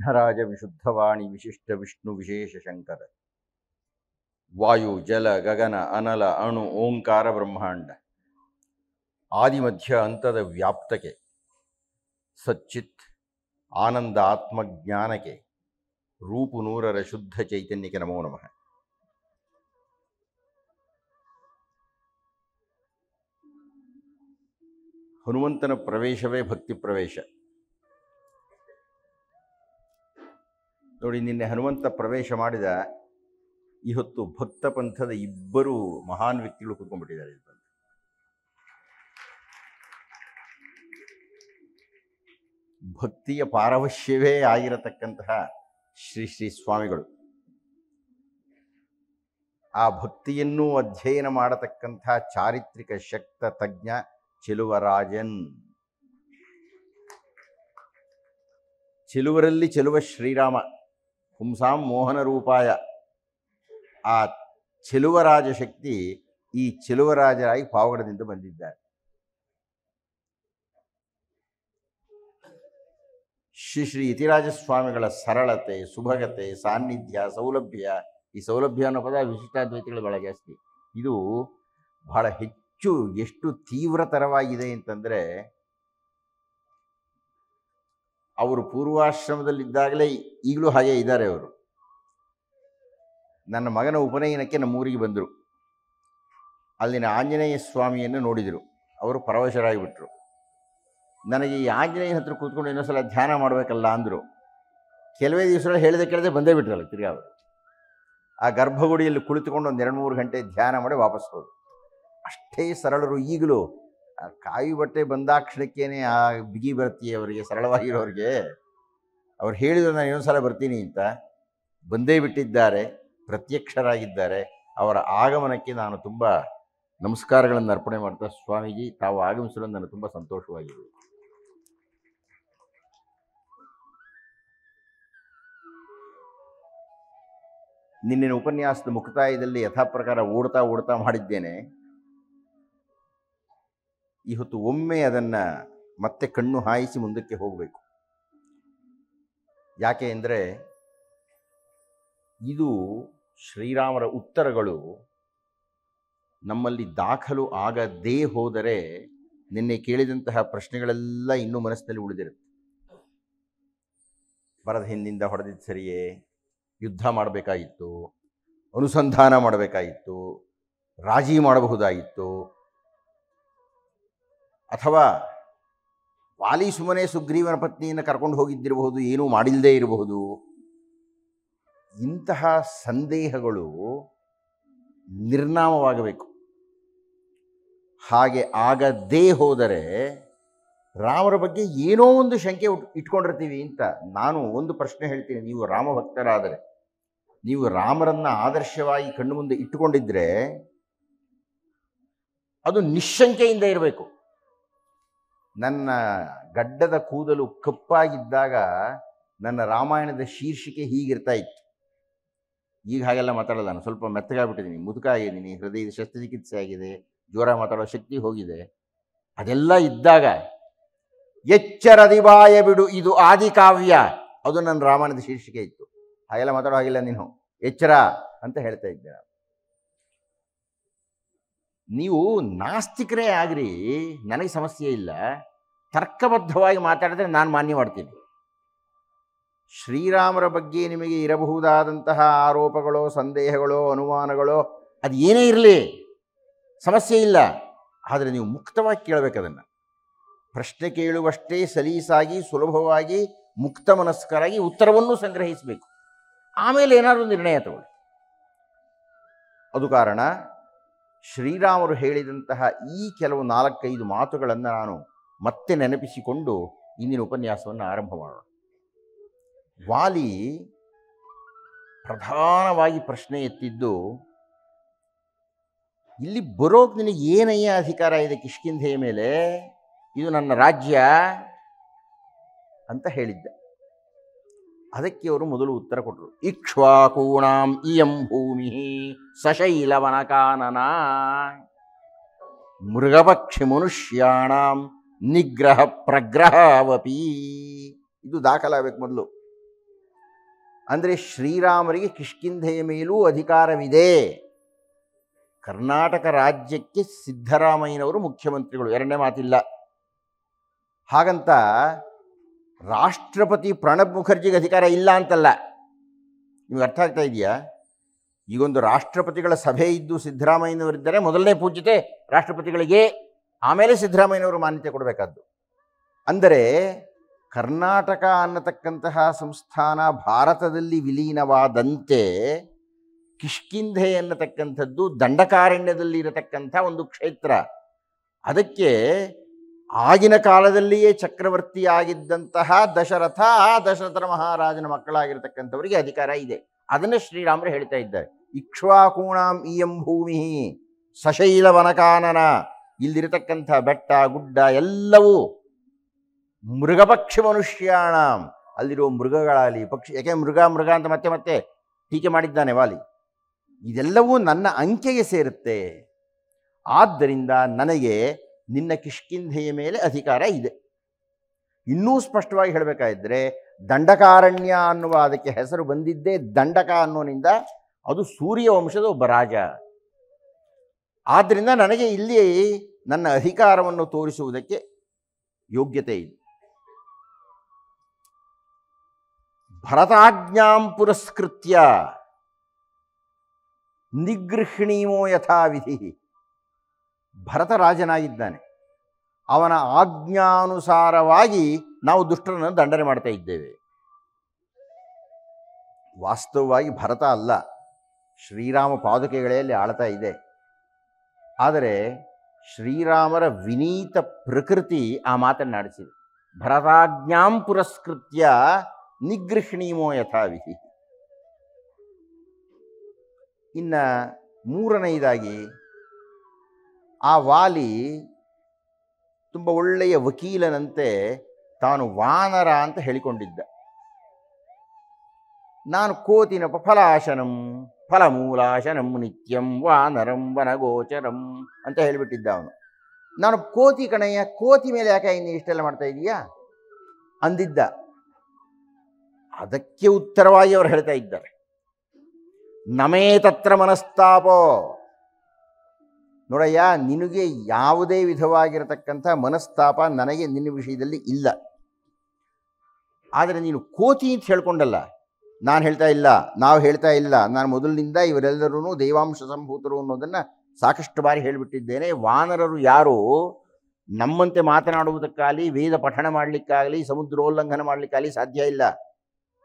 ವಿಘ್ನರಾಜ ವಿಶುದ್ಧವಾಣಿ ವಿಶಿಷ್ಟ ವಿಷ್ಣು ವಿಶೇಷ ಶಂಕರ ವಾಯು ಜಲ ಗಗನ ಅನಲ ಅಣು ಓಂಕಾರ ಬ್ರಹ್ಮಾಂಡ ಆದಿಮಧ್ಯ ಅಂತದ ವ್ಯಾಪ್ತಕ್ಕೆ ಸಚ್ಚಿತ್ ಆನಂದ ಆತ್ಮಜ್ಞಾನಕ್ಕೆ ರೂಪು ನೂರರ ಶುದ್ಧ ಚೈತನ್ಯಕ್ಕೆ ನಮೋ ನಮಃ. ಹನುಮಂತನ ಪ್ರವೇಶವೇ ಭಕ್ತಿ ಪ್ರವೇಶ. ನೋಡಿ, ನಿನ್ನೆ ಹನುಮಂತ ಪ್ರವೇಶ ಮಾಡಿದ, ಇವತ್ತು ಭಕ್ತ ಪಂಥದ ಇಬ್ಬರು ಮಹಾನ್ ವ್ಯಕ್ತಿಗಳು ಕೂತ್ಕೊಂಡ್ಬಿಟ್ಟಿದ್ದಾರೆ. ಭಕ್ತಿಯ ಪಾರವಶ್ಯವೇ ಆಗಿರತಕ್ಕಂತಹ ಶ್ರೀ ಶ್ರೀ ಸ್ವಾಮಿಗಳು, ಆ ಭಕ್ತಿಯನ್ನು ಅಧ್ಯಯನ ಮಾಡತಕ್ಕಂತಹ ಚಾರಿತ್ರಿಕ ಶಕ್ತ ತಜ್ಞ ಚೆಲುವರಾಜನ್. ಚೆಲುವರಲ್ಲಿ ಚೆಲುವ ಶ್ರೀರಾಮ, ಪುಂಸಾಂ ಮೋಹನ ರೂಪಾಯ. ಆ ಚೆಲುವರಾಜ ಶಕ್ತಿ ಈ ಚೆಲುವರಾಜರಾಗಿ ಪಾವಗಡದಿಂದ ಬಂದಿದ್ದಾರೆ. ಶ್ರೀ ಶ್ರೀ ಯತಿರಾಜ ಸ್ವಾಮಿಗಳ ಸರಳತೆ, ಸುಭಗತೆ, ಸಾನ್ನಿಧ್ಯ, ಸೌಲಭ್ಯ. ಈ ಸೌಲಭ್ಯ ಅನ್ನೋ ಪದ ವಿಶಿಷ್ಟಾದ್ವೈತಿಗಳು ಬಹಳ ಜಾಸ್ತಿ. ಇದು ಬಹಳ ಹೆಚ್ಚು ಎಷ್ಟು ತೀವ್ರತರವಾಗಿದೆ ಅಂತಂದರೆ, ಅವರು ಪೂರ್ವಾಶ್ರಮದಲ್ಲಿದ್ದಾಗಲೇ ಈಗಲೂ ಹಾಗೆ ಇದ್ದಾರೆ. ಅವರು ನನ್ನ ಮಗನ ಉಪನಯನಕ್ಕೆ ನಮ್ಮೂರಿಗೆ ಬಂದರು. ಅಲ್ಲಿನ ಆಂಜನೇಯ ಸ್ವಾಮಿಯನ್ನು ನೋಡಿದರು. ಅವರು ಪರವಶರಾಗಿಬಿಟ್ರು. ನನಗೆ ಈ ಆಂಜನೇಯನ ಹತ್ರ ಕೂತ್ಕೊಂಡು ಇನ್ನೊಂದ್ಸಲ ಧ್ಯಾನ ಮಾಡಬೇಕಲ್ಲ ಅಂದರು. ಕೆಲವೇ ದಿವಸಗಳು ಹೇಳಿದೆ ಕೇಳದೆ ಬಂದೇ ಬಿಟ್ರಲ್ಲ ತಿರ್ಗಿ. ಅವರು ಆ ಗರ್ಭಗುಡಿಯಲ್ಲಿ ಕುಳಿತುಕೊಂಡು ಒಂದು 2-3 ಗಂಟೆ ಧ್ಯಾನ ಮಾಡಿ ವಾಪಸ್ ಹೋದರು. ಅಷ್ಟೇ ಸರಳರು. ಈಗಲೂ ಕಾಯಿ ಬಟ್ಟೆ ಬಂದಾಕ್ಷಣಕ್ಕೇನೆ ಆ ಬಿಗಿ ಬರ್ತೀಯ ಅವರಿಗೆ, ಸರಳವಾಗಿರೋರಿಗೆ. ಅವ್ರು ಹೇಳಿದ್ರು ನಾನು ಇನ್ನೊಂದು ಸಲ ಬರ್ತೀನಿ ಅಂತ, ಬಂದೇ ಬಿಟ್ಟಿದ್ದಾರೆ, ಪ್ರತ್ಯಕ್ಷರಾಗಿದ್ದಾರೆ. ಅವರ ಆಗಮನಕ್ಕೆ ನಾನು ತುಂಬ ನಮಸ್ಕಾರಗಳನ್ನು ಅರ್ಪಣೆ ಮಾಡ್ತಾ, ಸ್ವಾಮೀಜಿ ತಾವು ಆಗಮಿಸಲು ನನಗೆ ತುಂಬ ಸಂತೋಷವಾಗಿದೆ. ನಿನ್ನಿನ ಉಪನ್ಯಾಸದ ಮುಕ್ತಾಯದಲ್ಲಿ ಯಥಾಪ್ರಕಾರ ಓಡ್ತಾ ಮಾಡಿದ್ದೇನೆ. ಇವತ್ತು ಒಮ್ಮೆ ಅದನ್ನು ಮತ್ತೆ ಕಣ್ಣು ಹಾಯಿಸಿ ಮುಂದಕ್ಕೆ ಹೋಗಬೇಕು. ಯಾಕೆ ಅಂದರೆ, ಇದು ಶ್ರೀರಾಮರ ಉತ್ತರಗಳು ನಮ್ಮಲ್ಲಿ ದಾಖಲು ಆಗದೇ ಹೋದರೆ ನಿನ್ನೆ ಕೇಳಿದಂತಹ ಪ್ರಶ್ನೆಗಳೆಲ್ಲ ಇನ್ನೂ ಮನಸ್ಸಿನಲ್ಲಿ ಉಳಿದಿರುತ್ತೆ. ಬರದ ಹಿಂದಿಂದ ಹೊಡೆದಿದ್ದು ಸರಿಯೇ, ಯುದ್ಧ ಮಾಡಬೇಕಾಗಿತ್ತು, ಅನುಸಂಧಾನ ಮಾಡಬೇಕಾಗಿತ್ತು, ರಾಜಿ ಮಾಡಬಹುದಾಗಿತ್ತು, ಅಥವಾ ವಾಲಿ ಸುಮ್ಮನೆ ಸುಗ್ರೀವನ ಪತ್ನಿಯನ್ನು ಕರ್ಕೊಂಡು ಹೋಗಿದ್ದಿರಬಹುದು, ಏನೂ ಮಾಡಿಲ್ಲದೇ ಇರಬಹುದು. ಇಂತಹ ಸಂದೇಹಗಳು ನಿರ್ನಾಮವಾಗಬೇಕು. ಹಾಗೆ ಆಗದೇ ಹೋದರೆ ರಾಮರ ಬಗ್ಗೆ ಏನೋ ಒಂದು ಶಂಕೆ ಇಟ್ಕೊಂಡಿರ್ತೀವಿ ಅಂತ. ನಾನು ಒಂದು ಪ್ರಶ್ನೆ ಹೇಳ್ತೀನಿ. ನೀವು ರಾಮಭಕ್ತರಾದರೆ, ನೀವು ರಾಮರನ್ನು ಆದರ್ಶವಾಗಿ ಕಣ್ಣು ಮುಂದೆ ಇಟ್ಟುಕೊಂಡಿದ್ರೆ ಅದು ನಿಶ್ಶಂಕೆಯಿಂದ ಇರಬೇಕು. ನನ್ನ ಗಡ್ಡದ ಕೂದಲು ಕಪ್ಪಾಗಿದ್ದಾಗ ನನ್ನ ರಾಮಾಯಣದ ಶೀರ್ಷಿಕೆ ಹೀಗಿರ್ತಾ ಇತ್ತು. ಈಗ ಹಾಗೆಲ್ಲ ಮಾತಾಡಲ್ಲ. ನಾನು ಸ್ವಲ್ಪ ಮೆತ್ತಗಾಗ್ಬಿಟ್ಟಿದ್ದೀನಿ, ಮುದುಕ ಆಗಿದ್ದೀನಿ, ಹೃದಯದ ಶಸ್ತ್ರಚಿಕಿತ್ಸೆ ಆಗಿದೆ, ಜ್ವರ ಮಾತಾಡೋ ಶಕ್ತಿ ಹೋಗಿದೆ. ಅದೆಲ್ಲ ಇದ್ದಾಗ ಎಚ್ಚರದಿಬಾಯ ಬಿಡು ಇದು ಆದಿಕಾವ್ಯ, ಅದು ನನ್ನ ರಾಮಾಯಣದ ಶೀರ್ಷಿಕೆ ಇತ್ತು. ಹಾಗೆಲ್ಲ ಮಾತಾಡೋ ಹಾಗಿಲ್ಲ, ನೀನು ಎಚ್ಚರ ಅಂತ ಹೇಳ್ತಾ ಇದ್ದೆ. ನೀವು ನಾಸ್ತಿಕರೇ ಆಗ್ರಿ, ನನಗೆ ಸಮಸ್ಯೆ ಇಲ್ಲ. ತರ್ಕಬದ್ಧವಾಗಿ ಮಾತಾಡಿದ್ರೆ ನಾನು ಮಾನ್ಯ ಮಾಡ್ತೀನಿ. ಶ್ರೀರಾಮರ ಬಗ್ಗೆ ನಿಮಗೆ ಇರಬಹುದಾದಂತಹ ಆರೋಪಗಳೋ, ಸಂದೇಹಗಳೋ, ಅನುಮಾನಗಳೋ, ಅದು ಏನೇ ಇರಲಿ ಸಮಸ್ಯೆ ಇಲ್ಲ. ಆದರೆ ನೀವು ಮುಕ್ತವಾಗಿ ಕೇಳಬೇಕು. ಅದನ್ನು ಪ್ರಶ್ನೆ ಕೇಳುವಷ್ಟೇ ಸಲೀಸಾಗಿ, ಸುಲಭವಾಗಿ, ಮುಕ್ತ ಮನಸ್ಕರಾಗಿ ಉತ್ತರವನ್ನು ಸಂಗ್ರಹಿಸಬೇಕು. ಆಮೇಲೆ ಏನಾದರೂ ನಿರ್ಣಯ ತಗೊಳ್ಳಿ. ಅದು ಕಾರಣ ಶ್ರೀರಾಮರು ಹೇಳಿದಂತಹ ಈ ಕೆಲವು 4-5 ಮಾತುಗಳನ್ನು ನಾನು ಮತ್ತೆ ನೆನಪಿಸಿಕೊಂಡು ಇಂದಿನ ಉಪನ್ಯಾಸವನ್ನು ಆರಂಭ ಮಾಡೋಣ. ವಾಲಿ ಪ್ರಧಾನವಾಗಿ ಪ್ರಶ್ನೆ ಎತ್ತಿದ್ದು, ಇಲ್ಲಿ ಬರೋಕೆ ನಿನಗೆ ಏನಯ್ಯ ಅಧಿಕಾರ ಇದೆ ಕಿಷ್ಕಿಂಧೆಯ ಮೇಲೆ? ಇದು ನನ್ನ ರಾಜ್ಯ ಅಂತ ಹೇಳಿದ್ದ. ಅದಕ್ಕೆ ಅವರು ಮೊದಲು ಉತ್ತರ ಕೊಟ್ಟರು. ಇಕ್ಷ್ವಾಕೂಣಾಂ ಇಯಂ ಭೂಮಿ ಸಶೈಲವನಕಾನನ ಮೃಗಪಕ್ಷಿ ಮನುಷ್ಯಾಣಾಂ ನಿಗ್ರಹ ಪ್ರಗ್ರಹವಪಿ. ಇದು ದಾಖಲಾಗಬೇಕು ಮೊದಲು. ಅಂದರೆ ಶ್ರೀರಾಮರಿಗೆ ಕಿಷ್ಕಿಂಧೆಯ ಮೇಲೂ ಅಧಿಕಾರವಿದೆ. ಕರ್ನಾಟಕ ರಾಜ್ಯಕ್ಕೆ ಸಿದ್ದರಾಮಯ್ಯನವರು ಮುಖ್ಯಮಂತ್ರಿಗಳು, ಎರಡನೇ ಮಾತಿಲ್ಲ. ಹಾಗಂತ ರಾಷ್ಟ್ರಪತಿ ಪ್ರಣಬ್ ಮುಖರ್ಜಿಗೆ ಅಧಿಕಾರ ಇಲ್ಲ ಅಂತಲ್ಲ. ನಿಮ್ಗೆ ಅರ್ಥ ಆಗ್ತಾ ಇದೆಯಾ? ಈಗೊಂದು ರಾಷ್ಟ್ರಪತಿಗಳ ಸಭೆ ಇದ್ದು ಸಿದ್ದರಾಮಯ್ಯನವರಿದ್ದರೆ ಮೊದಲನೇ ಪೂಜ್ಯತೆ ರಾಷ್ಟ್ರಪತಿಗಳಿಗೆ, ಆಮೇಲೆ ಸಿದ್ದರಾಮಯ್ಯನವರು ಮಾನ್ಯತೆ ಕೊಡಬೇಕಾದ್ದು. ಅಂದರೆ ಕರ್ನಾಟಕ ಅನ್ನತಕ್ಕಂತಹ ಸಂಸ್ಥಾನ ಭಾರತದಲ್ಲಿ ವಿಲೀನವಾದಂತೆ ಕಿಷ್ಕಿಂಧೆ ಅನ್ನತಕ್ಕಂಥದ್ದು ದಂಡಕಾರಣ್ಯದಲ್ಲಿ ಇರತಕ್ಕಂಥ ಒಂದು ಕ್ಷೇತ್ರ. ಅದಕ್ಕೆ ಆಗಿನ ಕಾಲದಲ್ಲಿಯೇ ಚಕ್ರವರ್ತಿಯಾಗಿದ್ದಂತಹ ದಶರಥ, ಆ ದಶರಥರ ಮಹಾರಾಜನ ಮಕ್ಕಳಾಗಿರ್ತಕ್ಕಂಥವರಿಗೆ ಅಧಿಕಾರ ಇದೆ. ಅದನ್ನು ಶ್ರೀರಾಮರು ಹೇಳ್ತಾ ಇದ್ದಾರೆ. ಇಕ್ಷ್ವಾಕೂಣಾಂ ಇಯಂ ಭೂಮಿ ಸಶೈಲ ವನಕಾನನ. ಇಲ್ಲಿರತಕ್ಕಂಥ ಬೆಟ್ಟ ಗುಡ್ಡ ಎಲ್ಲವೂ ಮೃಗಪಕ್ಷಿ ಮನುಷ್ಯಾಣಂ, ಅಲ್ಲಿರುವ ಮೃಗಗಳಾಗಲಿ ಪಕ್ಷಿ, ಯಾಕೆ ಮೃಗ ಅಂತ ಮತ್ತೆ ಮತ್ತೆ ಟೀಕೆ ಮಾಡಿದ್ದಾನೆ ವಾಲಿ, ಇದೆಲ್ಲವೂ ನನ್ನ ಅಂಕೆಗೆ ಸೇರುತ್ತೆ. ಆದ್ದರಿಂದ ನನಗೆ ನಿನ್ನ ಕಿಷ್ಕಿಂಧೆಯ ಮೇಲೆ ಅಧಿಕಾರ ಇದೆ. ಇನ್ನೂ ಸ್ಪಷ್ಟವಾಗಿ ಹೇಳಬೇಕಾದ್ರೆ ದಂಡಕಾರಣ್ಯ ಅನ್ನುವ ಅದಕ್ಕೆ ಹೆಸರು ಬಂದಿದ್ದೇ ದಂಡಕ ಅನ್ನೋನಿಂದ. ಅದು ಸೂರ್ಯವಂಶದ ಒಬ್ಬ ರಾಜ. ಆದ್ದರಿಂದ ನನಗೆ ಇಲ್ಲಿ ನನ್ನ ಅಧಿಕಾರವನ್ನು ತೋರಿಸುವುದಕ್ಕೆ ಯೋಗ್ಯತೆ ಇದೆ. ಭರತಾಜ್ಞಾಂ ಪುರಸ್ಕೃತ್ಯ ನಿಗೃಹಣೀಮೋ ಯಥಾವಿಧಿ. ಭರತ ರಾಜನಾಗಿದ್ದಾನೆ, ಅವನ ಆಜ್ಞಾನುಸಾರವಾಗಿ ನಾವು ದುಷ್ಟರನ್ನು ದಂಡನೆ ಮಾಡ್ತಾ ಇದ್ದೇವೆ. ವಾಸ್ತವವಾಗಿ ಭರತ ಅಲ್ಲ, ಶ್ರೀರಾಮ ಪಾದುಕೆಗಳಲ್ಲಿ ಆಳ್ತಾ ಇದೆ. ಆದರೆ ಶ್ರೀರಾಮರ ವಿನೀತ ಪ್ರಕೃತಿ ಆ ಮಾತನ್ನಾಡಿಸಿದೆ. ಭರತಾಜ್ಞಾಂ ಪುರಸ್ಕೃತ್ಯ ನಿಗೃಹಣೀಮೋ ಯಥಾವಿಧಿ. ಇನ್ನು ಮೂರನೆಯದಾಗಿ, ಆ ವಾಲಿ ತುಂಬ ಒಳ್ಳೆಯ ವಕೀಲನಂತೆ ತಾನು ವಾನರ ಅಂತ ಹೇಳಿಕೊಂಡಿದ್ದ. ನಾನು ಕೋತಿನ ಫಲಾಶನಂ ಫಲಮೂಲಾಶನಂ ನಿತ್ಯಂ ವಾನರಂ ವನಗೋಚರಂ ಅಂತ ಹೇಳಿಬಿಟ್ಟಿದ್ದ ಅವನು. ನಾನು ಕೋತಿ ಕಣಯ್ಯ, ಕೋತಿ ಮೇಲೆ ಯಾಕೆ ಇನ್ನು ಇಷ್ಟೆಲ್ಲ ಮಾಡ್ತಾ ಇದೀಯಾ ಅಂದಿದ್ದ. ಅದಕ್ಕೆ ಉತ್ತರವಾಗಿ ಅವರು ಹೇಳ್ತಾ ಇದ್ದಾರೆ, ನಮೇ ತತ್ರ ಮನಸ್ತಾಪೋ. ನೋಡಯ್ಯ, ನಿನಗೆ ಯಾವುದೇ ವಿಧವಾಗಿರತಕ್ಕಂಥ ಮನಸ್ತಾಪ ನನಗೆ ನಿನ್ನ ವಿಷಯದಲ್ಲಿ ಇಲ್ಲ. ಆದರೆ ನೀನು ಕೋತಿ ಅಂತ ಹೇಳ್ಕೊಂಡಲ್ಲ, ನಾನು ಹೇಳ್ತಾ ಇಲ್ಲ, ನಾವು ಹೇಳ್ತಾ ಇಲ್ಲ. ನಾನು ಮೊದಲಿನಿಂದ ಇವರೆಲ್ಲರೂ ದೈವಾಂಶ ಸಂಭೂತರು ಅನ್ನೋದನ್ನು ಸಾಕಷ್ಟು ಬಾರಿ ಹೇಳಿಬಿಟ್ಟಿದ್ದೇನೆ. ವಾನರರು ಯಾರು ನಮ್ಮಂತೆ ಮಾತನಾಡುವುದಕ್ಕಾಗಲಿ, ವೇದ ಪಠಣ ಮಾಡಲಿಕ್ಕಾಗಲಿ, ಸಮುದ್ರೋಲ್ಲಂಘನ ಮಾಡಲಿಕ್ಕಾಗಲಿ ಸಾಧ್ಯ ಇಲ್ಲ.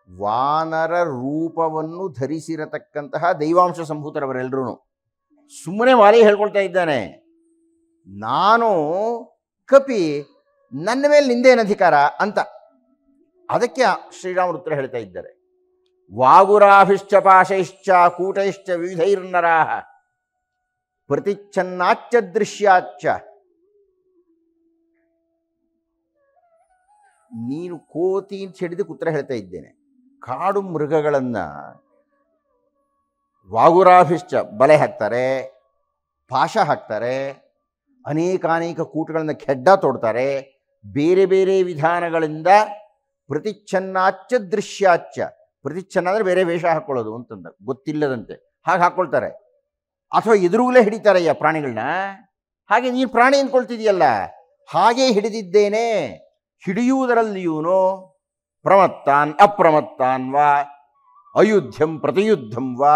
ವಾನರ ರೂಪವನ್ನು ಧರಿಸಿರತಕ್ಕಂತಹ ದೈವಾಂಶ ಸಂಭೂತರವರೆಲ್ಲರೂ. ಸುಮ್ಮನೆ ವಾಲಿ ಹೇಳ್ಕೊಳ್ತಾ ಇದ್ದಾನೆ, ನಾನು ಕಪಿ, ನನ್ನ ಮೇಲೆ ನಿಂದೇನು ಅಧಿಕಾರ ಅಂತ. ಅದಕ್ಕೆ ಶ್ರೀರಾಮರು ಉತ್ತರ ಹೇಳ್ತಾ ಇದ್ದಾರೆ, ವಾಗುರಾಭಿಶ್ಚ ಪಾಶೈಶ್ಚ ಕೂಟೈಶ್ಚ ವಿವಿಧೈರ್ನರಾಹ ಪ್ರತಿಚ್ಛನ್ನಾಚ್ಚ ದೃಶ್ಯಾಚ್ಚ. ನೀನು ಕೋತಿ ಅಂತ ಹೇಳಿದಕ್ಕೆ ಉತ್ತರ ಹೇಳ್ತಾ ಇದ್ದೇನೆ. ಕಾಡು ಮೃಗಗಳನ್ನು ವಾಗುರಾಭಿಶ್ಚ ಬಲೆ ಹಾಕ್ತಾರೆ, ಪಾಶ ಹಾಕ್ತಾರೆ, ಅನೇಕಾನೇಕ ಕೂಟಗಳನ್ನು ಕೆಡ್ಡ ತೋಡ್ತಾರೆ, ಬೇರೆ ಬೇರೆ ವಿಧಾನಗಳಿಂದ ಪ್ರತಿಚ್ಛನ್ನಾಚ್ಚ ದೃಶ್ಯಾಚ್ಚ. ಪ್ರತಿಚ್ಛನ್ನ ಅಂದರೆ ಬೇರೆ ವೇಷ ಹಾಕ್ಕೊಳ್ಳೋದು ಅಂತಂದ, ಗೊತ್ತಿಲ್ಲದಂತೆ ಹಾಗೆ ಹಾಕ್ಕೊಳ್ತಾರೆ. ಅಥವಾ ಎದುರುಗಲೇ ಹಿಡಿತಾರಯ್ಯ ಪ್ರಾಣಿಗಳನ್ನ. ಹಾಗೆ ನೀನು ಪ್ರಾಣಿ ಅಂದ್ಕೊಳ್ತಿದೆಯಲ್ಲ, ಹಾಗೇ ಹಿಡಿದಿದ್ದೇನೆ. ಹಿಡಿಯುವುದರಲ್ಲಿಯೂನು ಪ್ರಮತ್ತಾನ್ ಅಪ್ರಮತ್ತಾನ್ ವಾ ಅಯುದ್ಧಂ ಪ್ರತಿಯುದ್ಧಂ ವಾ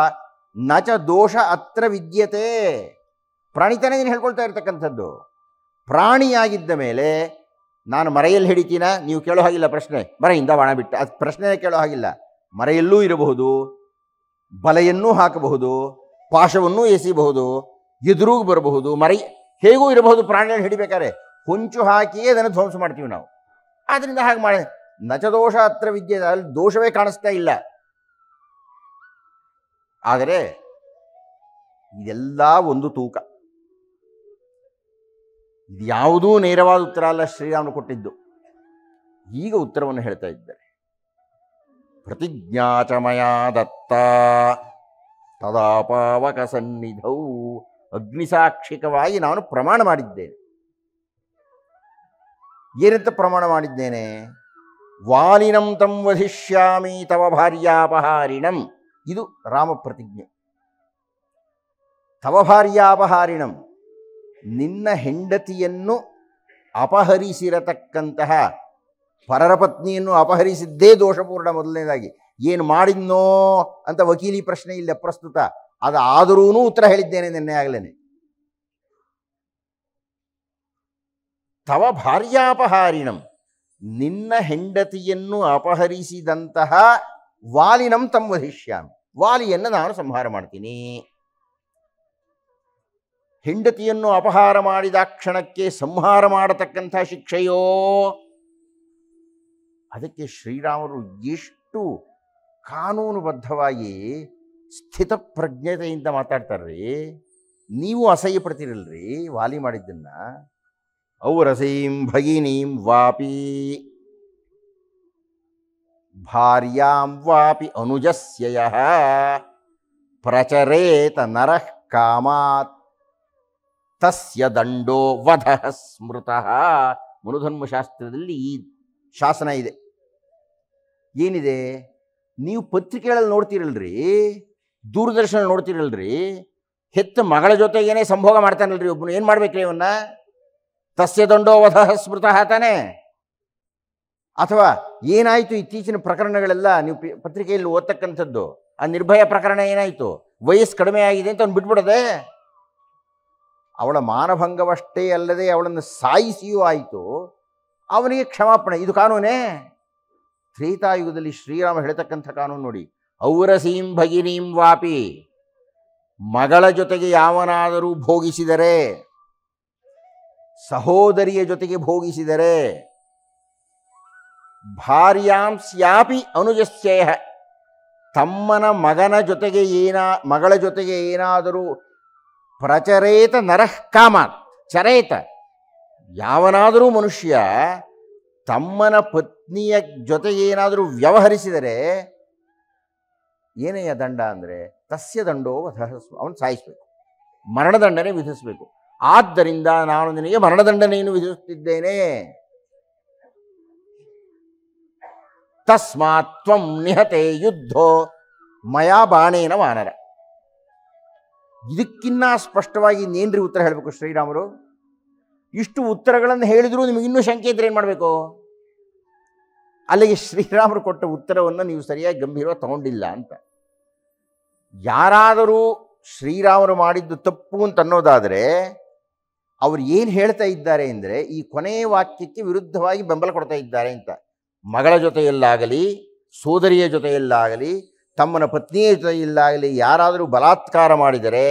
ನಚ ದೋಷ ಅತ್ರ ವಿದ್ಯತೆ. ಪ್ರಾಣಿತಾನೇ ನೀನು ಹೇಳ್ಕೊಳ್ತಾ ಇರ್ತಕ್ಕಂಥದ್ದು. ಪ್ರಾಣಿಯಾಗಿದ್ದ ಮೇಲೆ ನಾನು ಮರೆಯಲ್ಲಿ ಹಿಡಿತೀನ, ನೀವು ಕೇಳೋ ಹಾಗಿಲ್ಲ ಪ್ರಶ್ನೆ. ಮರೆಯಿಂದ ಬಾಣ ಬಿಟ್ಟ, ಅದು ಪ್ರಶ್ನೆ ಕೇಳೋ ಹಾಗಿಲ್ಲ. ಮರೆಯಲ್ಲೂ ಇರಬಹುದು, ಬಲೆಯನ್ನೂ ಹಾಕಬಹುದು, ಪಾಶವನ್ನೂ ಎಸಿಬಹುದು, ಎದುರುಗೂ ಬರಬಹುದು, ಹೇಗೂ ಇರಬಹುದು. ಪ್ರಾಣಿಯನ್ನು ಹಿಡಿಬೇಕಾದ್ರೆ ಹೊಂಚು ಹಾಕಿಯೇ ಅದನ್ನು ಧ್ವಂಸ ಮಾಡ್ತೀವಿ ನಾವು. ಆದ್ದರಿಂದ ಹಾಗೆ ಮಾಡಿ ನಚದೋಷ ಅತ್ರ ವಿದ್ಯೆ, ಅಲ್ಲಿ ದೋಷವೇ ಕಾಣಿಸ್ತಾ ಇಲ್ಲ. ಆದರೆ ಇದೆಲ್ಲ ಒಂದು ತೂಕ. ಇದು ಯಾವುದೂ ನೇರವಾದ ಉತ್ತರ ಅಲ್ಲ ಶ್ರೀರಾಮನು ಕೊಟ್ಟಿದ್ದು. ಈಗ ಉತ್ತರವನ್ನು ಹೇಳ್ತಾ ಇದ್ದಾರೆ. ಪ್ರತಿಜ್ಞಾಚಮಯ ದತ್ತ ತದಾಪಾವಕ ಸನ್ನಿಧೌ. ಅಗ್ನಿಸಾಕ್ಷಿಕವಾಗಿ ನಾನು ಪ್ರಮಾಣ ಮಾಡಿದ್ದೇನೆ. ಏನಂತ ಪ್ರಮಾಣ ಮಾಡಿದ್ದೇನೆ? ವಾಲಿನಂ ತಂ ವಧಿಷ್ಯಾಮಿ ತವ ಭಾರ್ಯಾಪಹಾರಿಣಂ. ಇದು ರಾಮ ಪ್ರತಿಜ್ಞೆ. ತವ ಭಾರ್ಯಾಪಹಾರಿಣಂ, ನಿನ್ನ ಹೆಂಡತಿಯನ್ನು ಅಪಹರಿಸಿರತಕ್ಕಂತಹ ಪರರ ಪತ್ನಿಯನ್ನು ಅಪಹರಿಸಿದ್ದೇ ದೋಷಪೂರ್ಣ. ಮೊದಲನೇದಾಗಿ ಏನು ಮಾಡಿದ್ನೋ ಅಂತ ವಕೀಲಿ ಪ್ರಶ್ನೆ ಇಲ್ಲ ಪ್ರಸ್ತುತ. ಅದಾದರೂ ಉತ್ತರ ಹೇಳಿದ್ದೇನೆ ನಿನ್ನೆ ಆಗಲೇನೆ. ತವ ಭಾರ್ಯಾಪಹಾರಿಣಂ, ನಿನ್ನ ಹೆಂಡತಿಯನ್ನು ಅಪಹರಿಸಿದಂತಹ ವಾಲಿನಂ ತಂ ವಧಿಷ್ಯಾಮಿ, ವಾಲಿಯನ್ನು ನಾನು ಸಂಹಾರ ಮಾಡ್ತೀನಿ. ಹೆಂಡತಿಯನ್ನು ಅಪಹಾರ ಮಾಡಿದ ಕ್ಷಣಕ್ಕೆ ಸಂಹಾರ ಮಾಡತಕ್ಕಂಥ ಶಿಕ್ಷೆಯೋ? ಅದಕ್ಕೆ ಶ್ರೀರಾಮರು ಎಷ್ಟು ಕಾನೂನುಬದ್ಧವಾಗಿ ಸ್ಥಿತಪ್ರಜ್ಞತೆಯಿಂದ ಮಾತಾಡ್ತಾರ್ರಿ. ನೀವು ಅಸಹ್ಯ ಪಡ್ತೀರಲ್ರಿ ವಾಲಿ ಮಾಡಿದ್ದನ್ನ. ಔರಸೀಂ ಭಗಿನೀಂ ವಾಪಿ ಭಾರ್ಯಾಂ ವಾಪಿ ಅನುಜಸ್ಯಯಃ ಪ್ರಚರೇತ ನರಃ ಕಾಮಾತ್ ತಸ್ಯ ದಂಡೋ ವಧಃ ಸ್ಮೃತಃ. ಮನುಧರ್ಮಶಾಸ್ತ್ರದಲ್ಲಿ ಈ ಶಾಸನ ಇದೆ. ಏನಿದೆ? ನೀವು ಪತ್ರಿಕೆಗಳಲ್ಲಿ ನೋಡ್ತೀರಲ್ರಿ, ದೂರದರ್ಶನ ನೋಡ್ತೀರಲ್ರಿ, ಹೆತ್ತ ಮಗಳ ಜೊತೆಗೇನೆ ಸಂಭೋಗ ಮಾಡ್ತಾನಲ್ರಿ ಒಬ್ಬನು. ಏನು ಮಾಡ್ಬೇಕ್ರಿ ಅವನ್ನ? ತಸ್ಯ ದಂಡೋ ವಧಃ ಸ್ಮೃತಃ ತಾನೆ. ಅಥವಾ ಏನಾಯಿತು ಇತ್ತೀಚಿನ ಪ್ರಕರಣಗಳೆಲ್ಲ ನೀವು ಪತ್ರಿಕೆಯಲ್ಲಿ ಓದ್ತಕ್ಕಂಥದ್ದು, ಆ ನಿರ್ಭಯ ಪ್ರಕರಣ ಏನಾಯಿತು? ವಯಸ್ಸು ಕಡಿಮೆ ಆಗಿದೆ ಅಂತ ಅವ್ನು ಬಿಟ್ಬಿಡೋದೆ. ಅವಳ ಮಾನಭಂಗವಷ್ಟೇ ಅಲ್ಲದೆ ಅವಳನ್ನು ಸಾಯಿಸಿಯೂ ಆಯಿತು, ಅವನಿಗೆ ಕ್ಷಮಾಪಣೆ. ಇದು ಕಾನೂನೇ? ತ್ರೇತಾಯುಗದಲ್ಲಿ ಶ್ರೀರಾಮ ಹೇಳ್ತಕ್ಕಂಥ ಕಾನೂನು ನೋಡಿ. ಔರಸೀಂ ಭಗಿನೀಂ ವಾಪಿ, ಮಗಳ ಜೊತೆಗೆ ಯಾವನಾದರೂ ಭೋಗಿಸಿದರೆ, ಸಹೋದರಿಯ ಜೊತೆಗೆ ಭೋಗಿಸಿದರೆ, ಭಾರ್ಯಾಂ ಸ್ಯಾಪಿ ಅನುಜಸ್ಯಯಃ, ತಮ್ಮನ ಮಗಳ ಜೊತೆಗೆ ಏನಾದರೂ ಪ್ರಚರೇತ ನರಃ ಕಾಮಾತ್, ಚರೇತ, ಯಾವನಾದರೂ ಮನುಷ್ಯ ತಮ್ಮನ ಪತ್ನಿಯ ಜೊತೆಗೆ ಏನಾದರೂ ವ್ಯವಹರಿಸಿದರೆ ಏನೆಯ ದಂಡ ಅಂದರೆ ತಸ್ಯ ದಂಡೋ ವಧಃ, ಅವನು ಸಾಯಿಸಬೇಕು, ಮರಣದಂಡನೆ ವಿಧಿಸಬೇಕು. ಆದ್ದರಿಂದ ನಾನು ನಿನಗೆ ಮರಣದಂಡನೆಯನ್ನು ವಿಧಿಸುತ್ತಿದ್ದೇನೆ. ತಸ್ಮಾತ್ ತ್ವಂ ನಿಹತೆ ಯುದ್ಧೋ ಮಯಾ ಬಾಣೇನ ವಾನರ. ಇದಕ್ಕಿನ್ನ ಸ್ಪಷ್ಟವಾಗಿ ಇನ್ನೇನ್ರಿ ಉತ್ತರ ಹೇಳಬೇಕು ಶ್ರೀರಾಮರು? ಇಷ್ಟು ಉತ್ತರಗಳನ್ನು ಹೇಳಿದರೂ ನಿಮಗೆ ಇನ್ನೂ ಶಂಕೆ ಇದ್ರೆ ಏನು ಮಾಡಬೇಕು? ಅಲ್ಲಿಗೆ ಶ್ರೀರಾಮರು ಕೊಟ್ಟ ಉತ್ತರವನ್ನು ನೀವು ಸರಿಯಾಗಿ ಗಂಭೀರವಾಗಿ ತಗೊಂಡಿಲ್ಲ ಅಂತ. ಯಾರಾದರೂ ಶ್ರೀರಾಮರು ಮಾಡಿದ್ದು ತಪ್ಪು ಅಂತ ಅನ್ನೋದಾದರೆ ಅವ್ರು ಏನು ಹೇಳ್ತಾ ಇದ್ದಾರೆ ಅಂದರೆ ಈ ಕೊನೆಯ ವಾಕ್ಯಕ್ಕೆ ವಿರುದ್ಧವಾಗಿ ಬೆಂಬಲ ಕೊಡ್ತಾ ಇದ್ದಾರೆ ಅಂತ. ಮಗಳ ಜೊತೆಯಲ್ಲಾಗಲಿ, ಸೋದರಿಯ ಜೊತೆಯಲ್ಲಾಗಲಿ, ತಮ್ಮನ ಪತ್ನಿಯ ಜೊತೆಯಲ್ಲಾಗಲಿ ಯಾರಾದರೂ ಬಲಾತ್ಕಾರ ಮಾಡಿದರೆ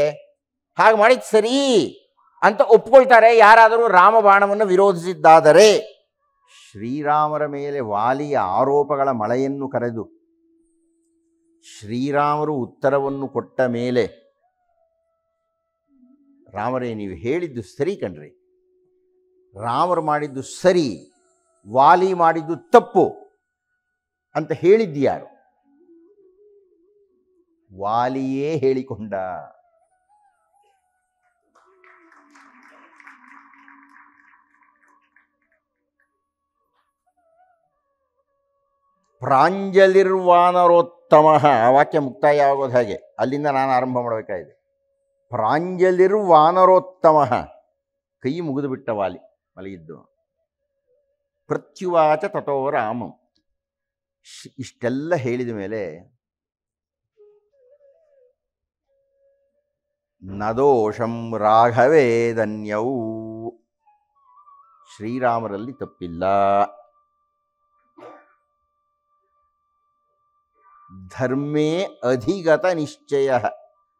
ಹಾಗೆ ಮಾಡಿದ್ದು ಸರಿ ಅಂತ ಒಪ್ಕೊಳ್ತಾರೆ ಯಾರಾದರೂ ರಾಮಬಾಣವನ್ನು ವಿರೋಧಿಸಿದ್ದಾದರೆ. ಶ್ರೀರಾಮರ ಮೇಲೆ ವಾಲಿಯ ಆರೋಪಗಳ ಮಳೆಯನ್ನು ಕರೆದು ಶ್ರೀರಾಮರು ಉತ್ತರವನ್ನು ಕೊಟ್ಟ ಮೇಲೆ ರಾಮರೇ ನೀವು ಹೇಳಿದ್ದು ಸರಿ ಕಣ್ರಿ, ರಾಮರು ಮಾಡಿದ್ದು ಸರಿ, ವಾಲಿ ಮಾಡಿದ್ದು ತಪ್ಪು ಅಂತ ಹೇಳಿದ್ಯಾರು? ವಾಲಿಯೇ ಹೇಳಿಕೊಂಡ. ಪ್ರಾಂಜಲಿರ್ವಾನರೋತ್ತಮ. ಆ ವಾಕ್ಯ ಮುಕ್ತಾಯ ಆಗೋದು ಹಾಗೆ, ಅಲ್ಲಿಂದ ನಾನು ಆರಂಭ ಮಾಡಬೇಕಾಗಿದೆ. ಪ್ರಾಂಜಲಿರ್ವಾನರೋತ್ತಮ, ಕೈ ಮುಗಿದು ಬಿಟ್ಟ ವಾಲಿ ಮಲಗಿದ್ದು. ಪ್ರತ್ಯುವಾಚ ತಥೋ ರಾಮಂ. ಇಷ್ಟೆಲ್ಲ ಹೇಳಿದ ಮೇಲೆ ನದೋಷಂ ರಾಘವೇ ಧನ್ಯವು, ಶ್ರೀರಾಮರಲ್ಲಿ ತಪ್ಪಿಲ್ಲ. ಧರ್ಮೇ ಅಧಿಗತ ನಿಶ್ಚಯ,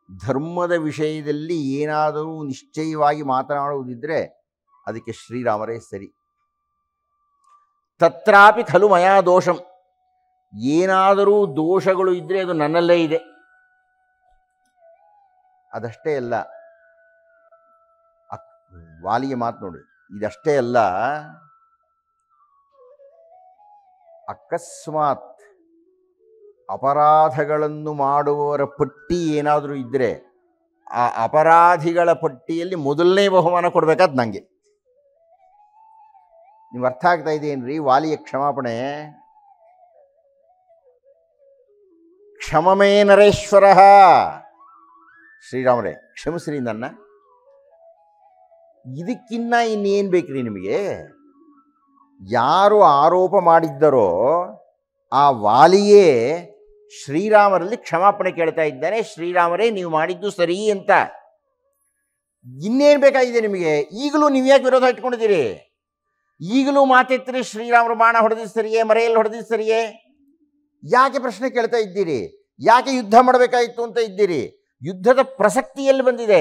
ಧರ್ಮದ ವಿಷಯದಲ್ಲಿ ಏನಾದರೂ ನಿಶ್ಚಯವಾಗಿ ಮಾತನಾಡುವುದಿದ್ದರೆ ಅದಕ್ಕೆ ಶ್ರೀರಾಮರೇ ಸರಿ. ತತ್ರಾಪಿ ಖಲು ಮಯಾ ದೋಷಂ, ಏನಾದರೂ ದೋಷಗಳು ಇದ್ದರೆ ಅದು ನನ್ನಲ್ಲೇ ಇದೆ. ಅದಷ್ಟೇ ಅಲ್ಲ, ವಾಲಿಯ ಮಾತು ನೋಡಿ, ಇದಷ್ಟೇ ಅಲ್ಲ, ಅಕಸ್ಮಾತ್ ಅಪರಾಧಗಳನ್ನು ಮಾಡುವವರ ಪಟ್ಟಿ ಏನಾದರೂ ಇದ್ದರೆ ಆ ಅಪರಾಧಿಗಳ ಪಟ್ಟಿಯಲ್ಲಿ ಮೊದಲನೇ ಬಹುಮಾನ ಕೊಡಬೇಕಾದ್ ನನಗೆ. ನೀವು ಅರ್ಥ ಆಗ್ತಾ ಇದೆಯೇನ್ರಿ? ವಾಲಿಯ ಕ್ಷಮಾಪಣೆ ಕ್ಷಮಮೇ ನರೇಶ್ವರ, ಶ್ರೀರಾಮರೇ ಕ್ಷಮಿಸ್ರಿ ನನ್ನ. ಇದಕ್ಕಿನ್ನ ಇನ್ನೇನು ಬೇಕ್ರಿ ನಿಮಗೆ? ಯಾರು ಆರೋಪ ಮಾಡಿದ್ದರೋ ಆ ವಾಲಿಯೇ ಶ್ರೀರಾಮರಲ್ಲಿ ಕ್ಷಮಾಪಣೆ ಕೇಳ್ತಾ ಇದ್ದಾನೆ. ಶ್ರೀರಾಮರೇ ನೀವು ಮಾಡಿದ್ದು ಸರಿ ಅಂತ. ಇನ್ನೇನು ಬೇಕಾಗಿದೆ ನಿಮಗೆ? ಈಗಲೂ ನೀವು ಯಾಕೆ ವಿರೋಧ ಇಟ್ಕೊಂಡಿದ್ದೀರಿ? ಈಗಲೂ ಮಾತೆತ್ತರಿ ಶ್ರೀರಾಮರು ಬಾಣ ಹೊಡೆದಿದ್ದು ಸರಿಯೇ, ಮರೆಯಲ್ಲಿ ಹೊಡೆದಿದ್ದು ಸರಿಯೇ? ಯಾಕೆ ಪ್ರಶ್ನೆ ಕೇಳ್ತಾ ಇದ್ದೀರಿ? ಯಾಕೆ ಯುದ್ಧ ಮಾಡಬೇಕಾಯಿತು ಅಂತ ಇದ್ದೀರಿ? ಯುದ್ಧದ ಪ್ರಸಕ್ತಿಯಲ್ಲಿ ಬಂದಿದೆ.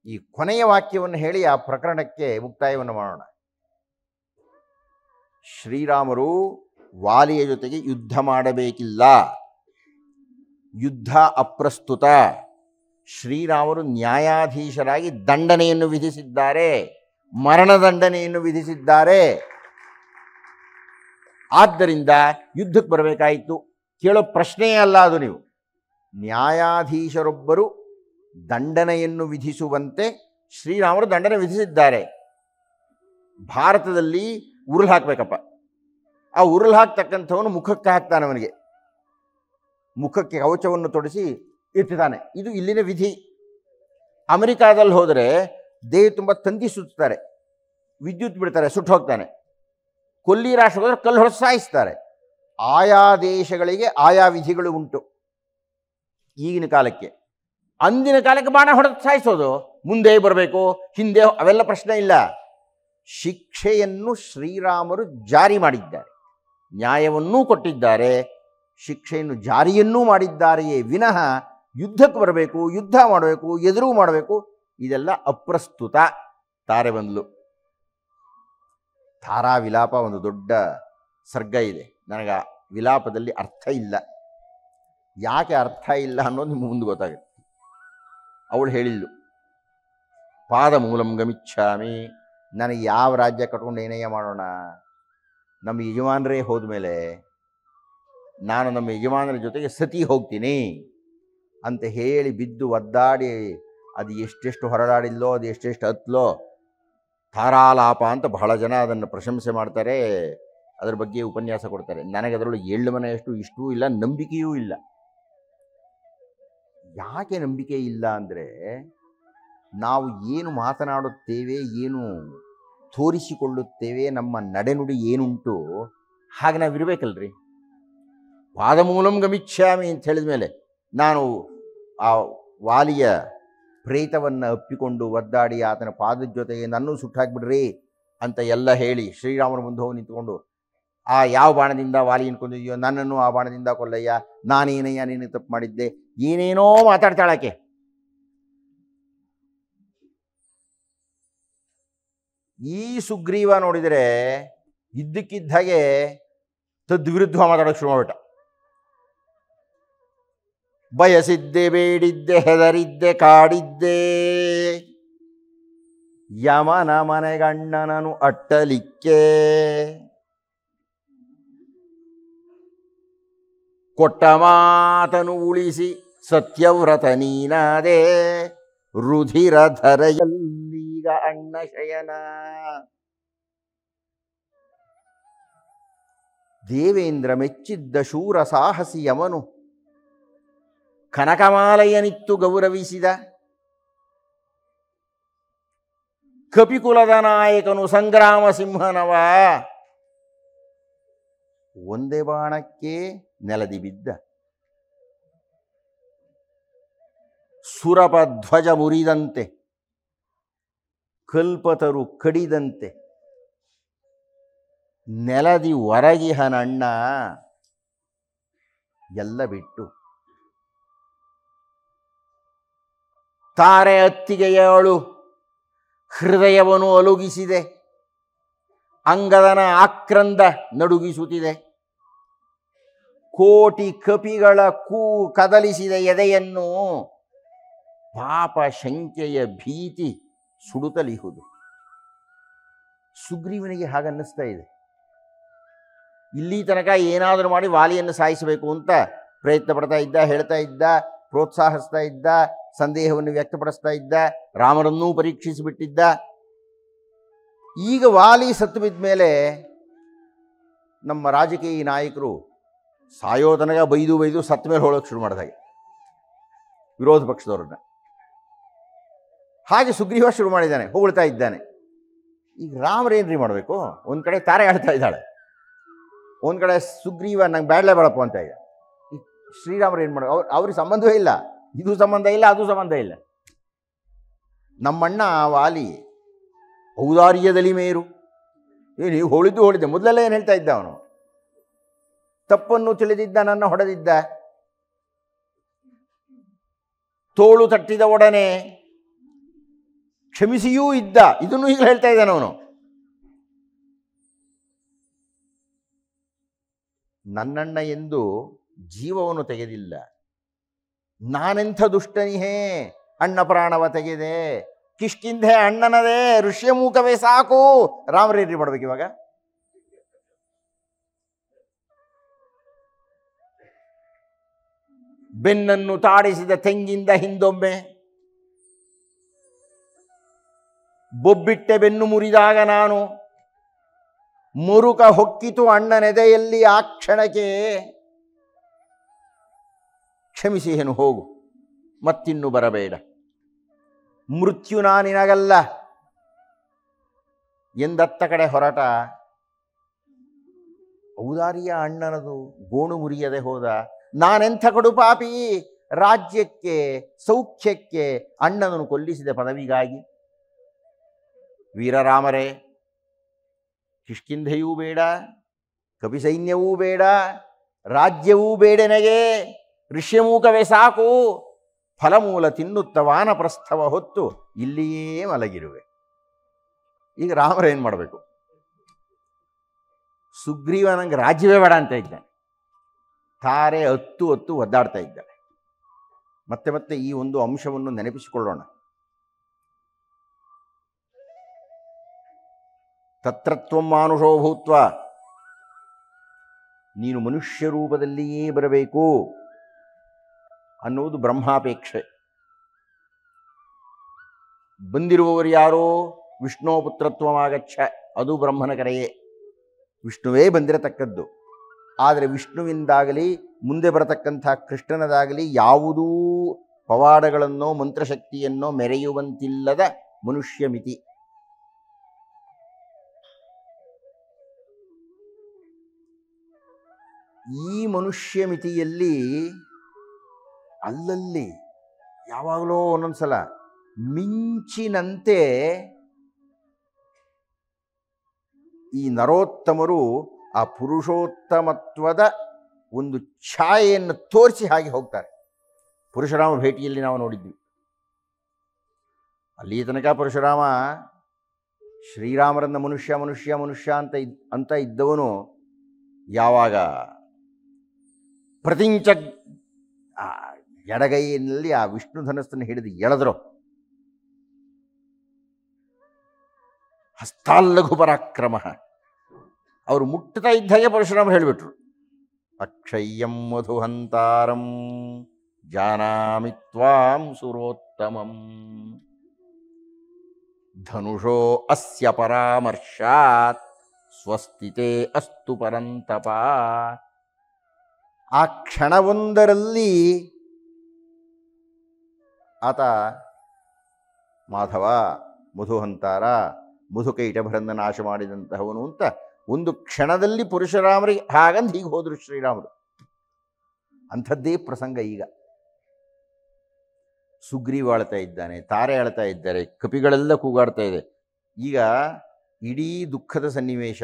ಈ ಕೊನೆಯ ವಾಕ್ಯವನ್ನು ಹೇಳಿ ಆ ಪ್ರಕರಣಕ್ಕೆ ಮುಕ್ತಾಯವನ್ನು ಮಾಡೋಣ. ಶ್ರೀರಾಮರು ವಾಲಿಯ ಜೊತೆಗೆ ಯುದ್ಧ ಮಾಡಬೇಕಿಲ್ಲ, ಯುದ್ಧ ಅಪ್ರಸ್ತುತ. ಶ್ರೀರಾಮರು ನ್ಯಾಯಾಧೀಶರಾಗಿ ದಂಡನೆಯನ್ನು ವಿಧಿಸಿದ್ದಾರೆ, ಮರಣದಂಡನೆಯನ್ನು ವಿಧಿಸಿದ್ದಾರೆ. ಆದ್ದರಿಂದ ಯುದ್ಧಕ್ಕೆ ಬರಬೇಕಾಯಿತು. ಕೇಳೋ ಪ್ರಶ್ನೆಯೇ ಅಲ್ಲ ಅದು. ನೀವು ನ್ಯಾಯಾಧೀಶರೊಬ್ಬರು ದಂಡನೆಯನ್ನು ವಿಧಿಸುವಂತೆ ಶ್ರೀರಾಮರು ದಂಡನೆ ವಿಧಿಸಿದ್ದಾರೆ. ಭಾರತದಲ್ಲಿ ಉರುಳು ಹಾಕಬೇಕಪ್ಪ, ಆ ಉರುಳು ಹಾಕ್ತಕ್ಕಂಥವನು ಮುಖಕ್ಕೆ ಹಾಕ್ತಾನೆ, ಅವನಿಗೆ ಮುಖಕ್ಕೆ ಕವಚವನ್ನು ತೊಡಿಸಿ ಇರ್ತಾನೆ. ಇದು ಇಲ್ಲಿನ ವಿಧಿ. ಅಮೆರಿಕಾದಲ್ಲಿ ಹೋದರೆ ದೇಹ ತುಂಬ ತಂತಿ ಸುತ್ತಾರೆ, ವಿದ್ಯುತ್ ಬಿಡ್ತಾರೆ, ಸುಟ್ಟು ಹೋಗ್ತಾನೆ. ಕೊಲ್ಲಿ ರಾಷ್ಟ್ರ ಹೋದರೆ ಕಲ್ಲು ಹೊಡೆದು ಸಾಯಿಸ್ತಾರೆ. ಆಯಾ ದೇಶಗಳಿಗೆ ಆಯಾ ವಿಧಿಗಳು ಉಂಟು. ಈಗಿನ ಕಾಲಕ್ಕೆ, ಅಂದಿನ ಕಾಲಕ್ಕೆ ಬಾಣ ಹೊಡೆದು ಸಾಯಿಸೋದು, ಮುಂದೆ ಬರಬೇಕು ಹಿಂದೆ ಅವೆಲ್ಲ ಪ್ರಶ್ನೆ ಇಲ್ಲ. ಶಿಕ್ಷೆಯನ್ನು ಶ್ರೀರಾಮರು ಜಾರಿ ಮಾಡಿದ್ದಾರೆ, ನ್ಯಾಯವನ್ನೂ ಕೊಟ್ಟಿದ್ದಾರೆ, ಶಿಕ್ಷೆಯನ್ನು ಜಾರಿಯನ್ನೂ ಮಾಡಿದ್ದಾರೆಯೇ ವಿನಃ ಯುದ್ಧಕ್ಕೆ ಬರಬೇಕು, ಯುದ್ಧ ಮಾಡಬೇಕು, ಎದುರು ಮಾಡಬೇಕು, ಇದೆಲ್ಲ ಅಪ್ರಸ್ತುತ. ತಾರೆ ಬಂದ್ಲು. ತಾರಾ ವಿಲಾಪ ಒಂದು ದೊಡ್ಡ ಸರ್ಗ ಇದೆ. ನನಗೆ ಆ ವಿಲಾಪದಲ್ಲಿ ಅರ್ಥ ಇಲ್ಲ. ಯಾಕೆ ಅರ್ಥ ಇಲ್ಲ ಅನ್ನೋದು ನಿಮ್ಗೆ ಮುಂದೆ ಗೊತ್ತಾಗುತ್ತೆ. ಅವಳು ಹೇಳಿದ್ಲು, ಪಾದ ಮೂಲಂ ಗಮಿಚ್ಛಾಮಿ. ನನಗೆ ಯಾವ ರಾಜ್ಯ ಕಟ್ಕೊಂಡು ಏನಯ್ಯ ಮಾಡೋಣ? ನಮ್ಮ ಯಜಮಾನರೇ ಹೋದ್ಮೇಲೆ ನಾನು ನಮ್ಮ ಯಜಮಾನರ ಜೊತೆಗೆ ಸತಿ ಹೋಗ್ತೀನಿ ಅಂತ ಹೇಳಿ ಬಿದ್ದು ಒದ್ದಾಡಿ ಅದು ಎಷ್ಟೆಷ್ಟು ಹೊರಡಾಡಿಲ್ಲೋ, ಅದು ಎಷ್ಟೆಷ್ಟು ಹತ್ತಲೋ. ತಾರಾಲಾಪ ಅಂತ ಬಹಳ ಜನ ಅದನ್ನು ಪ್ರಶಂಸೆ ಮಾಡ್ತಾರೆ, ಅದರ ಬಗ್ಗೆ ಉಪನ್ಯಾಸ ಕೊಡ್ತಾರೆ. ನನಗೆ ಅದರೊಳಗೆ ಎಳ್ಳು ಮನೆಯಷ್ಟು ಇಷ್ಟೂ ಇಲ್ಲ, ನಂಬಿಕೆಯೂ ಇಲ್ಲ. ಯಾಕೆ ನಂಬಿಕೆ ಇಲ್ಲ ಅಂದರೆ, ನಾವು ಏನು ಮಾತನಾಡುತ್ತೇವೆ, ಏನು ತೋರಿಸಿಕೊಳ್ಳುತ್ತೇವೆ, ನಮ್ಮ ನಡೆನುಡಿ ಏನುಂಟು ಹಾಗೆ ನಾವು ಇರಬೇಕಲ್ರಿ. ಪಾದಮೂಲಂ ಗಮಿಚ್ಛಾಮಿ ಅಂತ ಹೇಳಿದ ಮೇಲೆ ನಾನು ಆ ವಾಲಿಯ ಪ್ರೇತವನ್ನು ಅಪ್ಪಿಕೊಂಡು ಒದ್ದಾಡಿ ಆತನ ಪಾದದ ಜೊತೆಗೆ ನನ್ನೂ ಸುಟ್ಟಾಕ್ಬಿಡ್ರಿ ಅಂತ ಎಲ್ಲ ಹೇಳಿ ಶ್ರೀರಾಮನ ಮುಂದೆ ಹೋಗಿ ನಿಂತ್ಕೊಂಡು, ಆ ಯಾವ ಬಾಣದಿಂದ ವಾಲಿ ಅನ್ಕೊಂಡಿದೆಯೋ ನನ್ನನ್ನು ಆ ಬಾಣದಿಂದ ಕೊಲ್ಲಯ್ಯ, ನಾನೇನಯ್ಯ ನೀನು ತಪ್ಪು ಮಾಡಿದ್ದೆ, ಏನೇನೋ ಮಾತಾಡ್ತಾಳಾಕೆ. ಈ ಸುಗ್ರೀವ ನೋಡಿದರೆ ಇದ್ದಕ್ಕಿದ್ದ ಹಾಗೆ ತದ್ವಿರುದ್ಧ ಮಾತಾಡೋಕೆ ಶುರು ಮಾಡ್ಬಿಟ್ಟ. ಬಯಸಿದ್ದೆ, ಬೇಡಿದ್ದೆ, ಹೆದರಿದ್ದೆ, ಕಾಡಿದ್ದೆ, ಯಮನ ಮನೆಗಣ್ಣನನು ಅಟ್ಟಲಿಕ್ಕೆ, ಕೊಟ್ಟ ಮಾತನು ಉಳಿಸಿ ಸತ್ಯವ್ರತ ನೀನಾದೆ, ರುಧಿರಧರೆಯಲ್ಲೀಗ ಅಣ್ಣ ಶಯನ. ದೇವೇಂದ್ರ ಮೆಚ್ಚಿದ್ದ ಶೂರ ಸಾಹಸಿ ಯಮನು ಕನಕಮಾಲಯನಿತ್ತು ಗೌರವಿಸಿದ, ಕಪಿಕುಲದ ನಾಯಕನು ಸಂಗ್ರಾಮ ಸಿಂಹನವ, ಒಂದೇ ಬಾಣಕ್ಕೆ ನೆಲದಿ ಬಿದ್ದ, ಸುರಪ ಧ್ವಜ ಮುರಿದಂತೆ, ಕಲ್ಪತರು ಕಡಿದಂತೆ ನೆಲದಿ ಹೊರಗಿಹನಣ್ಣ. ಎಲ್ಲ ಬಿಟ್ಟು ತಾರೆ ಅತ್ತಿಗೆಯಳು ಹೃದಯವನ್ನು ಅಲುಗಿಸಿದೆ, ಅಂಗದನ ಆಕ್ರಂದ ನಡುಗಿಸುತ್ತಿದೆ, ಕೋಟಿ ಕಪಿಗಳ ಕದಲಿಸಿದ ಎದೆಯನ್ನು, ಪಾಪ ಶಂಕೆಯ ಭೀತಿ ಸುಡುತ್ತಲಿಹುದು. ಸುಗ್ರೀವನಿಗೆ ಹಾಗನ್ನಿಸ್ತಾ ಇದೆ. ಇಲ್ಲಿ ತನಕ ಏನಾದರೂ ಮಾಡಿ ವಾಲಿಯನ್ನು ಸಾಯಿಸಬೇಕು ಅಂತ ಪ್ರಯತ್ನ ಪಡ್ತಾ ಇದ್ದ, ಹೇಳ್ತಾ ಇದ್ದ, ಪ್ರೋತ್ಸಾಹಿಸ್ತಾ ಇದ್ದ, ಸಂದೇಹವನ್ನು ವ್ಯಕ್ತಪಡಿಸ್ತಾ ಇದ್ದ, ರಾಮನನ್ನೂ ಪರೀಕ್ಷಿಸಿಬಿಟ್ಟಿದ್ದ. ಈಗ ವಾಲಿ ಸತ್ತು ಬಿದ್ದ ಮೇಲೆ ನಮ್ಮ ರಾಜಕೀಯ ನಾಯಕರು ಸಾಯೋ ತನಕ ಬೈದು ಬೈದು ಸತ್ತ ಮೇಲೆ ಹೋಳೋಕೆ ಶುರು ಮಾಡಿದಾಗೆ ವಿರೋಧ ಪಕ್ಷದವ್ರನ್ನ. ಹಾಗೆ ಸುಗ್ರೀವ ಶುರು ಮಾಡಿದ್ದಾನೆ, ಹೊಗಳ್ತಾ ಇದ್ದಾನೆ. ಈಗ ರಾಮರೇನ್ರಿ ಮಾಡಬೇಕು? ಒಂದು ಕಡೆ ತಾರೆ ಆಡ್ತಾ ಇದ್ದಾಳೆ, ಒಂದು ಕಡೆ ಸುಗ್ರೀವ ನಂಗೆ ಬ್ಯಾಡ್ಲೇ ಬೇಡಪ್ಪ ಅಂತ ಇದೆ. ಈ ಶ್ರೀರಾಮರು ಏನು ಮಾಡೋ? ಅವ್ರಿಗೆ ಸಂಬಂಧವೇ ಇಲ್ಲ, ಇದು ಸಂಬಂಧ ಇಲ್ಲ, ಅದು ಸಂಬಂಧ ಇಲ್ಲ. ನಮ್ಮಣ್ಣ ವಾಲಿ ಔದಾರ್ಯದಲ್ಲಿ ಮೇರು. ನೀವು ಹೋಳಿದ್ದೆ ಮೊದಲೆಲ್ಲ ಏನು ಹೇಳ್ತಾ ಇದ್ದ ಅವನು? ತಪ್ಪನ್ನು ತಿಳಿದಿದ್ದ ನನ್ನ ಹೊಡೆದಿದ್ದ, ತೋಳು ತಟ್ಟಿದ ಒಡನೆ ಕ್ಷಮಿಸಿಯೂ ಇದ್ದ. ಇದನ್ನು ಈಗ ಹೇಳ್ತಾ ಇದ್ದಾನೆ ಅವನು. ನನ್ನಣ್ಣ ಎಂದು ಜೀವವನ್ನು ತೆಗೆದಿಲ್ಲ, ನಾನೆಂಥ ದುಷ್ಟನಿಹೇ ಅಣ್ಣ ಪ್ರಾಣವ ತೆಗೆದೆ. ಕಿಷ್ಕಿಂಧೆ ಅಣ್ಣನದೇ ಋಷ್ಯಮೂಕವೇ ಸಾಕು. ರಾಮರೇನ್ರಿ ಮಾಡ್ಬೇಕು ಇವಾಗ? ಬೆನ್ನನ್ನು ತಾಡಿಸಿದ ತೆಂಗಿಂದ ಹಿಂದೊಮ್ಮೆ ಬೊಬ್ಬಿಟ್ಟೆ ಬೆನ್ನು ಮುರಿದಾಗ ನಾನು ಮುರುಕ ಹೊಕ್ಕಿತು ಅಣ್ಣನೆದೆಯಲ್ಲಿ ಆ ಕ್ಷಣಕ್ಕೆ. ಕ್ಷಮಿಸಿಹೆನು, ಹೋಗು, ಮತ್ತಿನ್ನು ಬರಬೇಡ. ಮೃತ್ಯು ನಾನಿನಗಲ್ಲ ಎಂದತ್ತ ಕಡೆ ಹೊರಟ. ಔದಾರ್ಯ ಅಣ್ಣನದು, ಗೋಣು ಮುರಿಯದೆ ಹೋದ. ನಾನೆಂಥ ಕಡುಪಾಪಿ, ರಾಜ್ಯಕ್ಕೆ ಸೌಖ್ಯಕ್ಕೆ ಅಣ್ಣನನ್ನು ಕೊಲ್ಲಿಸಿದೆ ಪದವಿಗಾಗಿ. ವೀರರಾಮರೇ, ಕಿಷ್ಕಿಂಧೆಯೂ ಬೇಡ, ಕಪಿಸೈನ್ಯವೂ ಬೇಡ, ರಾಜ್ಯವೂ ಬೇಡನೆಗೆ. ಋಷ್ಯಮೂಕವೇ ಸಾಕು. ಫಲಮೂಲ ತಿನ್ನುತ್ತ ವಾನಪ್ರಸ್ಥವ ಹೊತ್ತು ಇಲ್ಲಿಯೇ ಮಲಗಿರುವೆ. ಈಗ ರಾಮರೇನು ಮಾಡಬೇಕು? ಸುಗ್ರೀವ ನಂಗೆ ರಾಜ್ಯವೇ ಬೇಡ ಅಂತ ಇದ್ದಾನೆ. ತಾರೆ ಹತ್ತು ಒದ್ದಾಡ್ತಾ ಇದ್ದಾಳೆ. ಮತ್ತೆ ಮತ್ತೆ ಈ ಒಂದು ಅಂಶವನ್ನು ನೆನಪಿಸಿಕೊಳ್ಳೋಣ. ತತ್ರತ್ವಂ ಮಾನುಷೋ ಭೂತ್ವ, ನೀನು ಮನುಷ್ಯ ರೂಪದಲ್ಲಿಯೇ ಬರಬೇಕು ಅನ್ನುವುದು ಬ್ರಹ್ಮಾಪೇಕ್ಷೆ. ಬಂದಿರುವವರು ಯಾರೋ? ವಿಷ್ಣು ಪುತ್ರತ್ವಮಾಗಚ್ಚ, ಅದು ಬ್ರಹ್ಮನ ಕರೆಯೇ. ವಿಷ್ಣುವೇ ಬಂದಿರತಕ್ಕದ್ದು. ಆದರೆ ವಿಷ್ಣುವಿಂದಾಗಲಿ ಮುಂದೆ ಬರತಕ್ಕಂಥ ಕೃಷ್ಣನದಾಗಲಿ ಯಾವುದೂ ಪವಾಡಗಳನ್ನೋ ಮಂತ್ರಶಕ್ತಿಯನ್ನೋ ಮೆರೆಯುವಂತಿಲ್ಲದ ಮನುಷ್ಯ ಮಿತಿ. ಈ ಮನುಷ್ಯ ಮಿತಿಯಲ್ಲಿ ಅಲ್ಲಲ್ಲಿ ಯಾವಾಗಲೂ ಒಂದೊಂದ್ಸಲ ಮಿಂಚಿನಂತೆ ಈ ನರೋತ್ತಮರು ಆ ಪುರುಷೋತ್ತಮತ್ವದ ಒಂದು ಛಾಯೆಯನ್ನು ತೋರಿಸಿ ಹಾಗೆ ಹೋಗ್ತಾರೆ. ಪರಶುರಾಮ ಭೇಟಿಯಲ್ಲಿ ನಾವು ನೋಡಿದ್ವಿ. ಅಲ್ಲಿ ತನಕ ಪರಶುರಾಮ ಶ್ರೀರಾಮರನ್ನ ಮನುಷ್ಯ ಮನುಷ್ಯ ಮನುಷ್ಯ ಅಂತ ಇದ್ದವನು ಯಾವಾಗ ಪ್ರತಿಂಚ ಎಡಗೈಯಲ್ಲಿ ಆ ವಿಷ್ಣು ಧನಸ್ಸನ್ನು ಹಿಡಿದು ಎಳೆದ್ರು, ಹಸ್ತಾಲ್ಲಘು ಪರಾಕ್ರಮ, ಅವರು ಮುಟ್ಟುತ್ತಾ ಇದ್ದಾಗೆ ಪರಶುರಾಮ ಹೇಳಿಬಿಟ್ರು, ಅಕ್ಷಯ್ಯಂ ಮಧುಹಂತಾರಂ ಜಾನಾಮಿ ತ್ವಾಂ ಸುರೋತ್ತಮಂ ಧನುಷೋ ಅಸ್ಯ ಪರಾಮರ್ಶಾತ್ ಸ್ವಸ್ತಿತೆ ಅಸ್ತು ಪರಂತಪ. ಆ ಕ್ಷಣವೊಂದರಲ್ಲಿ ಆತ ಮಾಧವ, ಮಧುಹಂತಾರ, ಮಧುಕೈಟಭರನ್ನ ನಾಶ ಮಾಡಿದಂತಹವನು ಅಂತ ಒಂದು ಕ್ಷಣದಲ್ಲಿ ಪರಶುರಾಮರಿಗೆ ಹಾಗಂದು ಹೀಗೆ ಹೋದರು ಶ್ರೀರಾಮರು. ಅಂಥದ್ದೇ ಪ್ರಸಂಗ ಈಗ. ಸುಗ್ರೀವ ಆಳ್ತಾ ಇದ್ದಾನೆ, ತಾರೆ ಆಳ್ತಾ ಇದ್ದಾರೆ, ಕಪಿಗಳೆಲ್ಲ ಕೂಗಾಡ್ತಾ ಇದೆ. ಈಗ ಇಡೀ ದುಃಖದ ಸನ್ನಿವೇಶ.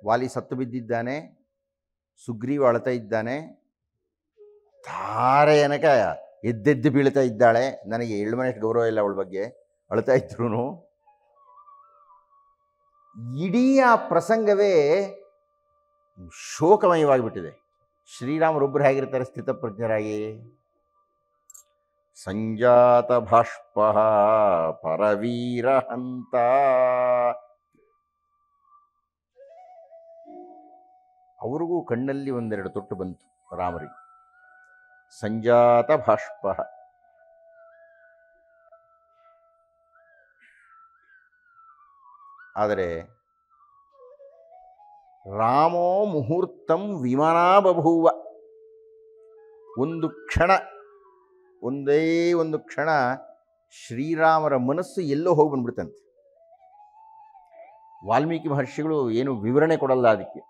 ವಾಲಿ ಸತ್ತು ಬಿದ್ದಿದ್ದಾನೆ, ಸುಗ್ರೀವ ಅಳ್ತಾ ಇದ್ದಾನೆ, ತಾರೆ ಏನಕ ಎದ್ದೆದ್ದು ಬೀಳ್ತಾ ಇದ್ದಾಳೆ. ನನಗೆ ಎಳ್ಮನೆಷ್ಟು ಗೌರವ ಇಲ್ಲ ಅವಳ ಬಗ್ಗೆ, ಅಳ್ತಾ ಇದ್ರು. ಇಡೀ ಆ ಪ್ರಸಂಗವೇ ಶೋಕಮಯವಾಗಿಬಿಟ್ಟಿದೆ. ಶ್ರೀರಾಮರೊಬ್ಬರು ಹೇಗಿರ್ತಾರೆ ಸ್ಥಿತಪ್ರಜ್ಞರಾಗಿ? ಸಂಜಾತ ಭಾಷ್ಪ ಪರವೀರ ಹಂತ. ಅವ್ರಿಗೂ ಕಣ್ಣಲ್ಲಿ ಒಂದೆರಡು ತೊಟ್ಟು ಬಂತು ರಾಮರಿಗೆ. ಸಂಜಾತ ಭಾಷ್ಪ. ಆದರೆ ರಾಮೋ ಮುಹೂರ್ತಂ ವಿಮನಾ ಬಭೂವ. ಒಂದು ಕ್ಷಣ, ಒಂದೇ ಒಂದು ಕ್ಷಣ ಶ್ರೀರಾಮರ ಮನಸ್ಸು ಎಲ್ಲೋ ಹೋಗಿ ಬಂದ್ಬಿಡ್ತಂತೆ. ವಾಲ್ಮೀಕಿ ಮಹರ್ಷಿಗಳು ಏನು ವಿವರಣೆ ಕೊಡಲ್ಲ ಅದಕ್ಕೆ.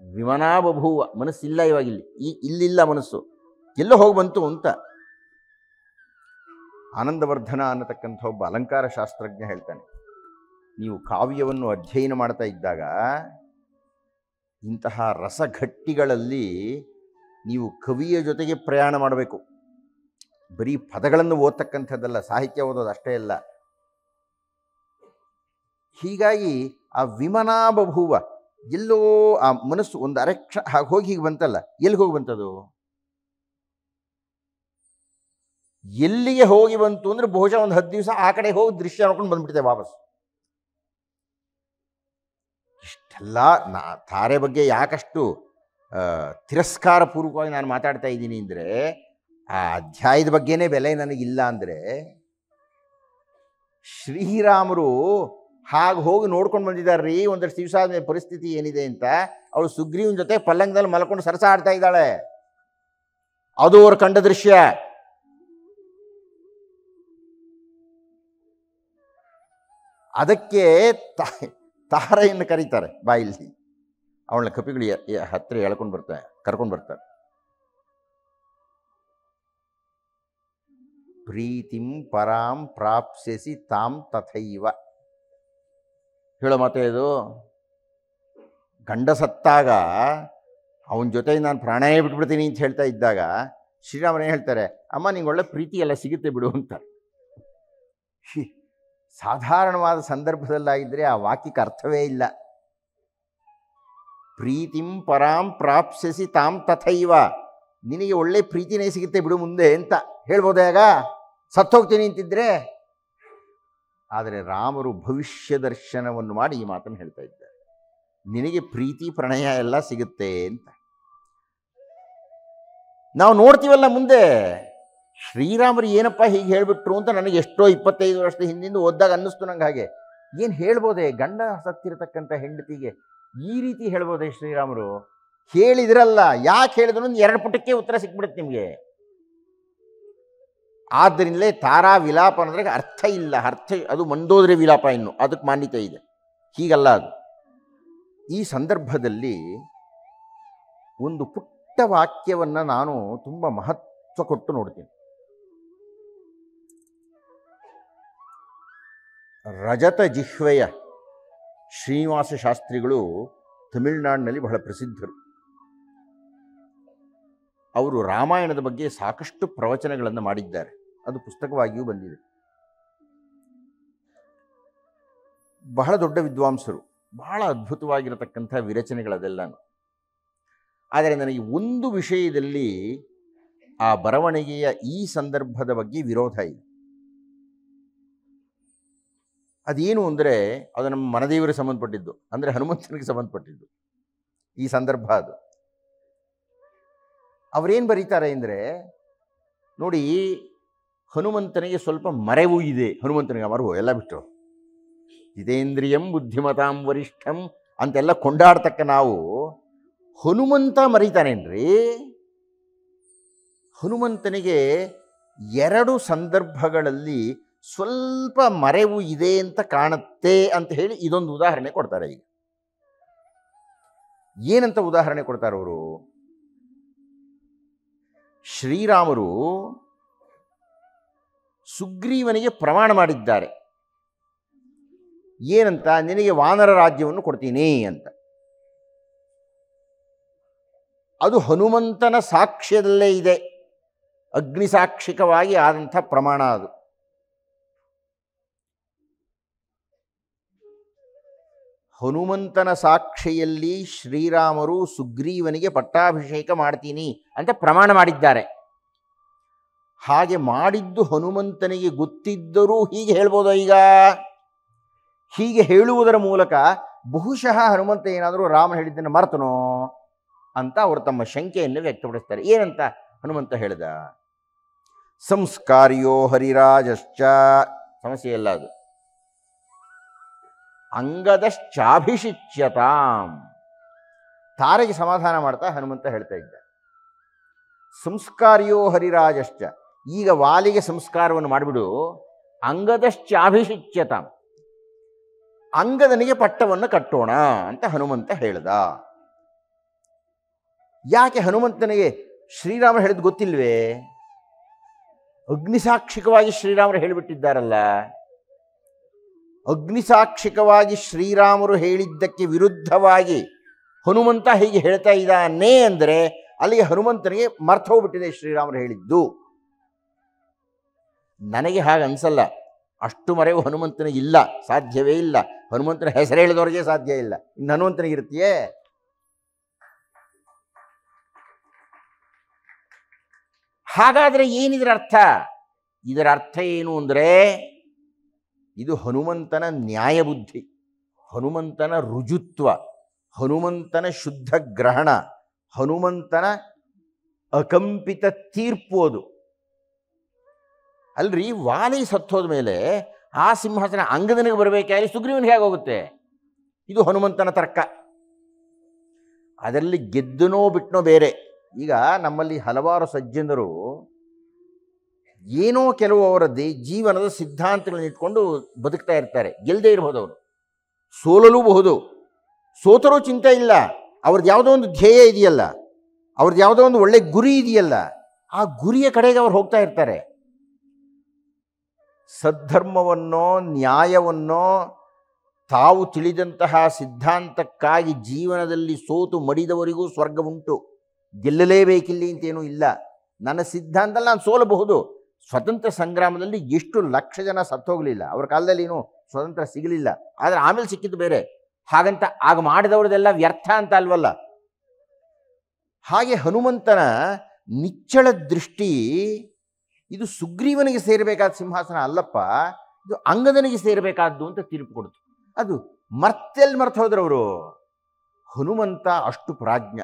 ವಿಮನಾ ಬಭೂವ, ಮನಸ್ಸಿಲ್ಲ ಇವಾಗ ಇಲ್ಲಿಲ್ಲ ಮನಸ್ಸು, ಎಲ್ಲೋ ಹೋಗಿ ಬಂತು ಅಂತ. ಆನಂದವರ್ಧನ ಅನ್ನತಕ್ಕಂಥ ಒಬ್ಬ ಅಲಂಕಾರ ಶಾಸ್ತ್ರಜ್ಞ ಹೇಳ್ತಾನೆ, ನೀವು ಕಾವ್ಯವನ್ನು ಅಧ್ಯಯನ ಮಾಡ್ತಾ ಇದ್ದಾಗ ಇಂತಹ ರಸಘಟ್ಟಿಗಳಲ್ಲಿ ನೀವು ಕವಿಯ ಜೊತೆಗೆ ಪ್ರಯಾಣ ಮಾಡಬೇಕು. ಬರೀ ಪದಗಳನ್ನು ಓದ್ತಕ್ಕಂಥದ್ದಲ್ಲ, ಸಾಹಿತ್ಯ ಓದೋದು ಅಷ್ಟೇ ಅಲ್ಲ. ಹೀಗಾಗಿ ಆ ವಿಮನಾ ಬಭೂವ, ಎಲ್ಲೋ ಆ ಮನಸ್ಸು ಒಂದು ಅರೆಕ್ಷ ಹಾಗೆ ಹೋಗಿ ಹೀಗೆ ಬಂತಲ್ಲ, ಎಲ್ಲಿಗೆ ಹೋಗಿ ಬಂತದು? ಎಲ್ಲಿಗೆ ಹೋಗಿ ಬಂತು ಅಂದರೆ ಬಹುಶಃ ಒಂದು 10 ದಿವಸ ಆ ಕಡೆ ಹೋಗಿ ದೃಶ್ಯ ನೋಡ್ಕೊಂಡು ಬಂದ್ಬಿಡ್ತೆ ವಾಪಸ್. ಇಷ್ಟೆಲ್ಲ ತಾರೆ ಬಗ್ಗೆ ಯಾಕಷ್ಟು ತಿರಸ್ಕಾರ ಪೂರ್ವಕವಾಗಿ ನಾನು ಮಾತಾಡ್ತಾ ಇದ್ದೀನಿ ಅಂದರೆ, ಆ ಅಧ್ಯಾಯದ ಬಗ್ಗೆನೇ ಬೆಲೆ ನನಗಿಲ್ಲ ಅಂದರೆ, ಶ್ರೀರಾಮರು ಹಾಗೆ ಹೋಗಿ ನೋಡ್ಕೊಂಡು ಬಂದಿದ್ದಾರ್ರೀ ಒಂದಷ್ಟು ದಿವಸ ಆದಮೇಲೆ ಪರಿಸ್ಥಿತಿ ಏನಿದೆ ಅಂತ. ಅವಳು ಸುಗ್ರೀವನ ಜೊತೆ ಪಲ್ಲಂಗದಲ್ಲಿ ಮಲ್ಕೊಂಡು ಸರಸ ಆಡ್ತಾ ಇದ್ದಾಳೆ. ಅದು ಅವ್ರು ಕಂಡ ದೃಶ್ಯ. ಅದಕ್ಕೆ ತಾರೆಯನ್ನು ಕರೀತಾರೆ ಬಾಯಿಲ್ಲಿ. ಅವಳನ್ನ ಕಪಿಗಳು ಹತ್ತಿರ ಕರ್ಕೊಂಡು ಬರ್ತಾರೆ. ಪ್ರೀತಿಂ ಪರಾಂ ಪ್ರಾಪ್ಸ್ಯಸಿ ತಾಂ ತಥೈವ ಹೇಳೋ ಮಾತೇ ಇದು. ಗಂಡ ಸತ್ತಾಗ ಅವನ ಜೊತೆ ನಾನು ಪ್ರಾಣವೇ ಬಿಟ್ಬಿಡ್ತೀನಿ ಅಂತ ಹೇಳ್ತಾ ಇದ್ದಾಗ ಶ್ರೀರಾಮನೇ ಹೇಳ್ತಾರೆ, ಅಮ್ಮ ನಿಂಗೆ ಒಳ್ಳೆ ಪ್ರೀತಿ ಎಲ್ಲ ಸಿಗುತ್ತೆ ಬಿಡು ಅಂತ. ಸಾಧಾರಣವಾದ ಸಂದರ್ಭದಲ್ಲಾಗಿದ್ದರೆ ಆ ವಾಕ್ಯಕ್ಕೆ ಅರ್ಥವೇ ಇಲ್ಲ. ಪ್ರೀತಿಂ ಪರಾಂ ಪ್ರಾಪ್ಸ್ಯಸಿ ತಾಂ ತಥೈವ, ನಿನಗೆ ಒಳ್ಳೆ ಪ್ರೀತಿನೇ ಸಿಗುತ್ತೆ ಬಿಡು ಮುಂದೆ ಅಂತ ಹೇಳ್ಬೋದಾಗ, ಸತ್ತೋಗ್ತೀನಿ ಅಂತಿದ್ರೆ. ಆದರೆ ರಾಮರು ಭವಿಷ್ಯ ದರ್ಶನವನ್ನು ಮಾಡಿ ಈ ಮಾತನ್ನು ಹೇಳ್ತಾ ಇದ್ದಾರೆ, ನಿನಗೆ ಪ್ರೀತಿ ಪ್ರಣಯ ಎಲ್ಲ ಸಿಗುತ್ತೆ ಅಂತ. ನಾವು ನೋಡ್ತೀವಲ್ಲ ಮುಂದೆ ಶ್ರೀರಾಮರು ಏನಪ್ಪ ಹೀಗೆ ಹೇಳಿಬಿಟ್ರು ಅಂತ ನನಗೆ ಎಷ್ಟೋ 25 ವರ್ಷದ ಹಿಂದಿಂದ ಓದ್ದಾಗ ಅನ್ನಿಸ್ತು ನಂಗೆ. ಹಾಗೆ ಏನು ಹೇಳ್ಬೋದೆ ಗಂಡ ಸತ್ತಿರತಕ್ಕಂಥ ಹೆಂಡತಿಗೆ ಈ ರೀತಿ ಹೇಳ್ಬೋದೆ ಶ್ರೀರಾಮರು? ಹೇಳಿದ್ರಲ್ಲ, ಯಾಕೆ ಹೇಳಿದ್ರು ಒಂದು 2 ಪುಟಕ್ಕೆ ಉತ್ತರ ಸಿಕ್ಬಿಡುತ್ತೆ ನಿಮಗೆ. ಆದ್ದರಿಂದಲೇ ತಾರಾ ವಿಲಾಪ ಅನ್ನೋದ್ರಾಗ ಅರ್ಥ ಇಲ್ಲ. ಅದು ಮಂದೋದರಿ ವಿಲಾಪ, ಇನ್ನು ಅದಕ್ಕೆ ಮಾನ್ಯತೆ ಇದೆ. ಹೀಗಲ್ಲ ಅದು. ಈ ಸಂದರ್ಭದಲ್ಲಿ ಒಂದು ಪುಟ್ಟ ವಾಕ್ಯವನ್ನು ನಾನು ತುಂಬ ಮಹತ್ವ ಕೊಟ್ಟು ನೋಡ್ತೀನಿ. ರಜತ ಜಿಹ್ವೆಯ ಶ್ರೀನಿವಾಸ ಶಾಸ್ತ್ರಿಗಳು ತಮಿಳುನಾಡಿನಲ್ಲಿ ಬಹಳ ಪ್ರಸಿದ್ಧರು. ಅವರು ರಾಮಾಯಣದ ಬಗ್ಗೆ ಸಾಕಷ್ಟು ಪ್ರವಚನಗಳನ್ನು ಮಾಡಿದ್ದಾರೆ. ಅದು ಪುಸ್ತಕವಾಗಿಯೂ ಬಂದಿದೆ. ಬಹಳ ದೊಡ್ಡ ವಿದ್ವಾಂಸರು, ಬಹಳ ಅದ್ಭುತವಾಗಿರತಕ್ಕಂಥ ವಿರಚನೆಗಳದೆಲ್ಲನೂ. ಆದರೆ ನನಗೆ ಒಂದು ವಿಷಯದಲ್ಲಿ ಆ ಬರವಣಿಗೆಯ ಈ ಸಂದರ್ಭದ ಬಗ್ಗೆ ವಿರೋಧ ಇದೆ. ಅದೇನು ಅಂದರೆ, ಅದು ನಮ್ಮ ಮನದೇವರಿಗೆ ಸಂಬಂಧಪಟ್ಟಿದ್ದು, ಅಂದರೆ ಹನುಮಂತನಿಗೆ ಸಂಬಂಧಪಟ್ಟಿದ್ದು ಈ ಸಂದರ್ಭ. ಅದು ಅವರೇನು ಬರೀತಾರೆ ಅಂದರೆ, ನೋಡಿ ಹನುಮಂತನಿಗೆ ಸ್ವಲ್ಪ ಮರೆವು ಇದೆ. ಹನುಮಂತನಿಗೆ ಮರೆವು ಎಲ್ಲ ಬಿಟ್ಟು ಜಿತೇಂದ್ರಿಯಂ ಬುದ್ಧಿಮತಾಂ ವರಿಷ್ಠಂ ಅಂತೆಲ್ಲ ಕೊಂಡಾಡ್ತಕ್ಕ ನಾವು ಹನುಮಂತ ಮರೀತಾನೇನ್ರಿ? ಹನುಮಂತನಿಗೆ 2 ಸಂದರ್ಭಗಳಲ್ಲಿ ಸ್ವಲ್ಪ ಮರೆವು ಇದೆ ಅಂತ ಕಾಣುತ್ತೆ ಅಂತ ಹೇಳಿ ಇದೊಂದು ಉದಾಹರಣೆ ಕೊಡ್ತಾರೆ. ಈಗ ಏನಂತ ಉದಾಹರಣೆ ಕೊಡ್ತಾರೆ ಅವರು? ಶ್ರೀರಾಮರು ಸುಗ್ರೀವನಿಗೆ ಪ್ರಮಾಣ ಮಾಡಿದ್ದಾರೆ. ಏನಂತ? ನಿನಗೆ ವಾನರ ರಾಜ್ಯವನ್ನು ಕೊಡ್ತೀನಿ ಅಂತ. ಅದು ಹನುಮಂತನ ಸಾಕ್ಷ್ಯದಲ್ಲೇ ಇದೆ, ಅಗ್ನಿಸಾಕ್ಷಿಕವಾಗಿ ಆದಂಥ ಪ್ರಮಾಣ ಅದು. ಹನುಮಂತನ ಸಾಕ್ಷಿಯಲ್ಲಿ ಶ್ರೀರಾಮರು ಸುಗ್ರೀವನಿಗೆ ಪಟ್ಟಾಭಿಷೇಕ ಮಾಡ್ತೀನಿ ಅಂತ ಪ್ರಮಾಣ ಮಾಡಿದ್ದಾರೆ. ಹಾಗೆ ಮಾಡಿದ್ದು ಹನುಮಂತನಿಗೆ ಗೊತ್ತಿದ್ದರೂ ಹೀಗೆ ಹೇಳ್ಬೋದ? ಈಗ ಹೀಗೆ ಹೇಳುವುದರ ಮೂಲಕ ಬಹುಶಃ ಹನುಮಂತ ಏನಾದರೂ ರಾಮ ಹೇಳಿದ್ದನ್ನು ಮರ್ತನೋ ಅಂತ ಅವರು ತಮ್ಮ ಶಂಕೆಯನ್ನು ವ್ಯಕ್ತಪಡಿಸ್ತಾರೆ. ಏನಂತ ಹನುಮಂತ ಹೇಳಿದ? ಸಂಸ್ಕಾರ್ಯೋ ಹರಿರಾಜಶ್ಚ, ಸಮಸ್ಯೆ ಎಲ್ಲ ಅದು. ಅಂಗದಶ್ಚಾಭಿಷಿಚ್ಯತಾಂ, ತಾರೆಗೆ ಸಮಾಧಾನ ಮಾಡ್ತಾ ಹನುಮಂತ ಹೇಳ್ತಾ ಇದ್ದ. ಸಂಸ್ಕಾರ್ಯೋ ಹರಿರಾಜಶ್ಚ, ಈಗ ವಾಲಿಗೆ ಸಂಸ್ಕಾರವನ್ನು ಮಾಡಿಬಿಡು. ಅಂಗದಶ್ಚಾಭಿಷಿಚ್ಯತಾಂ, ಅಂಗದನಿಗೆ ಪಟ್ಟವನ್ನು ಕಟ್ಟೋಣ ಅಂತ ಹನುಮಂತ ಹೇಳ್ದ. ಯಾಕೆ ಹನುಮಂತನಿಗೆ ಶ್ರೀರಾಮರು ಹೇಳಿದ್ ಗೊತ್ತಿಲ್ವೇ? ಅಗ್ನಿಸಾಕ್ಷಿಕವಾಗಿ ಶ್ರೀರಾಮರು ಹೇಳಿಬಿಟ್ಟಿದ್ದಾರಲ್ಲ. ಅಗ್ನಿಸಾಕ್ಷಿಕವಾಗಿ ಶ್ರೀರಾಮರು ಹೇಳಿದ್ದಕ್ಕೆ ವಿರುದ್ಧವಾಗಿ ಹನುಮಂತ ಹೀಗೆ ಹೇಳ್ತಾ ಇದ್ದಾನೆ ಅಂದರೆ ಅಲ್ಲಿಗೆ ಹನುಮಂತನಿಗೆ ಮರ್ತ ಹೋಗ್ಬಿಟ್ಟಿದೆ ಶ್ರೀರಾಮರು ಹೇಳಿದ್ದು. ನನಗೆ ಹಾಗೆ ಅನ್ಸಲ್ಲ. ಅಷ್ಟು ಮರೆವು ಹನುಮಂತನಿಗೆ ಇಲ್ಲ, ಸಾಧ್ಯವೇ ಇಲ್ಲ. ಹನುಮಂತನ ಹೆಸರು ಹೇಳಿದವರಿಗೆ ಸಾಧ್ಯ ಇಲ್ಲ, ಇನ್ನು ಹನುಮಂತನಿಗಿರುತ್ತೆಯೇ? ಹಾಗಾದರೆ ಏನಿದರ ಅರ್ಥ? ಇದರ ಅರ್ಥ ಏನು ಅಂದರೆ, ಇದು ಹನುಮಂತನ ನ್ಯಾಯಬುದ್ಧಿ, ಹನುಮಂತನ ರುಜುತ್ವ, ಹನುಮಂತನ ಶುದ್ಧ ಗ್ರಹಣ, ಹನುಮಂತನ ಅಕಂಪಿತ ತೀರ್ಪು ಅದು. ಅಲ್ರಿ, ವಾಲಿ ಸತ್ತೋದ ಮೇಲೆ ಆ ಸಿಂಹಾಸನ ಅಂಗದನಿಗೆ ಬರಬೇಕಾದ್ರೆ ಸುಗ್ರೀವನಿಗೆ ಹೇಗೆ ಹೋಗುತ್ತೆ? ಇದು ಹನುಮಂತನ ತರ್ಕ. ಅದರಲ್ಲಿ ಗೆದ್ದನೋ ಬಿಟ್ಟನೋ ಬೇರೆ. ಈಗ ನಮ್ಮಲ್ಲಿ ಹಲವಾರು ಸಜ್ಜನರು ಏನೋ ಕೆಲವು ಅವರ ಜೀವನದ ಸಿದ್ಧಾಂತಗಳನ್ನ ಇಟ್ಕೊಂಡು ಬದುಕ್ತಾ ಇರ್ತಾರೆ. ಗೆಲ್ಲದೇ ಇರಬಹುದು, ಅವರು ಸೋಲಲೂಬಹುದು. ಸೋತರೂ ಚಿಂತೆ ಇಲ್ಲ, ಅವ್ರದ್ದು ಯಾವುದೋ ಒಂದು ಧ್ಯೇಯ ಇದೆಯಲ್ಲ, ಅವ್ರದ್ದು ಯಾವುದೋ ಒಂದು ಒಳ್ಳೆ ಗುರಿ ಇದೆಯಲ್ಲ, ಆ ಗುರಿಯ ಕಡೆಗೆ ಅವ್ರು ಹೋಗ್ತಾ ಇರ್ತಾರೆ. ಸದ್ಧರ್ಮವನ್ನೋ ನ್ಯಾಯವನ್ನೋ ತಾವು ತಿಳಿದಂತಹ ಸಿದ್ಧಾಂತಕ್ಕಾಗಿ ಜೀವನದಲ್ಲಿ ಸೋತು ಮಡಿದವರಿಗೂ ಸ್ವರ್ಗ ಉಂಟು. ಗೆಲ್ಲಲೇಬೇಕಿಲ್ಲಿ ಅಂತೇನೂ ಇಲ್ಲ. ನನ್ನ ಸಿದ್ಧಾಂತದಲ್ಲಿ ನಾನು ಸೋಲಬಹುದು. ಸ್ವತಂತ್ರ ಸಂಗ್ರಾಮದಲ್ಲಿ ಎಷ್ಟು ಲಕ್ಷ ಜನ ಸತ್ತೋಗಲಿಲ್ಲ, ಅವ್ರ ಕಾಲದಲ್ಲಿ ಏನೂ ಸ್ವತಂತ್ರ ಸಿಗಲಿಲ್ಲ, ಆದರೆ ಆಮೇಲೆ ಸಿಕ್ಕಿದ್ದು ಬೇರೆ. ಹಾಗಂತ ಆಗ ಮಾಡಿದವ್ರದೆಲ್ಲ ವ್ಯರ್ಥ ಅಂತ ಅಲ್ವಲ್ಲ. ಹಾಗೆ ಹನುಮಂತನ ನಿಚ್ಚಳ ದೃಷ್ಟಿ ಇದು ಸುಗ್ರೀವನಿಗೆ ಸೇರಬೇಕಾದ ಸಿಂಹಾಸನ ಅಲ್ಲಪ್ಪ, ಇದು ಅಂಗದನಿಗೆ ಸೇರಬೇಕಾದ್ದು ಅಂತ ತೀರ್ಪು ಕೊಡ್ತು. ಅದು ಮರ್ತು ಹೋದ್ರವರು. ಹನುಮಂತ ಅಷ್ಟು ಪ್ರಾಜ್ಞ.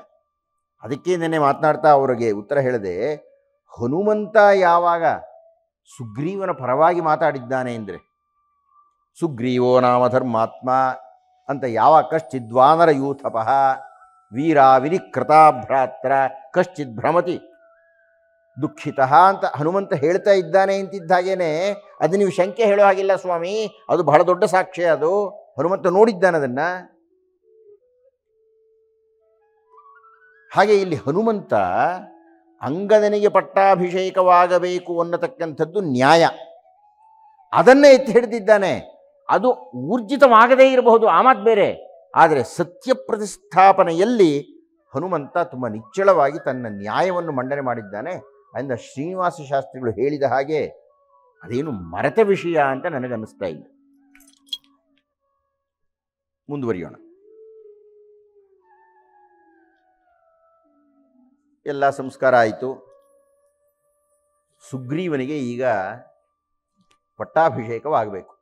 ಅದಕ್ಕೆ ನೆನ್ನೆ ಮಾತನಾಡ್ತಾ ಅವರಿಗೆ ಉತ್ತರ ಹೇಳಿದೆ, ಹನುಮಂತ ಯಾವಾಗ ಸುಗ್ರೀವನ ಪರವಾಗಿ ಮಾತಾಡಿದ್ದಾನೆ ಅಂದರೆ, ಸುಗ್ರೀವೋ ನಾಮ ಧರ್ಮಾತ್ಮ ಅಂತ ಯಾವ ಕಶ್ಚಿದ್ವಾನರ ಯೂಥಪಃ ವೀರ ವಿನಿಕೃತಾಭ್ರಾತ್ರ ಕಶ್ಚಿತ್ ಭ್ರಮತಿ ದುಃಖಿತಃ ಅಂತ ಹನುಮಂತ ಹೇಳ್ತಾ ಇದ್ದಾನೆ ಅಂತಿದ್ದಾಗೇನೆ ಅದು ನೀವು ಶಂಕೆ ಹೇಳೋ ಹಾಗಿಲ್ಲ ಸ್ವಾಮಿ, ಅದು ಬಹಳ ದೊಡ್ಡ ಸಾಕ್ಷ್ಯ. ಅದು ಹನುಮಂತ ನೋಡಿದ್ದಾನೆ ಅದನ್ನು. ಹಾಗೆ ಇಲ್ಲಿ ಹನುಮಂತ ಅಂಗದನಿಗೆ ಪಟ್ಟಾಭಿಷೇಕವಾಗಬೇಕು ಅನ್ನತಕ್ಕಂಥದ್ದು ನ್ಯಾಯ, ಅದನ್ನೇ ಎತ್ತಿ ಹಿಡಿದಿದ್ದಾನೆ. ಅದು ಊರ್ಜಿತವಾಗದೇ ಇರಬಹುದು, ಆ ಮಾತು ಬೇರೆ. ಆದರೆ ಸತ್ಯ ಪ್ರತಿಷ್ಠಾಪನೆಯಲ್ಲಿ ಹನುಮಂತ ತುಂಬ ನಿಚ್ಚಳವಾಗಿ ತನ್ನ ನ್ಯಾಯವನ್ನು ಮಂಡನೆ ಮಾಡಿದ್ದಾನೆ. ಅದರಿಂದ ಶ್ರೀನಿವಾಸ ಶಾಸ್ತ್ರಿಗಳು ಹೇಳಿದ ಹಾಗೆ ಅದೇನು ಮರೆತ ವಿಷಯ ಅಂತ ನನಗನ್ನಿಸ್ತಾ ಇಲ್ಲ. ಮುಂದುವರಿಯೋಣ. ಎಲ್ಲ ಸಂಸ್ಕಾರ ಆಯಿತು. ಸುಗ್ರೀವನಿಗೆ ಈಗ ಪಟ್ಟಾಭಿಷೇಕವಾಗಬೇಕು.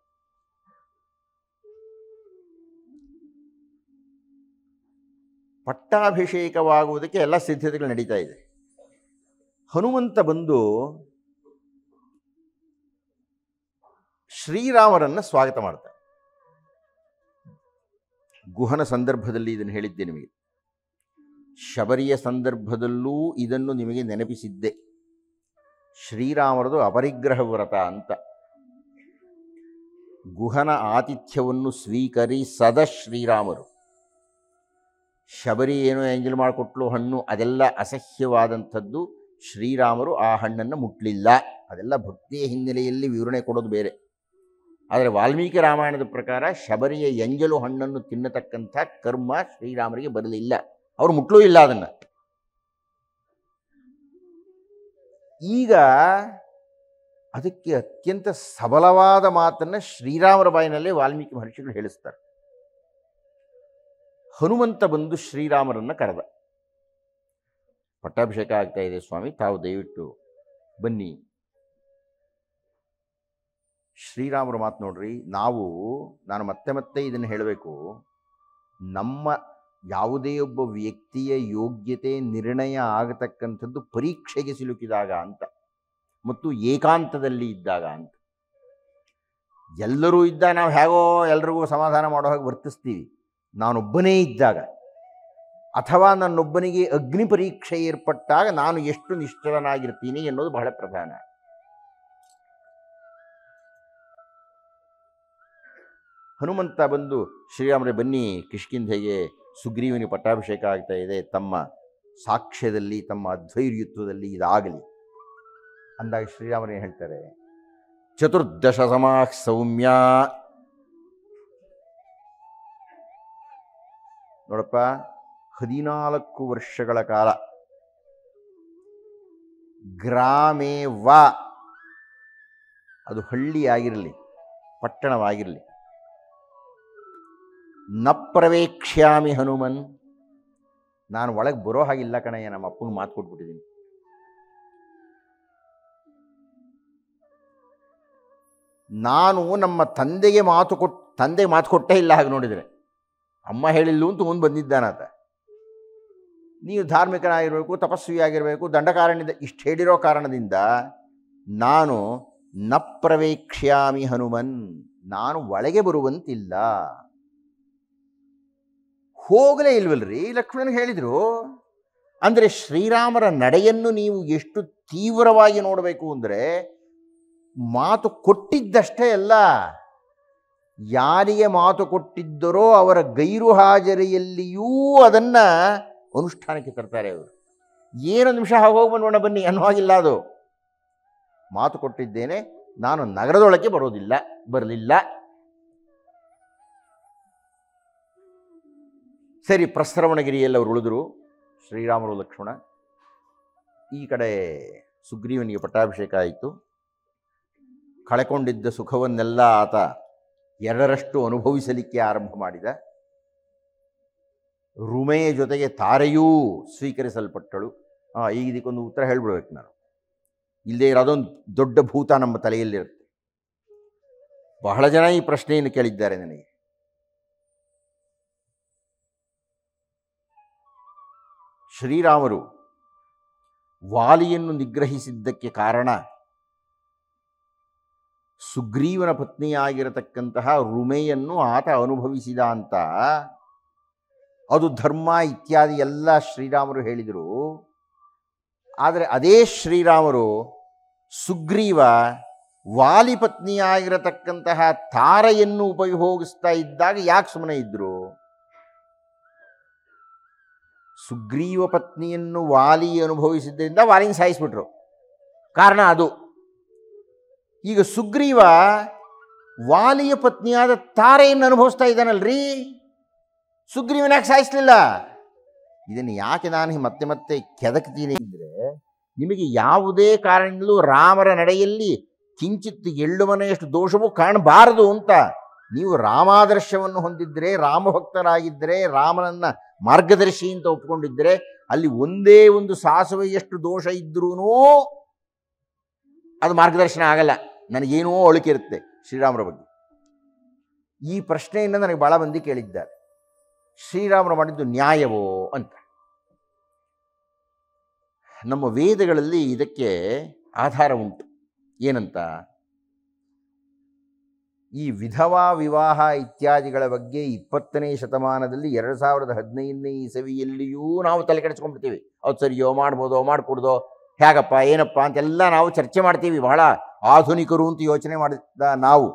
ಪಟ್ಟಾಭಿಷೇಕವಾಗುವುದಕ್ಕೆ ಎಲ್ಲ ಸಿದ್ಧತೆಗಳು ನಡೀತಾ ಇದೆ. ಹನುಮಂತ ಬಂದು ಶ್ರೀರಾಮರನ್ನು ಸ್ವಾಗತ ಮಾಡ್ತಾರೆ. ಗುಹನ ಸಂದರ್ಭದಲ್ಲಿ ಇದನ್ನು ಹೇಳಿದ್ದೆ ನಿಮಗೆ, ಶಬರಿಯ ಸಂದರ್ಭದಲ್ಲೂ ಇದನ್ನು ನಿಮಗೆ ನೆನಪಿಸಿದ್ದೆ. ಶ್ರೀರಾಮರದು ಅಪರಿಗ್ರಹ ವ್ರತ ಅಂತ. ಗುಹನ ಆತಿಥ್ಯವನ್ನು ಸ್ವೀಕರಿಸದ ಶ್ರೀರಾಮರು, ಶಬರಿ ಏನೋ ಎಂಜಲ್ ಮಾಡಿಕೊಟ್ಲು ಹಣ್ಣು, ಅದೆಲ್ಲ ಅಸಹ್ಯವಾದಂಥದ್ದು. ಶ್ರೀರಾಮರು ಆ ಹಣ್ಣನ್ನು ಮುಟ್ಲಿಲ್ಲ. ಅದೆಲ್ಲ ಭಕ್ತಿಯ ಹಿನ್ನೆಲೆಯಲ್ಲಿ ವಿವರಣೆ ಕೊಡೋದು ಬೇರೆ. ಆದರೆ ವಾಲ್ಮೀಕಿ ರಾಮಾಯಣದ ಪ್ರಕಾರ ಶಬರಿಯ ಎಂಜಲು ಹಣ್ಣನ್ನು ತಿನ್ನತಕ್ಕಂಥ ಕರ್ಮ ಶ್ರೀರಾಮರಿಗೆ ಬರಲಿಲ್ಲ, ಅವರು ಮುಟ್ಲೂ ಇಲ್ಲ ಅದನ್ನು. ಈಗ ಅದಕ್ಕೆ ಅತ್ಯಂತ ಸಬಲವಾದ ಮಾತನ್ನು ಶ್ರೀರಾಮರ ಬಾಯಿನಲ್ಲೇ ವಾಲ್ಮೀಕಿ ಮಹರ್ಷಿಗಳು ಹೇಳಿಸ್ತಾರೆ. ಹನುಮಂತ ಬಂದು ಶ್ರೀರಾಮರನ್ನು ಕರೆದ. ಪಟ್ಟಾಭಿಷೇಕ ಆಗ್ತಾ ಇದೆ ಸ್ವಾಮಿ, ತಾವು ದಯವಿಟ್ಟು ಬನ್ನಿ. ಶ್ರೀರಾಮರ ಮಾತು ನೋಡ್ರಿ, ನಾನು ಮತ್ತೆ ಮತ್ತೆ ಇದನ್ನು ಹೇಳಬೇಕು, ನಮ್ಮ ಯಾವುದೇ ಒಬ್ಬ ವ್ಯಕ್ತಿಯ ಯೋಗ್ಯತೆ ನಿರ್ಣಯ ಆಗತಕ್ಕಂಥದ್ದು ಪರೀಕ್ಷೆಗೆ ಸಿಲುಕಿದಾಗ ಅಂತ, ಮತ್ತು ಏಕಾಂತದಲ್ಲಿ ಇದ್ದಾಗ ಅಂತ. ಎಲ್ಲರೂ ಇದ್ದಾಗ ನಾವು ಹೇಗೋ ಎಲ್ರಿಗೂ ಸಮಾಧಾನ ಮಾಡೋ ಹಾಗೆ ವರ್ತಿಸ್ತೀವಿ. ನಾನೊಬ್ಬನೇ ಇದ್ದಾಗ ಅಥವಾ ನನ್ನೊಬ್ಬನಿಗೆ ಅಗ್ನಿ ಪರೀಕ್ಷೆ ಏರ್ಪಟ್ಟಾಗ ನಾನು ಎಷ್ಟು ನಿಷ್ಠರನಾಗಿರ್ತೀನಿ ಎನ್ನುವುದು ಬಹಳ ಪ್ರಧಾನ. ಹನುಮಂತ ಬಂದು ಶ್ರೀರಾಮರೇ ಬನ್ನಿ, ಕಿಷ್ಕಿಂಧೆಗೆ ಸುಗ್ರೀವನಿಗೆ ಪಟ್ಟಾಭಿಷೇಕ ಆಗ್ತಾ ಇದೆ, ತಮ್ಮ ಸಾಕ್ಷ್ಯದಲ್ಲಿ ತಮ್ಮ ಅದ್ವೈರ್ಯತ್ವದಲ್ಲಿ ಇದಾಗಲಿ ಅಂದಾಗ ಶ್ರೀರಾಮರೇ ಹೇಳ್ತಾರೆ, ಚತುರ್ದಶ ಸಮಾಃ ಸೌಮ್ಯ. ನೋಡಪ್ಪ, 14 ವರ್ಷಗಳ ಕಾಲ ಗ್ರಾಮೇ ವ, ಅದು ಹಳ್ಳಿ ಆಗಿರಲಿ ಪಟ್ಟಣವಾಗಿರಲಿ, ನ ಪ್ರವೇಕ್ಷ್ಯಾಮಿ ಹನುಮನ್, ನಾನು ಒಳಗೆ ಬರೋ ಹಾಗಿಲ್ಲ ಕಣಯ್ಯ, ನಮ್ಮ ಅಪ್ಪನಿಗೆ ಮಾತು ಕೊಟ್ಬಿಟ್ಟಿದ್ದೀನಿ. ನಾನು ನಮ್ಮ ತಂದೆಗೆ ಮಾತು ಕೊಟ್ಟೇ ಇಲ್ಲ. ಹಾಗೆ ನೋಡಿದರೆ ಅಮ್ಮ ಹೇಳಿಲ್ಲು ಅಂತ ಮುಂದೆ ಬಂದಿದ್ದಾನಾತ. ನೀವು ಧಾರ್ಮಿಕನಾಗಿರಬೇಕು, ತಪಸ್ವಿಯಾಗಿರಬೇಕು, ದಂಡಕಾರಣ್ಯದ ಇಷ್ಟು ಹೇಳಿರೋ ಕಾರಣದಿಂದ ನಾನು ನ ಪ್ರವೇಕ್ಷ್ಯಾಮಿ ಹನುಮನ್, ನಾನು ಒಳಗೆ ಬರುವಂತಿಲ್ಲ. ಹೋಗಲೇ ಇಲ್ವಲ್ರಿ, ಲಕ್ಷ್ಮಣನಿಗೆ ಹೇಳಿದರು. ಅಂದರೆ ಶ್ರೀರಾಮರ ನಡೆಯನ್ನು ನೀವು ಎಷ್ಟು ತೀವ್ರವಾಗಿ ನೋಡಬೇಕು ಅಂದರೆ, ಮಾತು ಕೊಟ್ಟಿದ್ದಷ್ಟೇ ಅಲ್ಲ, ಯಾರಿಗೆ ಮಾತು ಕೊಟ್ಟಿದ್ದರೋ ಅವರ ಗೈರು ಹಾಜರಿಯಲ್ಲಿಯೂ ಅದನ್ನು ಅನುಷ್ಠಾನಕ್ಕೆ ತರ್ತಾರೆ ಅವರು. ಏನೊಂದು ನಿಮಿಷ ಹೋಗಿ ಬಂದೋಣ ಬನ್ನಿ ಅನ್ನುವಾಗಿಲ್ಲ. ಅದು ಮಾತು ಕೊಟ್ಟಿದ್ದೇನೆ, ನಾನು ನಗರದೊಳಕ್ಕೆ ಬರಲಿಲ್ಲ. ಸರಿ, ಪ್ರಸ್ರವಣಗಿರಿಯಲ್ಲಿ ಅವರು ಉಳಿದ್ರು, ಶ್ರೀರಾಮರು ಲಕ್ಷ್ಮಣ. ಈ ಕಡೆ ಸುಗ್ರೀವನಿಗೆ ಪಟ್ಟಾಭಿಷೇಕ ಆಯಿತು. ಕಳೆಕೊಂಡಿದ್ದ ಸುಖವನ್ನೆಲ್ಲ ಆತ 2ರಷ್ಟು ಅನುಭವಿಸಲಿಕ್ಕೆ ಆರಂಭ ಮಾಡಿದ. ರುಮೆಯ ಜೊತೆಗೆ ತಾರೆಯೂ ಸ್ವೀಕರಿಸಲ್ಪಟ್ಟಳು. ಈಗ ಇದಕ್ಕೊಂದು ಉತ್ತರ ಹೇಳ್ಬಿಡ್ಬೇಕು ನಾನು, ಇಲ್ಲದೇ ಇರೋದೊಂದು ದೊಡ್ಡ ಭೂತ ನಮ್ಮ ತಲೆಯಲ್ಲಿರುತ್ತೆ. ಬಹಳ ಜನ ಈ ಪ್ರಶ್ನೆಯನ್ನು ಕೇಳಿದ್ದಾರೆ ನನಗೆ. ಶ್ರೀರಾಮರು ವಾಲಿಯನ್ನು ನಿಗ್ರಹಿಸಿದ್ದಕ್ಕೆ ಕಾರಣ ಸುಗ್ರೀವನ ಪತ್ನಿಯಾಗಿರತಕ್ಕಂತಹ ರುಮೆಯನ್ನು ಆತ ಅನುಭವಿಸಿದ ಅಂತ, ಅದು ಧರ್ಮ ಇತ್ಯಾದಿ ಎಲ್ಲ ಶ್ರೀರಾಮರು ಹೇಳಿದರು. ಆದರೆ ಅದೇ ಶ್ರೀರಾಮರು ಸುಗ್ರೀವ ವಾಲಿ ಪತ್ನಿಯಾಗಿರತಕ್ಕಂತಹ ತಾರೆಯನ್ನು ಉಪಯೋಗಿಸ್ತಾ ಇದ್ದಾಗ ಯಾಕೆ ಸುಮ್ಮನೆ ಇದ್ದರು? ಸುಗ್ರೀವ ಪತ್ನಿಯನ್ನು ವಾಲಿ ಅನುಭವಿಸಿದ್ದರಿಂದ ವಾಲಿನ ಸಾಯಿಸಿಬಿಟ್ರು. ಕಾರಣ ಅದು. ಈಗ ಸುಗ್ರೀವ ವಾಲಿಯ ಪತ್ನಿಯಾದ ತಾರೆಯನ್ನು ಅನುಭವಿಸ್ತಾ ಇದ್ದಾನಲ್ರಿ, ಸುಗ್ರೀವನ ಯಾಕೆ ಸಾಯಿಸಲಿಲ್ಲ? ಇದನ್ನು ಯಾಕೆ ನಾನು ಮತ್ತೆ ಮತ್ತೆ ಕೆದಕ್ತೀನಿ ಅಂದರೆ, ನಿಮಗೆ ಯಾವುದೇ ಕಾರಣದಲ್ಲೂ ರಾಮರ ನಡೆಯಲ್ಲಿ ಕಿಂಚಿತ್ ಎಳ್ಳುಮನೆಯಷ್ಟು ದೋಷವೂ ಕಾಣಬಾರದು ಅಂತ. ನೀವು ರಾಮಾದರ್ಶವನ್ನು ಹೊಂದಿದ್ದರೆ, ರಾಮಭಕ್ತರಾಗಿದ್ದರೆ, ರಾಮನನ್ನು ಮಾರ್ಗದರ್ಶಿ ಅಂತ ಒಪ್ಕೊಂಡಿದ್ದರೆ, ಅಲ್ಲಿ ಒಂದೇ ಒಂದು ಸಾಸುವೆಯಷ್ಟು ದೋಷ ಇದ್ರೂ ಅದು ಮಾರ್ಗದರ್ಶನ ಆಗಲ್ಲ. ನನಗೇನೋ ಅಳುಕಿರುತ್ತೆ ಶ್ರೀರಾಮರ ಬಗ್ಗೆ. ಈ ಪ್ರಶ್ನೆಯನ್ನು ನನಗೆ ಭಾಳ ಮಂದಿ ಕೇಳಿದ್ದಾರೆ, ಶ್ರೀರಾಮರು ಮಾಡಿದ್ದು ನ್ಯಾಯವೋ ಅಂತ. ನಮ್ಮ ವೇದಗಳಲ್ಲಿ ಇದಕ್ಕೆ ಆಧಾರ ಉಂಟು. ಏನಂತ? ಈ ವಿಧವಾ ವಿವಾಹ ಇತ್ಯಾದಿಗಳ ಬಗ್ಗೆ 20ನೇ ಶತಮಾನದಲ್ಲಿ 2015ನೇ ಇಸವಿಯಲ್ಲಿಯೂ ನಾವು ತಲೆ ಕೆಡಿಸ್ಕೊಂಡ್ಬಿಡ್ತೀವಿ. ಅದು ಸರಿಯೋ, ಮಾಡ್ಬೋದೋ, ಮಾಡಿಕೊಡ್ದೋ, ಹೇಗಪ್ಪ, ಏನಪ್ಪ ಅಂತೆಲ್ಲ ನಾವು ಚರ್ಚೆ ಮಾಡ್ತೀವಿ. ಬಹಳ ಆಧುನಿಕರು ಅಂತ ಯೋಚನೆ ಮಾಡಿದ ನಾವು.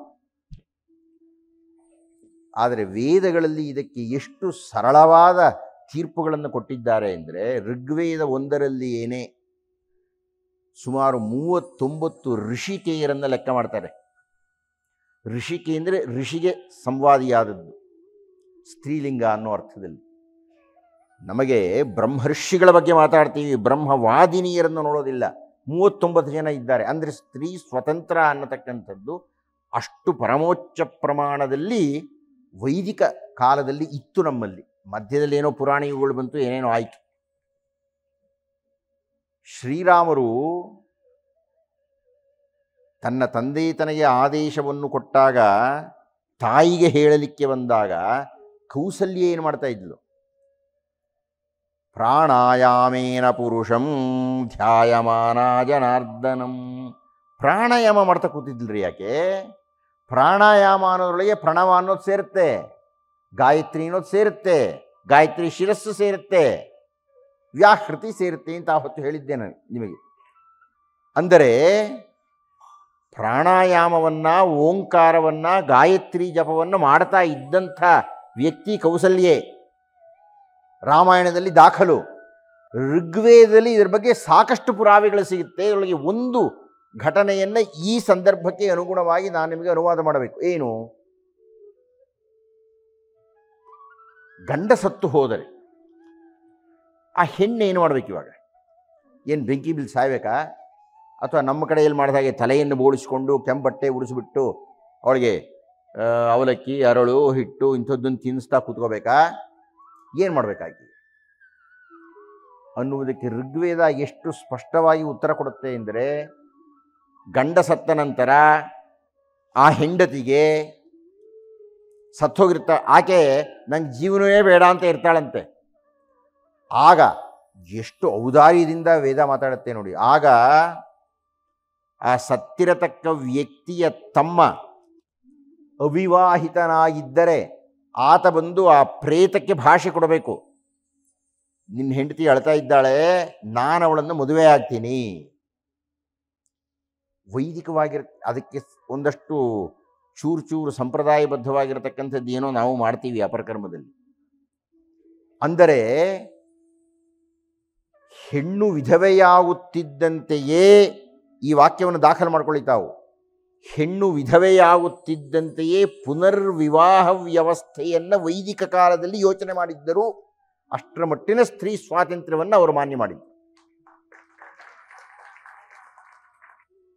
ಆದರೆ ವೇದಗಳಲ್ಲಿ ಇದಕ್ಕೆ ಎಷ್ಟು ಸರಳವಾದ ತೀರ್ಪುಗಳನ್ನು ಕೊಟ್ಟಿದ್ದಾರೆ ಅಂದರೆ, ಋಗ್ವೇದ 1ರಲ್ಲಿ ಏನೇ ಸುಮಾರು 39 ಋಷಿಕೆಯರನ್ನು ಲೆಕ್ಕ ಮಾಡ್ತಾರೆ. ಋಷಿಕೆ ಅಂದರೆ ಋಷಿಗೆ ಸಂವಾದಿಯಾದದ್ದು, ಸ್ತ್ರೀಲಿಂಗ ಅನ್ನೋ ಅರ್ಥದಲ್ಲಿ. ನಮಗೆ ಬ್ರಹ್ಮರ್ಷಿಗಳ ಬಗ್ಗೆ ಮಾತಾಡ್ತೀವಿ, ಬ್ರಹ್ಮವಾದಿನಿಯರನ್ನು ನೋಡೋದಿಲ್ಲ. 39 ಜನ ಇದ್ದಾರೆ. ಅಂದರೆ ಸ್ತ್ರೀ ಸ್ವತಂತ್ರ ಅನ್ನತಕ್ಕಂಥದ್ದು ಅಷ್ಟು ಪರಮೋಚ್ಚ ಪ್ರಮಾಣದಲ್ಲಿ ವೈದಿಕ ಕಾಲದಲ್ಲಿ ಇತ್ತು ನಮ್ಮಲ್ಲಿ. ಮಧ್ಯದಲ್ಲಿ ಏನೋ ಪುರಾಣ ಯುಗಗಳು ಬಂತು, ಏನೇನೋ ಆಯಿತು. ಶ್ರೀರಾಮರು ತನ್ನ ತಂದೆ ತನಗೆ ಆದೇಶವನ್ನು ಕೊಟ್ಟಾಗ, ತಾಯಿಗೆ ಹೇಳಲಿಕ್ಕೆ ಬಂದಾಗ ಕೌಸಲ್ಯ ಏನು ಮಾಡ್ತಾ ಇದ್ಲು? ಪ್ರಾಣಾಯಾಮೇನ ಪುರುಷಂ ಧ್ಯಾಯಮಾನ ಜನಾರ್ದನಂ. ಪ್ರಾಣಾಯಾಮ ಮಾಡ್ತಾ ಕೂತಿದ್ಲ್ರಿ. ಯಾಕೆ? ಪ್ರಾಣಾಯಾಮ ಅನ್ನೋದ್ರೊಳಗೆ ಪ್ರಣವ ಅನ್ನೋದು ಸೇರುತ್ತೆ, ಗಾಯತ್ರಿ ಅನ್ನೋದು ಸೇರುತ್ತೆ, ಗಾಯತ್ರಿ ಶಿರಸ್ಸು ಸೇರುತ್ತೆ, ವ್ಯಾಹೃತಿ ಸೇರುತ್ತೆ ಅಂತ ಆ ಹೊತ್ತು ಹೇಳಿದ್ದೆ ನಾನು ನಿಮಗೆ. ಅಂದರೆ ಪ್ರಾಣಾಯಾಮವನ್ನು, ಓಂಕಾರವನ್ನು, ಗಾಯತ್ರಿ ಜಪವನ್ನು ಮಾಡ್ತಾ ಇದ್ದಂಥ ವ್ಯಕ್ತಿ ಕೌಸಲ್ಯೆ. ರಾಮಾಯಣದಲ್ಲಿ ದಾಖಲು, ಋಗ್ವೇದದಲ್ಲಿ ಇದರ ಬಗ್ಗೆ ಸಾಕಷ್ಟು ಪುರಾವೆಗಳು ಸಿಗುತ್ತೆ. ಇದರೊಳಗೆ ಒಂದು ಘಟನೆಯನ್ನು ಈ ಸಂದರ್ಭಕ್ಕೆ ಅನುಗುಣವಾಗಿ ನಾನು ನಿಮಗೆ ಅನುವಾದ ಮಾಡಬೇಕು. ಏನು? ಗಂಡ ಸತ್ತು ಹೋದರೆ ಆ ಹೆಣ್ಣು ಏನು ಮಾಡಬೇಕು ಇವಾಗ? ಏನು ಬೆಂಕಿ ಬಿಲ್ ಸಾಯ್ಬೇಕಾ? ಅಥವಾ ನಮ್ಮ ಕಡೆ ಎಲ್ಲಿ ಮಾಡಿದ ಹಾಗೆ ತಲೆಯನ್ನು ಬೋಳಿಸ್ಕೊಂಡು ಕೆಂಪಟ್ಟೆ ಉಡಿಸ್ಬಿಟ್ಟು ಅವಳಿಗೆ ಅವಲಕ್ಕಿ, ಅರಳು, ಹಿಟ್ಟು ಇಂಥದ್ದನ್ನು ತಿನ್ನಿಸ್ತಾ ಕೂತ್ಕೋಬೇಕಾ? ಏನು ಮಾಡಬೇಕಾಗಿ ಅನ್ನುವುದಕ್ಕೆ ಋಗ್ವೇದ ಎಷ್ಟು ಸ್ಪಷ್ಟವಾಗಿ ಉತ್ತರ ಕೊಡುತ್ತೆ ಎಂದರೆ, ಗಂಡ ಸತ್ತ ನಂತರ ಆ ಹೆಂಡತಿಗೆ ಸತ್ತೋಗಿರ್ತಾ ಆಕೆ ನಂಗೆ ಜೀವನವೇ ಬೇಡ ಅಂತ ಇರ್ತಾಳಂತೆ. ಆಗ ಎಷ್ಟು ಔದಾರ್ಯದಿಂದ ವೇದ ಮಾತಾಡುತ್ತೆ ನೋಡಿ. ಆಗ ಆ ಸತ್ತಿರತಕ್ಕ ವ್ಯಕ್ತಿಯ ತಮ್ಮ ಅವಿವಾಹಿತನಾಗಿದ್ದರೆ ಆತ ಬಂದು ಆ ಪ್ರೇತಕ್ಕೆ ಭಾಷೆ ಕೊಡಬೇಕು. ನಿನ್ನ ಹೆಂಡತಿ ಅಳ್ತಾ ಇದ್ದಾಳೆ, ನಾನು ಅವಳನ್ನು ಮದುವೆ ಆಗ್ತೀನಿ. ಅದಕ್ಕೆ ಒಂದಷ್ಟು ಚೂರು ಸಂಪ್ರದಾಯಬದ್ಧವಾಗಿರತಕ್ಕಂಥದ್ದು ಏನೋ ನಾವು ಮಾಡ್ತೀವಿ ಅಪರಕರ್ಮದಲ್ಲಿ. ಅಂದರೆ ಹೆಣ್ಣು ವಿಧವೆಯಾಗುತ್ತಿದ್ದಂತೆಯೇ, ಈ ವಾಕ್ಯವನ್ನು ದಾಖಲು ಮಾಡ್ಕೊಳ್ಳಿ ತಾವು, ಹೆಣ್ಣು ವಿಧವೆಯಾಗುತ್ತಿದ್ದಂತೆಯೇ ಪುನರ್ವಿವಾಹ ವ್ಯವಸ್ಥೆಯನ್ನು ವೈದಿಕ ಕಾಲದಲ್ಲಿ ಯೋಚನೆ ಮಾಡಿದ್ದರು. ಅಷ್ಟರ ಮಟ್ಟಿನ ಸ್ತ್ರೀ ಸ್ವಾತಂತ್ರ್ಯವನ್ನು ಅವರು ಮಾನ್ಯ ಮಾಡಿದ್ದರು.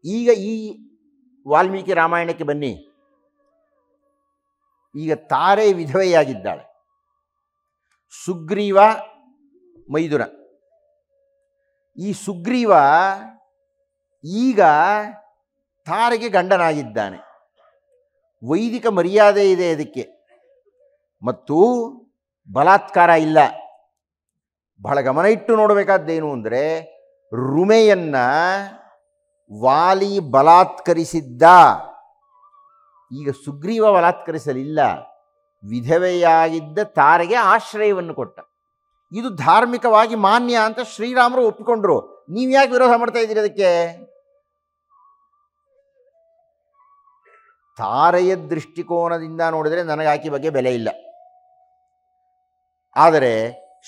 ಈಗ ಈ ವಾಲ್ಮೀಕಿ ರಾಮಾಯಣಕ್ಕೆ ಬನ್ನಿ. ಈಗ ತಾರೆ ವಿಧವೆಯಾಗಿದ್ದಾಳೆ, ಸುಗ್ರೀವ ಮೈದುನ. ಈ ಸುಗ್ರೀವ ಈಗ ತಾರೆಗೆ ಗಂಡನಾಗಿದ್ದಾನೆ. ವೈದಿಕ ಮರ್ಯಾದೆ ಇದೆ ಅದಕ್ಕೆ, ಮತ್ತು ಬಲಾತ್ಕಾರ ಇಲ್ಲ. ಬಹಳ ಗಮನ ಇಟ್ಟು ನೋಡಬೇಕಾದ್ದೇನು ಅಂದರೆ, ರುಮೆಯನ್ನ ವಾಲಿ ಬಲಾತ್ಕರಿಸಿದ್ದ, ಈಗ ಸುಗ್ರೀವ ಬಲಾತ್ಕರಿಸಲಿಲ್ಲ. ವಿಧವೆಯಾಗಿದ್ದ ತಾರೆಗೆ ಆಶ್ರಯವನ್ನು ಕೊಟ್ಟ. ಇದು ಧಾರ್ಮಿಕವಾಗಿ ಮಾನ್ಯ ಅಂತ ಶ್ರೀರಾಮರು ಒಪ್ಪಿಕೊಂಡ್ರು. ನೀವು ಯಾಕೆ ವಿರೋಧ ಮಾಡ್ತಾ ಇದ್ದೀರಿ ಅದಕ್ಕೆ? ತಾರೆಯ ದೃಷ್ಟಿಕೋನದಿಂದ ನೋಡಿದರೆ ನನಗೆ ಆಕೆ ಬಗ್ಗೆ ಬೆಲೆ ಇಲ್ಲ. ಆದರೆ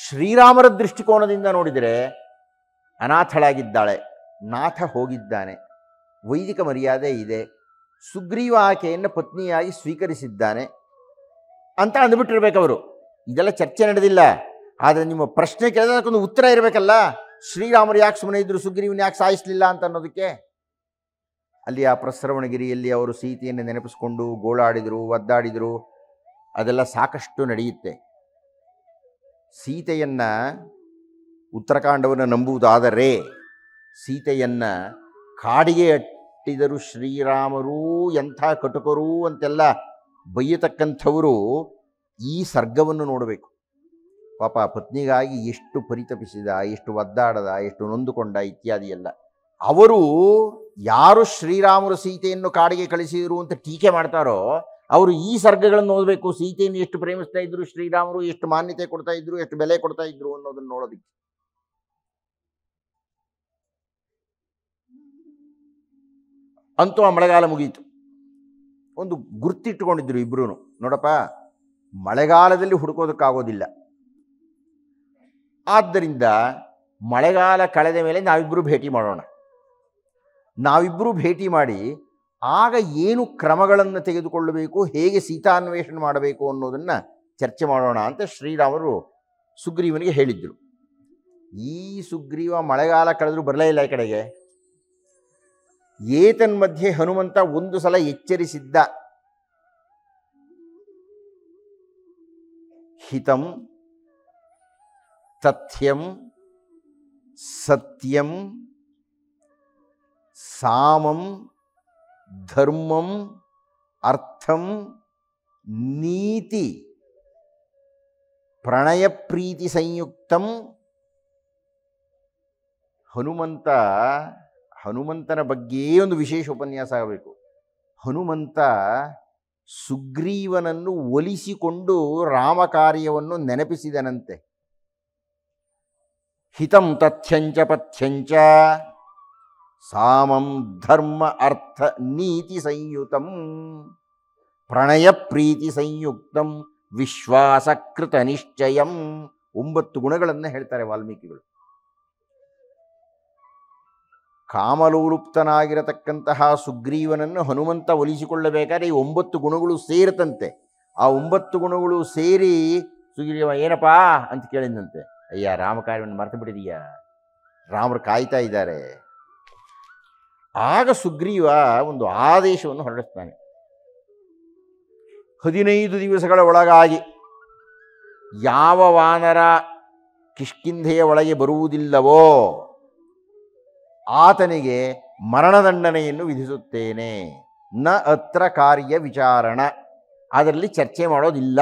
ಶ್ರೀರಾಮರ ದೃಷ್ಟಿಕೋನದಿಂದ ನೋಡಿದರೆ ಅನಾಥಳಾಗಿದ್ದಾಳೆ, ನಾಥ ಹೋಗಿದ್ದಾನೆ, ವೈದಿಕ ಮರ್ಯಾದೆ ಇದೆ, ಸುಗ್ರೀವ ಆಕೆಯನ್ನು ಪತ್ನಿಯಾಗಿ ಸ್ವೀಕರಿಸಿದ್ದಾನೆ ಅಂತ ಅಂದುಬಿಟ್ಟಿರ್ಬೇಕವರು. ಇದೆಲ್ಲ ಚರ್ಚೆ ನಡೆದಿಲ್ಲ. ಆದರೆ ನಿಮ್ಮ ಪ್ರಶ್ನೆ ಕೇಳಿದ್ರೆ ಅದಕ್ಕೊಂದು ಉತ್ತರ ಇರಬೇಕಲ್ಲ. ಶ್ರೀರಾಮರು ಯಾಕೆ ಸುಮ್ಮನೆ ಇದ್ದರು, ಸುಗ್ರೀವನ ಯಾಕೆ ಸಾಯಿಸಲಿಲ್ಲ ಅಂತ ಅನ್ನೋದಕ್ಕೆ. ಅಲ್ಲಿ ಆ ಪ್ರಸ್ರವಣಗಿರಿಯಲ್ಲಿ ಅವರು ಸೀತೆಯನ್ನು ನೆನಪಿಸ್ಕೊಂಡು ಗೋಳಾಡಿದರು, ಒದ್ದಾಡಿದರು, ಅದೆಲ್ಲ ಸಾಕಷ್ಟು ನಡೆಯುತ್ತೆ. ಸೀತೆಯನ್ನು, ಉತ್ತರಕಾಂಡವನ್ನು ನಂಬುವುದಾದರೆ ಸೀತೆಯನ್ನು ಕಾಡಿಗೆ ಅಟ್ಟಿದರು ಶ್ರೀರಾಮರು, ಎಂಥ ಕಟುಕರು ಅಂತೆಲ್ಲ ಬೈಯತಕ್ಕಂಥವರು ಈ ಸರ್ಗವನ್ನು ನೋಡಬೇಕು. ಪಾಪ ಪತ್ನಿಗಾಗಿ ಎಷ್ಟು ಪರಿತಪಿಸಿದ, ಎಷ್ಟು ಒದ್ದಾಡದ, ಎಷ್ಟು ನೊಂದುಕೊಂಡ ಇತ್ಯಾದಿ ಎಲ್ಲ. ಅವರು ಯಾರು ಶ್ರೀರಾಮರು ಸೀತೆಯನ್ನು ಕಾಡಿಗೆ ಕಳಿಸಿದರು ಅಂತ ಟೀಕೆ ಮಾಡ್ತಾರೋ ಅವರು ಈ ಸರ್ಗಗಳನ್ನು ಓದಬೇಕು. ಸೀತೆಯನ್ನು ಎಷ್ಟು ಪ್ರೇಮಿಸ್ತಾ ಇದ್ರು ಶ್ರೀರಾಮರು, ಎಷ್ಟು ಮಾನ್ಯತೆ ಕೊಡ್ತಾ ಇದ್ರು, ಎಷ್ಟು ಬೆಲೆ ಕೊಡ್ತಾ ಇದ್ರು ಅನ್ನೋದನ್ನು ನೋಡೋದಕ್ಕೆ. ಅಂತೂ ಆ ಮಳೆಗಾಲ ಮುಗಿಯಿತು. ಒಂದು ಗುರ್ತಿಟ್ಟುಕೊಂಡಿದ್ರು ಇಬ್ರು, ನೋಡಪ್ಪ ಮಳೆಗಾಲದಲ್ಲಿ ಹುಡುಕೋದಕ್ಕಾಗೋದಿಲ್ಲ, ಆದ್ದರಿಂದ ಮಳೆಗಾಲ ಕಳೆದ ಮೇಲೆ ನಾವಿಬ್ಬರು ಭೇಟಿ ಮಾಡೋಣ. ನಾವಿಬ್ಬರು ಭೇಟಿ ಮಾಡಿ ಆಗ ಏನು ಕ್ರಮಗಳನ್ನು ತೆಗೆದುಕೊಳ್ಳಬೇಕು, ಹೇಗೆ ಸೀತಾನ್ವೇಷಣೆ ಮಾಡಬೇಕು ಅನ್ನೋದನ್ನು ಚರ್ಚೆ ಮಾಡೋಣ ಅಂತ ಶ್ರೀರಾಮರು ಸುಗ್ರೀವನಿಗೆ ಹೇಳಿದ್ರು. ಈ ಸುಗ್ರೀವ ಮಳೆಗಾಲ ಕಳೆದರೂ ಬರಲೇ ಇಲ್ಲ ಈ ಕಡೆಗೆ. ಏತನ್ಮಧ್ಯೆ ಹನುಮಂತ ಒಂದು ಸಲ ಎಚ್ಚರಿಸಿದ್ದ, ಹಿತಂ ತಥ್ಯಂ ಸತ್ಯಂ ಸಾಮಂ ಧರ್ಮಂ ಅರ್ಥಂ ನೀತಿ ಪ್ರಣಯ ಪ್ರೀತಿ ಸಂಯುಕ್ತಂ. ಹನುಮಂತನ ಬಗ್ಗೆ ಒಂದು ವಿಶೇಷ ಉಪನ್ಯಾಸ ಆಗಬೇಕು. ಹನುಮಂತ ಸುಗ್ರೀವನನ್ನು ಒಲಿಸಿಕೊಂಡು ರಾಮ ಕಾರ್ಯವನ್ನು ನೆನಪಿಸಿದನಂತೆ. ಹಿತಂ ತಥ್ಯಂಚ ಪಥ್ಯಂಚ ಸಾಮಂ ಧರ್ಮ ಅರ್ಥ ನೀತಿ ಸಂಯುತಂ ಪ್ರಣಯ ಪ್ರೀತಿ ಸಂಯುಕ್ತಂ ವಿಶ್ವಾಸಕೃತ ನಿಶ್ಚಯಂ. 9 ಗುಣಗಳನ್ನು ಹೇಳ್ತಾರೆ ವಾಲ್ಮೀಕಿಗಳು. ಕಾಮಲೋಲುಪ್ತನಾಗಿರತಕ್ಕಂತಹ ಸುಗ್ರೀವನನ್ನು ಹನುಮಂತ ಒಲಿಸಿಕೊಳ್ಳಬೇಕಾದ್ರೆ ಈ 9 ಗುಣಗಳು ಸೇರತಂತೆ. ಆ 9 ಗುಣಗಳು ಸೇರಿ ಸುಗ್ರೀವ ಏನಪ್ಪಾ ಅಂತ ಕೇಳಿದಂತೆ. ಅಯ್ಯ, ರಾಮಕಾರ್ಯವನ್ನು ಮರೆತು ಬಿಟ್ಟಿದೀಯಾ, ರಾಮರು ಕಾಯ್ತಾ ಇದ್ದಾರೆ. ಆಗ ಸುಗ್ರೀವ ಒಂದು ಆದೇಶವನ್ನು ಹೊರಡಿಸ್ತಾನೆ. 15 ದಿವಸಗಳ ಒಳಗಾಗಿ ಯಾವ ವಾನರ ಕಿಷ್ಕಿಂಧೆಯ ಒಳಗೆ ಬರುವುದಿಲ್ಲವೋ ಆತನಿಗೆ ಮರಣದಂಡನೆಯನ್ನು ವಿಧಿಸುತ್ತೇನೆ. ನ ಅತ್ರ ಕಾರ್ಯ ವಿಚಾರಣ, ಅದರಲ್ಲಿ ಚರ್ಚೆ ಮಾಡೋದಿಲ್ಲ.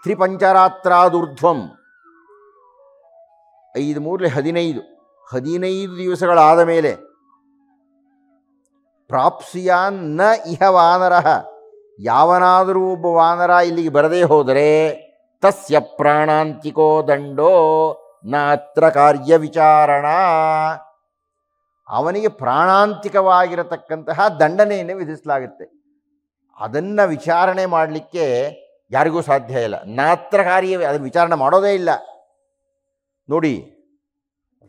ತ್ರಿಪಂಚರಾತ್ರಾದುರ್ಧ್ವಂ, 5 3 15 ದಿವಸಗಳಾದ ಮೇಲೆ ಪ್ರಾಪ್ಸಿಯಾನ್ ನ ಇಹ ವಾನರ, ಯಾವನಾದರೂ ಒಬ್ಬ ವಾನರ ಇಲ್ಲಿಗೆ ಬರದೇ ಹೋದರೆ ತಸ್ಯ ಪ್ರಾಣಾಂತಿಕೋ ದಂಡೋ ನ ಅತ್ರ ಕಾರ್ಯ ವಿಚಾರಣ, ಅವನಿಗೆ ಪ್ರಾಣಾಂತಿಕವಾಗಿರತಕ್ಕಂತಹ ದಂಡನೆಯನ್ನು ವಿಧಿಸಲಾಗುತ್ತೆ. ಅದನ್ನು ವಿಚಾರಣೆ ಮಾಡಲಿಕ್ಕೆ ಯಾರಿಗೂ ಸಾಧ್ಯ ಇಲ್ಲ. ನಾತ್ರ ಕಾರ್ಯ, ಅದನ್ನು ವಿಚಾರಣೆ ಮಾಡೋದೇ ಇಲ್ಲ. ನೋಡಿ,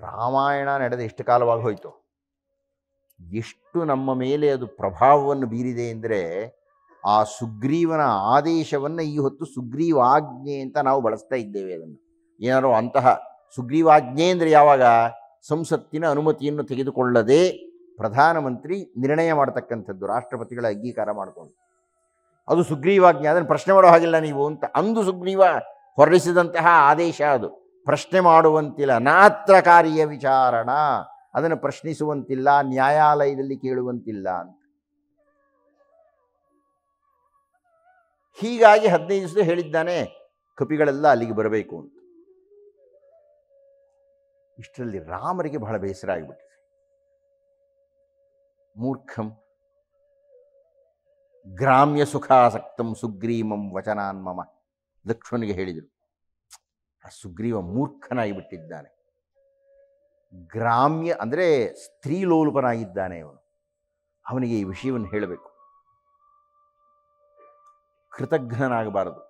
ರಾಮಾಯಣ ನಡೆದ ಎಷ್ಟು ಕಾಲವಾಗಿ ಹೋಯಿತು, ಎಷ್ಟು ನಮ್ಮ ಮೇಲೆ ಅದು ಪ್ರಭಾವವನ್ನು ಬೀರಿದೆ ಅಂದರೆ, ಆ ಸುಗ್ರೀವನ ಆದೇಶವನ್ನು ಈ ಹೊತ್ತು ಸುಗ್ರೀವಾಜ್ಞೆ ಅಂತ ನಾವು ಬಳಸ್ತಾ ಇದ್ದೇವೆ. ಅದನ್ನು ಏನಾದರೂ ಅಂತಹ ಸುಗ್ರೀವಾಜ್ಞೆ ಅಂದರೆ ಯಾವಾಗ ಸಂಸತ್ತಿನ ಅನುಮತಿಯನ್ನು ತೆಗೆದುಕೊಳ್ಳದೆ ಪ್ರಧಾನಮಂತ್ರಿ ನಿರ್ಣಯ ಮಾಡತಕ್ಕಂಥದ್ದು, ರಾಷ್ಟ್ರಪತಿಗಳ ಅಂಗೀಕಾರ ಮಾಡಿಕೊಂಡು, ಅದು ಸುಗ್ರೀವಾಜ್ಞೆ. ಅದನ್ನು ಪ್ರಶ್ನೆ ಮಾಡೋ ಹಾಗಿಲ್ಲ ನೀವು ಅಂತ ಅಂದು ಸುಗ್ರೀವ ಹೊರಡಿಸಿದಂತಹ ಆದೇಶ. ಅದು ಪ್ರಶ್ನೆ ಮಾಡುವಂತಿಲ್ಲ. ನಾತ್ರ ಕಾರ್ಯ ವಿಚಾರಣ, ಅದನ್ನು ಪ್ರಶ್ನಿಸುವಂತಿಲ್ಲ, ನ್ಯಾಯಾಲಯದಲ್ಲಿ ಕೇಳುವಂತಿಲ್ಲ ಅಂತ. ಹೀಗಾಗಿ 15 ದಿವಸ ಹೇಳಿದ್ದಾನೆ ಕಪಿಗಳೆಲ್ಲ ಅಲ್ಲಿಗೆ ಬರಬೇಕು ಅಂತ. ಇಷ್ಟರಲ್ಲಿ ರಾಮರಿಗೆ ಬಹಳ ಬೇಸರ ಆಗಿಬಿಟ್ಟಿದೆ. ಮೂರ್ಖಂ ಗ್ರಾಮ್ಯ ಸುಖಾಸಕ್ತಂ ಸುಗ್ರೀಮಂ ವಚನಾನ್ ಮಮ, ಲಕ್ಷ್ಮಣನಿಗೆ ಹೇಳಿದರು. ಆ ಸುಗ್ರೀವ ಮೂರ್ಖನಾಗಿಬಿಟ್ಟಿದ್ದಾನೆ. ಗ್ರಾಮ್ಯ ಅಂದರೆ ಸ್ತ್ರೀಲೋಲುಪನಾಗಿದ್ದಾನೆ ಅವನು. ಅವನಿಗೆ ಈ ವಿಷಯವನ್ನು ಹೇಳಬೇಕು. ಕೃತಜ್ಞನಾಗಬಾರದು.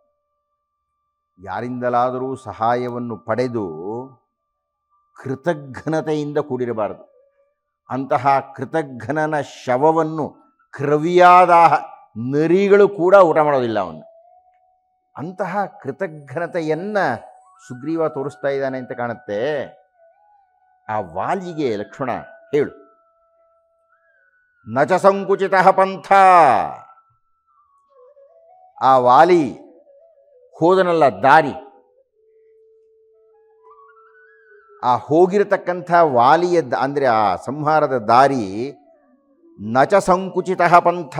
ಯಾರಿಂದಲಾದರೂ ಸಹಾಯವನ್ನು ಪಡೆದು ಕೃತಜ್ಞತೆಯಿಂದ ಕೂಡಿರಬಾರದು. ಅಂತಹ ಕೃತಜ್ಞನ ಶವವನ್ನು ಕ್ರವಿಯಾದ ನರಿಗಳು ಕೂಡ ಊಟ ಮಾಡೋದಿಲ್ಲ ಅವನು. ಅಂತಹ ಕೃತಜ್ಞತೆಯನ್ನು ಸುಗ್ರೀವ ತೋರಿಸ್ತಾ ಇದ್ದಾನೆ ಅಂತ ಕಾಣುತ್ತೆ. ಆ ವಾಲಿಗೆ ಲಕ್ಷ್ಮಣ ಹೇಳು, ನಚ ಸಂಕುಚಿತ ಪಂಥ, ಆ ವಾಲಿ ಹೋದನಲ್ಲ ದಾರಿ, ಆ ಹೋಗಿರತಕ್ಕಂಥ ವಾಲಿಯ ಅಂದರೆ ಆ ಸಂಹಾರದ ದಾರಿ, ನಚ ಸಂಕುಚಿತ ಪಂಥ,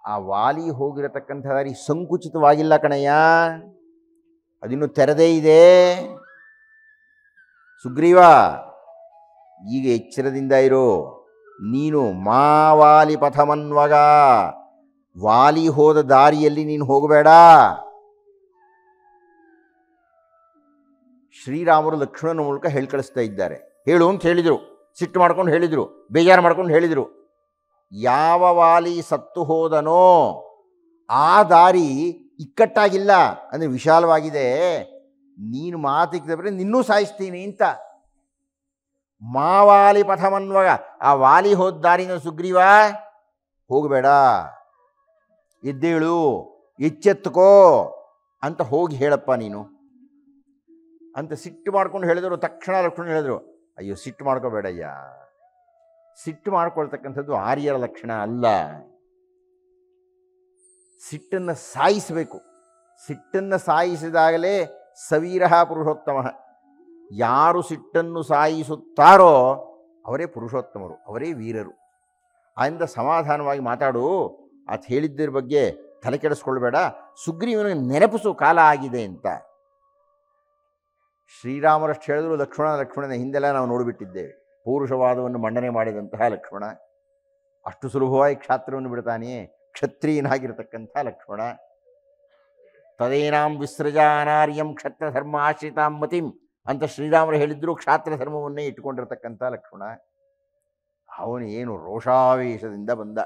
ಆ ವಾಲಿ ಹೋಗಿರತಕ್ಕಂಥ ದಾರಿ ಸಂಕುಚಿತವಾಗಿಲ್ಲ ಕಣಯ್ಯ, ಅದಿನ್ನು ತೆರೆದೇ ಇದೆ. ಸುಗ್ರೀವ, ಈಗ ಎಚ್ಚರದಿಂದ ಇರೋ. ನೀನು ಮಾವಾಲಿ ಪಥಮನ್ವಗ, ವಾಲಿ ಹೋದ ದಾರಿಯಲ್ಲಿ ನೀನು ಹೋಗಬೇಡ. ಶ್ರೀರಾಮರು ಲಕ್ಷ್ಮಣನ ಮೂಲಕ ಹೇಳಿ ಕಳಿಸ್ತಾ ಇದ್ದಾರೆ. ಹೇಳು ಅಂತ ಹೇಳಿದರು, ಸಿಟ್ಟು ಮಾಡ್ಕೊಂಡು ಹೇಳಿದರು, ಬೇಜಾರು ಮಾಡ್ಕೊಂಡು ಹೇಳಿದರು. ಯಾವ ವಾಲಿ ಸತ್ತು ಹೋದನೋ ಆ ದಾರಿ ಇಕ್ಕಟ್ಟಾಗಿಲ್ಲ, ಅಂದರೆ ವಿಶಾಲವಾಗಿದೆ. ನೀನು ಮಾತಿಕ್ಕಿದ್ರೆ ನಿನ್ನೂ ಸಾಯಿಸ್ತೀನಿ ಅಂತ. ಮಾವಾಲಿ ಪಥಮನ್ವಗ, ಆ ವಾಲಿ ಹೋದ ದಾರಿನ ಸುಗ್ರೀವ ಹೋಗಬೇಡ, ಎದ್ದೇಳು, ಎಚ್ಚೆತ್ತುಕೋ ಅಂತ ಹೋಗಿ ಹೇಳಪ್ಪ ನೀನು ಅಂತ ಸಿಟ್ಟು ಮಾಡ್ಕೊಂಡು ಹೇಳಿದರು. ತಕ್ಷಣ ಲಕ್ಷ್ಮಣ ಹೇಳಿದರು, ಅಯ್ಯೋ ಸಿಟ್ಟು ಮಾಡ್ಕೋಬೇಡಯ್ಯ, ಸಿಟ್ಟು ಮಾಡ್ಕೊಳ್ತಕ್ಕಂಥದ್ದು ಆರ್ಯರ ಲಕ್ಷಣ ಅಲ್ಲ. ಸಿಟ್ಟನ್ನು ಸಾಯಿಸಬೇಕು. ಸಿಟ್ಟನ್ನು ಸಾಯಿಸಿದಾಗಲೇ ಸವೀರಃ ಪುರುಷೋತ್ತಮ. ಯಾರು ಸಿಟ್ಟನ್ನು ಸಾಯಿಸುತ್ತಾರೋ ಅವರೇ ಪುರುಷೋತ್ತಮರು, ಅವರೇ ವೀರರು. ಆದ್ದರಿಂದ ಸಮಾಧಾನವಾಗಿ ಮಾತಾಡು. ಅದು ಹೇಳಿದ್ದರ ಬಗ್ಗೆ ತಲೆ ಕೆಡಿಸ್ಕೊಳ್ಬೇಡ, ಸುಗ್ರೀವನಿಗೆ ನೆನಪಿಸು ಕಾಲ ಆಗಿದೆ ಅಂತ. ಶ್ರೀರಾಮರಷ್ಟು ಹೇಳಿದ್ರು. ಲಕ್ಷ್ಮಣನ ಹಿಂದೆಲ್ಲ ನಾವು ನೋಡಿಬಿಟ್ಟಿದ್ದೇವೆ. ಪೌರುಷವಾದವನ್ನು ಮಂಡನೆ ಮಾಡಿದಂತಹ ಲಕ್ಷ್ಮಣ. ಅಷ್ಟು ಸುಲಭವಾಗಿ ಕ್ಷಾತ್ರವನ್ನು ಬಿಡ್ತಾನೆಯೇ? ಕ್ಷತ್ರಿಯನಾಗಿರ್ತಕ್ಕಂಥ ಲಕ್ಷ್ಮಣ. ತದೇನಾಂ ವಿಸೃಜ ಅನಾರ್ಯಂ ಕ್ಷತ್ರ ಧರ್ಮ ಆಶ್ರಿತಾಂ ಮತಿಂ ಅಂತ ಶ್ರೀರಾಮರು ಹೇಳಿದ್ರು. ಕ್ಷಾತ್ರ ಧರ್ಮವನ್ನೇ ಇಟ್ಟುಕೊಂಡಿರ್ತಕ್ಕಂಥ ಲಕ್ಷ್ಮಣ. ಅವನು ಏನು ರೋಷಾವೇಶದಿಂದ ಬಂದ,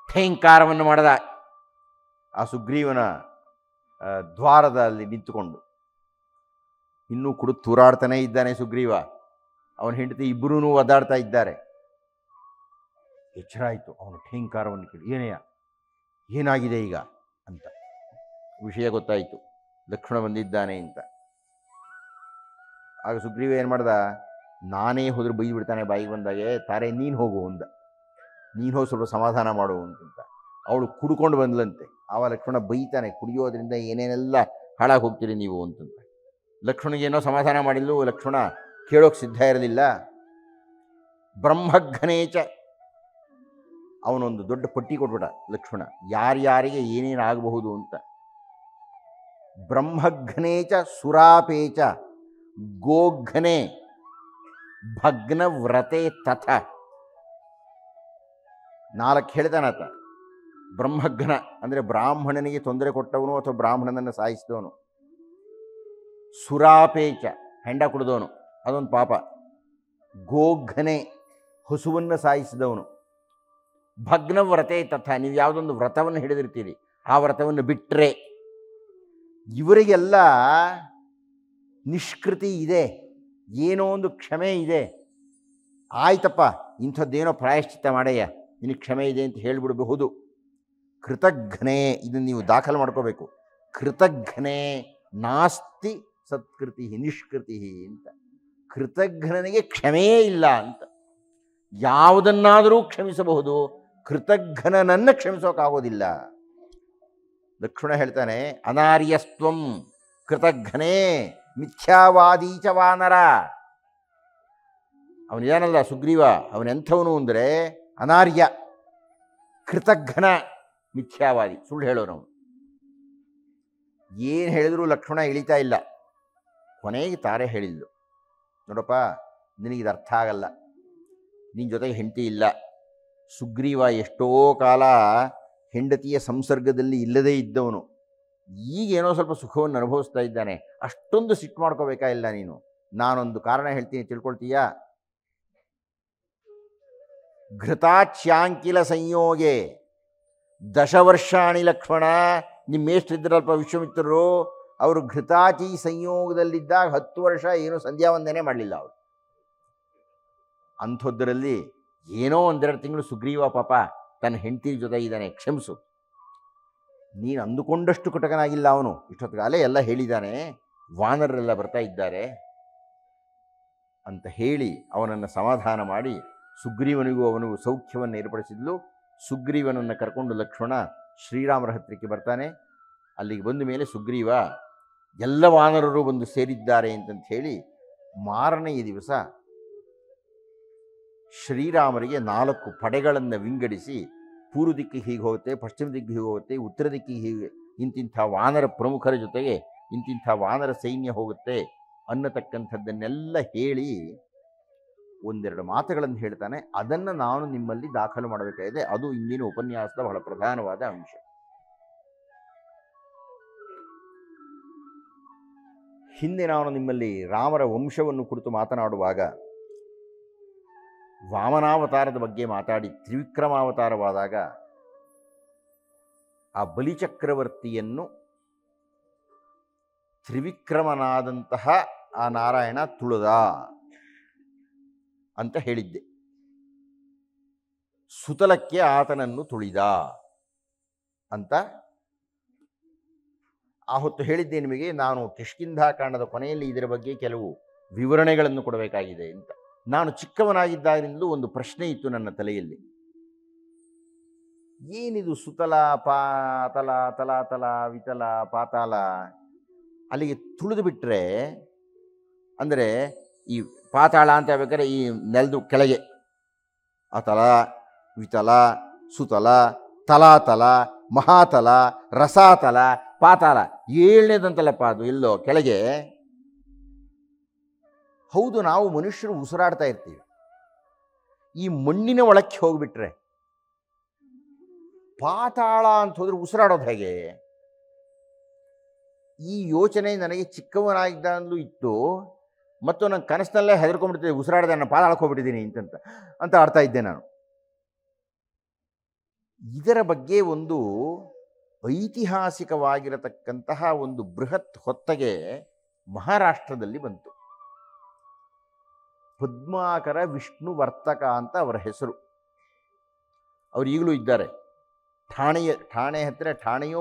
ಠೇಂಕಾರವನ್ನು ಮಾಡದ ಆ ಸುಗ್ರೀವನ ದ್ವಾರದಲ್ಲಿ ನಿಂತುಕೊಂಡು. ಇನ್ನೂ ತೂರಾಡ್ತಾನೇ ಇದ್ದಾನೆ ಸುಗ್ರೀವ. ಅವನ ಹೆಂಡತಿ ಇಬ್ಬರೂ ಒದ್ದಾಡ್ತಾ ಇದ್ದಾರೆ. ಎಚ್ಚರ ಆಯಿತು. ಅವನು ಠೇಂಕಾರವನ್ನು ಕೇಳಿ, ಏನಾಗಿದೆ ಈಗ ಅಂತ ವಿಷಯ ಗೊತ್ತಾಯಿತು. ಲಕ್ಷ್ಮಣ ಬಂದಿದ್ದಾನೆ ಅಂತ. ಆಗ ಸುಗ್ರೀವ ಏನು ಮಾಡ್ದ, ನಾನೇ ಹೋದ್ರೆ ಬೈದು ಬಿಡ್ತಾನೆ ಬಾಯಿಗೆ ಬಂದಾಗೆ, ತಾರೆ ನೀನು ಹೋಗು ಅಂದ. ನೀನು ಹೋಗಿ ಸ್ವಲ್ಪ ಸಮಾಧಾನ ಮಾಡು ಅಂತ. ಅವಳು ಕುಡ್ಕೊಂಡು ಬಂದ್ಲಂತೆ. ಆವ ಲಕ್ಷ್ಮಣ ಬೈತಾನೆ, ಕುಡಿಯೋದ್ರಿಂದ ಏನೇನೆಲ್ಲ ಹಾಳಾಗಿ ಹೋಗ್ತೀರಿ ನೀವು ಅಂತಂತ. ಲಕ್ಷ್ಮಣಿಗೇನೋ ಸಮಾಧಾನ ಮಾಡಿದ್ಲು. ಲಕ್ಷ್ಮಣ ಕೇಳೋಕೆ ಸಿದ್ಧ ಇರಲಿಲ್ಲ. ಬ್ರಹ್ಮಘ್ನೇಚ, ಅವನೊಂದು ದೊಡ್ಡ ಪಟ್ಟಿ ಕೊಟ್ಬಿಟ್ಟ ಲಕ್ಷ್ಮಣ, ಯಾರ್ಯಾರಿಗೆ ಏನೇನು ಆಗಬಹುದು ಅಂತ. ಬ್ರಹ್ಮಘ್ನೇಚ ಸುರಾಪೇಚ ಗೋಘ್ನೆ ಭಗ್ನ ವ್ರತೆ ತಥ. 4 ಹೇಳ್ತಾನಾತ. ಬ್ರಹ್ಮಘ್ನ ಅಂದರೆ ಬ್ರಾಹ್ಮಣನಿಗೆ ತೊಂದರೆ ಕೊಟ್ಟವನು ಅಥವಾ ಬ್ರಾಹ್ಮಣನನ್ನು ಸಾಯಿಸಿದವನು. ಸುರಾಪೇಚ, ಹೆಂಡ ಕುಡಿದವನು, ಅದೊಂದು ಪಾಪ. ಗೋಘ್ನೆ, ಹಸುವನ್ನು ಸಾಯಿಸಿದವನು. ಭಗ್ನ ವ್ರತೆ ತಥ, ನೀವು ಯಾವುದೊಂದು ವ್ರತವನ್ನು ಹಿಡಿದಿರ್ತೀರಿ, ಆ ವ್ರತವನ್ನು ಬಿಟ್ಟರೆ. ಇವರಿಗೆಲ್ಲ ನಿಷ್ಕೃತಿ ಇದೆ, ಏನೋ ಒಂದು ಕ್ಷಮೆ ಇದೆ. ಆಯ್ತಪ್ಪ, ಇಂಥದ್ದೇನೋ ಪ್ರಾಯಶ್ಚಿತ್ತ ಮಾಡಯ್ಯ, ನಿನಗೆ ಕ್ಷಮೆ ಇದೆ ಅಂತ ಹೇಳಿಬಿಡಬಹುದು. ಕೃತಘ್ನೆ, ಇದನ್ನು ನೀವು ದಾಖಲು ಮಾಡ್ಕೋಬೇಕು. ಕೃತಘ್ನೆ ನಾಸ್ತಿ ಸತ್ಕೃತಿ ನಿಷ್ಕೃತಿ ಅಂತ. ಕೃತಘ್ನನಿಗೆ ಕ್ಷಮೆಯೇ ಇಲ್ಲ ಅಂತ. ಯಾವುದನ್ನಾದರೂ ಕ್ಷಮಿಸಬಹುದು, ಕೃತಘ್ನನನ್ನು ಕ್ಷಮಿಸೋಕ್ಕಾಗೋದಿಲ್ಲ. ಲಕ್ಷ್ಮಣ ಹೇಳ್ತಾನೆ, ಅನಾರ್ಯಸ್ತ್ವಂ ಕೃತಘ್ನೇ ಮಿಥ್ಯಾವಾದೀಚ ವಾನರ. ಅವನಿದಾನಲ್ಲ ಸುಗ್ರೀವ, ಅವನೆಂಥವನು ಅಂದರೆ ಅನಾರ್ಯ, ಕೃತಘ್ನ, ಮಿಥ್ಯಾವಾದಿ, ಸುಳ್ಳು ಹೇಳೋನು. ಏನು ಹೇಳಿದ್ರು ಲಕ್ಷ್ಮಣ ಇಳಿತಾ ಇಲ್ಲ. ಕೊನೆಗೆ ತಾರೆ ಹೇಳಿದ್ಲು, ನೋಡಪ್ಪ, ನಿನಗಿದು ಅರ್ಥ ಆಗಲ್ಲ, ನಿನ್ನ ಜೊತೆಗೆ ಹೆಂಡತಿ ಇಲ್ಲ. ಸುಗ್ರೀವ ಎಷ್ಟೋ ಕಾಲ ಹೆಂಡತಿಯ ಸಂಸರ್ಗದಲ್ಲಿ ಇಲ್ಲದೇ ಇದ್ದವನು, ಈಗೇನೋ ಸ್ವಲ್ಪ ಸುಖವನ್ನು ಅನುಭವಿಸ್ತಾ ಇದ್ದಾನೆ. ಅಷ್ಟೊಂದು ಸಿಟ್ಟು ಮಾಡ್ಕೋಬೇಕಾ ಇಲ್ಲ ನೀನು. ನಾನೊಂದು ಕಾರಣ ಹೇಳ್ತೀನಿ, ತಿಳ್ಕೊಳ್ತೀಯಾ? ಘೃತಾಚ್ಯಾಂಕಿಲ ಸಂಯೋಗೆ 10 ವರ್ಷಾಣಿ ಲಕ್ಷ್ಮಣ. ನಿಮ್ಮೇಷ್ಟಿದ್ದರಲ್ಪ ವಿಶ್ವಾಮಿತ್ರರು, ಅವರು ಘೃತಾಚಿ ಸಂಯೋಗದಲ್ಲಿದ್ದಾಗ 10 ವರ್ಷ ಏನು ಸಂಧ್ಯಾವಂದನೆ ಮಾಡಲಿಲ್ಲ ಅವರು. ಅಂಥದ್ದರಲ್ಲಿ ಏನೋ 1-2 ತಿಂಗಳು ಸುಗ್ರೀವ ಪಾಪ ತನ್ನ ಹೆಂಡತಿ ಜೊತೆ ಇದ್ದಾನೆ, ಕ್ಷಮಿಸು. ನೀನು ಅಂದುಕೊಂಡಷ್ಟು ಕಟಕನಾಗಿಲ್ಲ ಅವನು. ಇಷ್ಟೊತ್ತಿಗಾಲೇ ಎಲ್ಲ ಹೇಳಿದ್ದಾನೆ, ವಾನರರೆಲ್ಲ ಬರ್ತಾ ಇದ್ದಾರೆ ಅಂತ ಹೇಳಿ ಅವನನ್ನು ಸಮಾಧಾನ ಮಾಡಿ ಸುಗ್ರೀವನಿಗೂ ಅವನಿಗೂ ಸೌಖ್ಯವನ್ನು ಏರ್ಪಡಿಸಿದ್ಲು. ಸುಗ್ರೀವನನ್ನು ಕರ್ಕೊಂಡು ಲಕ್ಷ್ಮಣ ಶ್ರೀರಾಮರ ಹತ್ತಿರಕ್ಕೆ ಬರ್ತಾನೆ. ಅಲ್ಲಿಗೆ ಬಂದ ಮೇಲೆ ಸುಗ್ರೀವ ಎಲ್ಲ ವಾನರರು ಬಂದು ಸೇರಿದ್ದಾರೆ ಅಂತಂತ ಹೇಳಿ ಮಾರನೆಯ ದಿವಸ ಶ್ರೀರಾಮರಿಗೆ 4 ಪಡೆಗಳನ್ನು ವಿಂಗಡಿಸಿ, ಪೂರ್ವ ದಿಕ್ಕಿಗೆ ಹೀಗೆ ಹೋಗುತ್ತೆ, ಪಶ್ಚಿಮ ದಿಕ್ಕಿಗೆ ಹೀಗೆ ಹೋಗುತ್ತೆ, ಉತ್ತರ ದಿಕ್ಕಿಗೆ ಹೀಗೆ, ಇಂತಿಂಥ ವಾನರ ಪ್ರಮುಖರ ಜೊತೆಗೆ ಇಂತಿಂಥ ವಾನರ ಸೈನ್ಯ ಹೋಗುತ್ತೆ ಅನ್ನತಕ್ಕಂಥದ್ದನ್ನೆಲ್ಲ ಹೇಳಿ 1-2 ಮಾತುಗಳನ್ನು ಹೇಳ್ತಾನೆ. ಅದನ್ನು ನಾನು ನಿಮ್ಮಲ್ಲಿ ದಾಖಲು ಮಾಡಬೇಕಾಗಿದೆ. ಅದು ಇಂದಿನ ಉಪನ್ಯಾಸದ ಬಹಳ ಪ್ರಧಾನವಾದ ಅಂಶ. ಹಿಂದೆ ನಾನು ನಿಮ್ಮಲ್ಲಿ ರಾಮರ ವಂಶವನ್ನು ಕುರಿತು ಮಾತನಾಡುವಾಗ ವಾಮನಾವತಾರದ ಬಗ್ಗೆ ಮಾತಾಡಿ, ತ್ರಿವಿಕ್ರಮಾವತಾರವಾದಾಗ ಆ ಬಲಿಚಕ್ರವರ್ತಿಯನ್ನು ತ್ರಿವಿಕ್ರಮನಾದಂತಹ ಆ ನಾರಾಯಣ ತುಳಿದ ಅಂತ ಹೇಳಿದ್ದೆ. ಸುತಲಕ್ಕೆ ಆತನನ್ನು ತುಳಿದ ಅಂತ ಆ ಹೊತ್ತು ಹೇಳಿದ್ದೆ ನಿಮಗೆ. ನಾನು ಕಿಷ್ಕಿಂಧಾಕಾಂಡದ ಕೊನೆಯಲ್ಲಿ ಇದರ ಬಗ್ಗೆ ಕೆಲವು ವಿವರಣೆಗಳನ್ನು ಕೊಡಬೇಕಾಗಿದೆ ಅಂತ. ನಾನು ಚಿಕ್ಕವನಾಗಿದ್ದಾಗಿನಿಂದಲೂ ಒಂದು ಪ್ರಶ್ನೆ ಇತ್ತು ನನ್ನ ತಲೆಯಲ್ಲಿ. ಏನಿದು ಸುತಲ, ಪಾತಲ, ತಲಾತಲ, ವಿತಲ, ಪಾತಾಲ, ಅಲ್ಲಿಗೆ ತುಳಿದು ಬಿಟ್ಟರೆ, ಅಂದರೆ ಈ ಪಾತಾಳ ಅಂತ ಹೇಳ್ಬೇಕಾದ್ರೆ ಈ ನೆಲದ ಕೆಳಗೆ ಅತಲ, ವಿತಲ, ಸುತಲ, ತಲಾತಲ, ಮಹಾತಲ, ರಸಾತಲ, ಪಾತಾಳ, 7ನೇದಂತಲಪ್ಪ ಅದು ಎಲ್ಲೋ ಕೆಳಗೆ. ಹೌದು, ನಾವು ಮನುಷ್ಯರು ಉಸಿರಾಡ್ತಾ ಇರ್ತೀವಿ. ಈ ಮಣ್ಣಿನ ಒಳಕ್ಕೆ ಹೋಗ್ಬಿಟ್ರೆ ಪಾತಾಳ ಅಂತ ಹೋದ್ರೆ ಉಸಿರಾಡೋದು ಹೇಗೆ? ಈ ಯೋಚನೆ ನನಗೆ ಚಿಕ್ಕವನಾಗಿದ್ದಾಗಲೂ ಇತ್ತು, ಮತ್ತು ನನ್ನ ಕನಸಿನಲ್ಲೇ ಹೆದರ್ಕೊಂಡ್ಬಿಡ್ತಿದ್ದೆ, ಉಸಿರಾಡದೆ ನಾನು ಪಾತಾಳಕ್ಕೆ ಹೋಗ್ಬಿಟ್ಟಿದ್ದೀನಿ ಅಂತ ಆಡ್ತಾ ಇದ್ದೆ ನಾನು. ಇದರ ಬಗ್ಗೆ ಒಂದು ಐತಿಹಾಸಿಕವಾಗಿರತಕ್ಕಂತಹ ಒಂದು ಬೃಹತ್ ಹೊತ್ತಗೆ ಮಹಾರಾಷ್ಟ್ರದಲ್ಲಿ ಬಂತು. ಪದ್ಮಾಕರ ವಿಷ್ಣುವರ್ತಕ ಅಂತ ಅವರ ಹೆಸರು. ಅವರು ಈಗಲೂ ಇದ್ದಾರೆ. ಠಾಣೆ ಹತ್ತಿರ, ಠಾಣೆಯೋ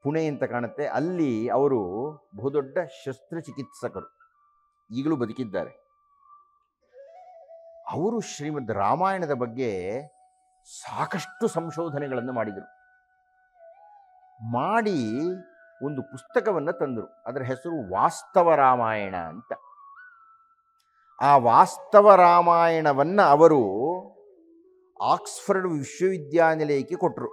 ಪುಣೆ ಅಂತ ಕಾಣುತ್ತೆ, ಅಲ್ಲಿ ಅವರು ಬಹುದೊಡ್ಡ ಶಸ್ತ್ರಚಿಕಿತ್ಸಕರು, ಈಗಲೂ ಬದುಕಿದ್ದಾರೆ. ಅವರು ಶ್ರೀಮದ್ ರಾಮಾಯಣದ ಬಗ್ಗೆ ಸಾಕಷ್ಟು ಸಂಶೋಧನೆಗಳನ್ನು ಮಾಡಿದರು. ಮಾಡಿ ಒಂದು ಪುಸ್ತಕವನ್ನು ತಂದರು. ಅದರ ಹೆಸರು ವಾಸ್ತವ ರಾಮಾಯಣ ಅಂತ. ಆ ವಾಸ್ತವ ರಾಮಾಯಣವನ್ನು ಅವರು ಆಕ್ಸ್ಫರ್ಡ್ ವಿಶ್ವವಿದ್ಯಾನಿಲಯಕ್ಕೆ ಕೊಟ್ಟರು.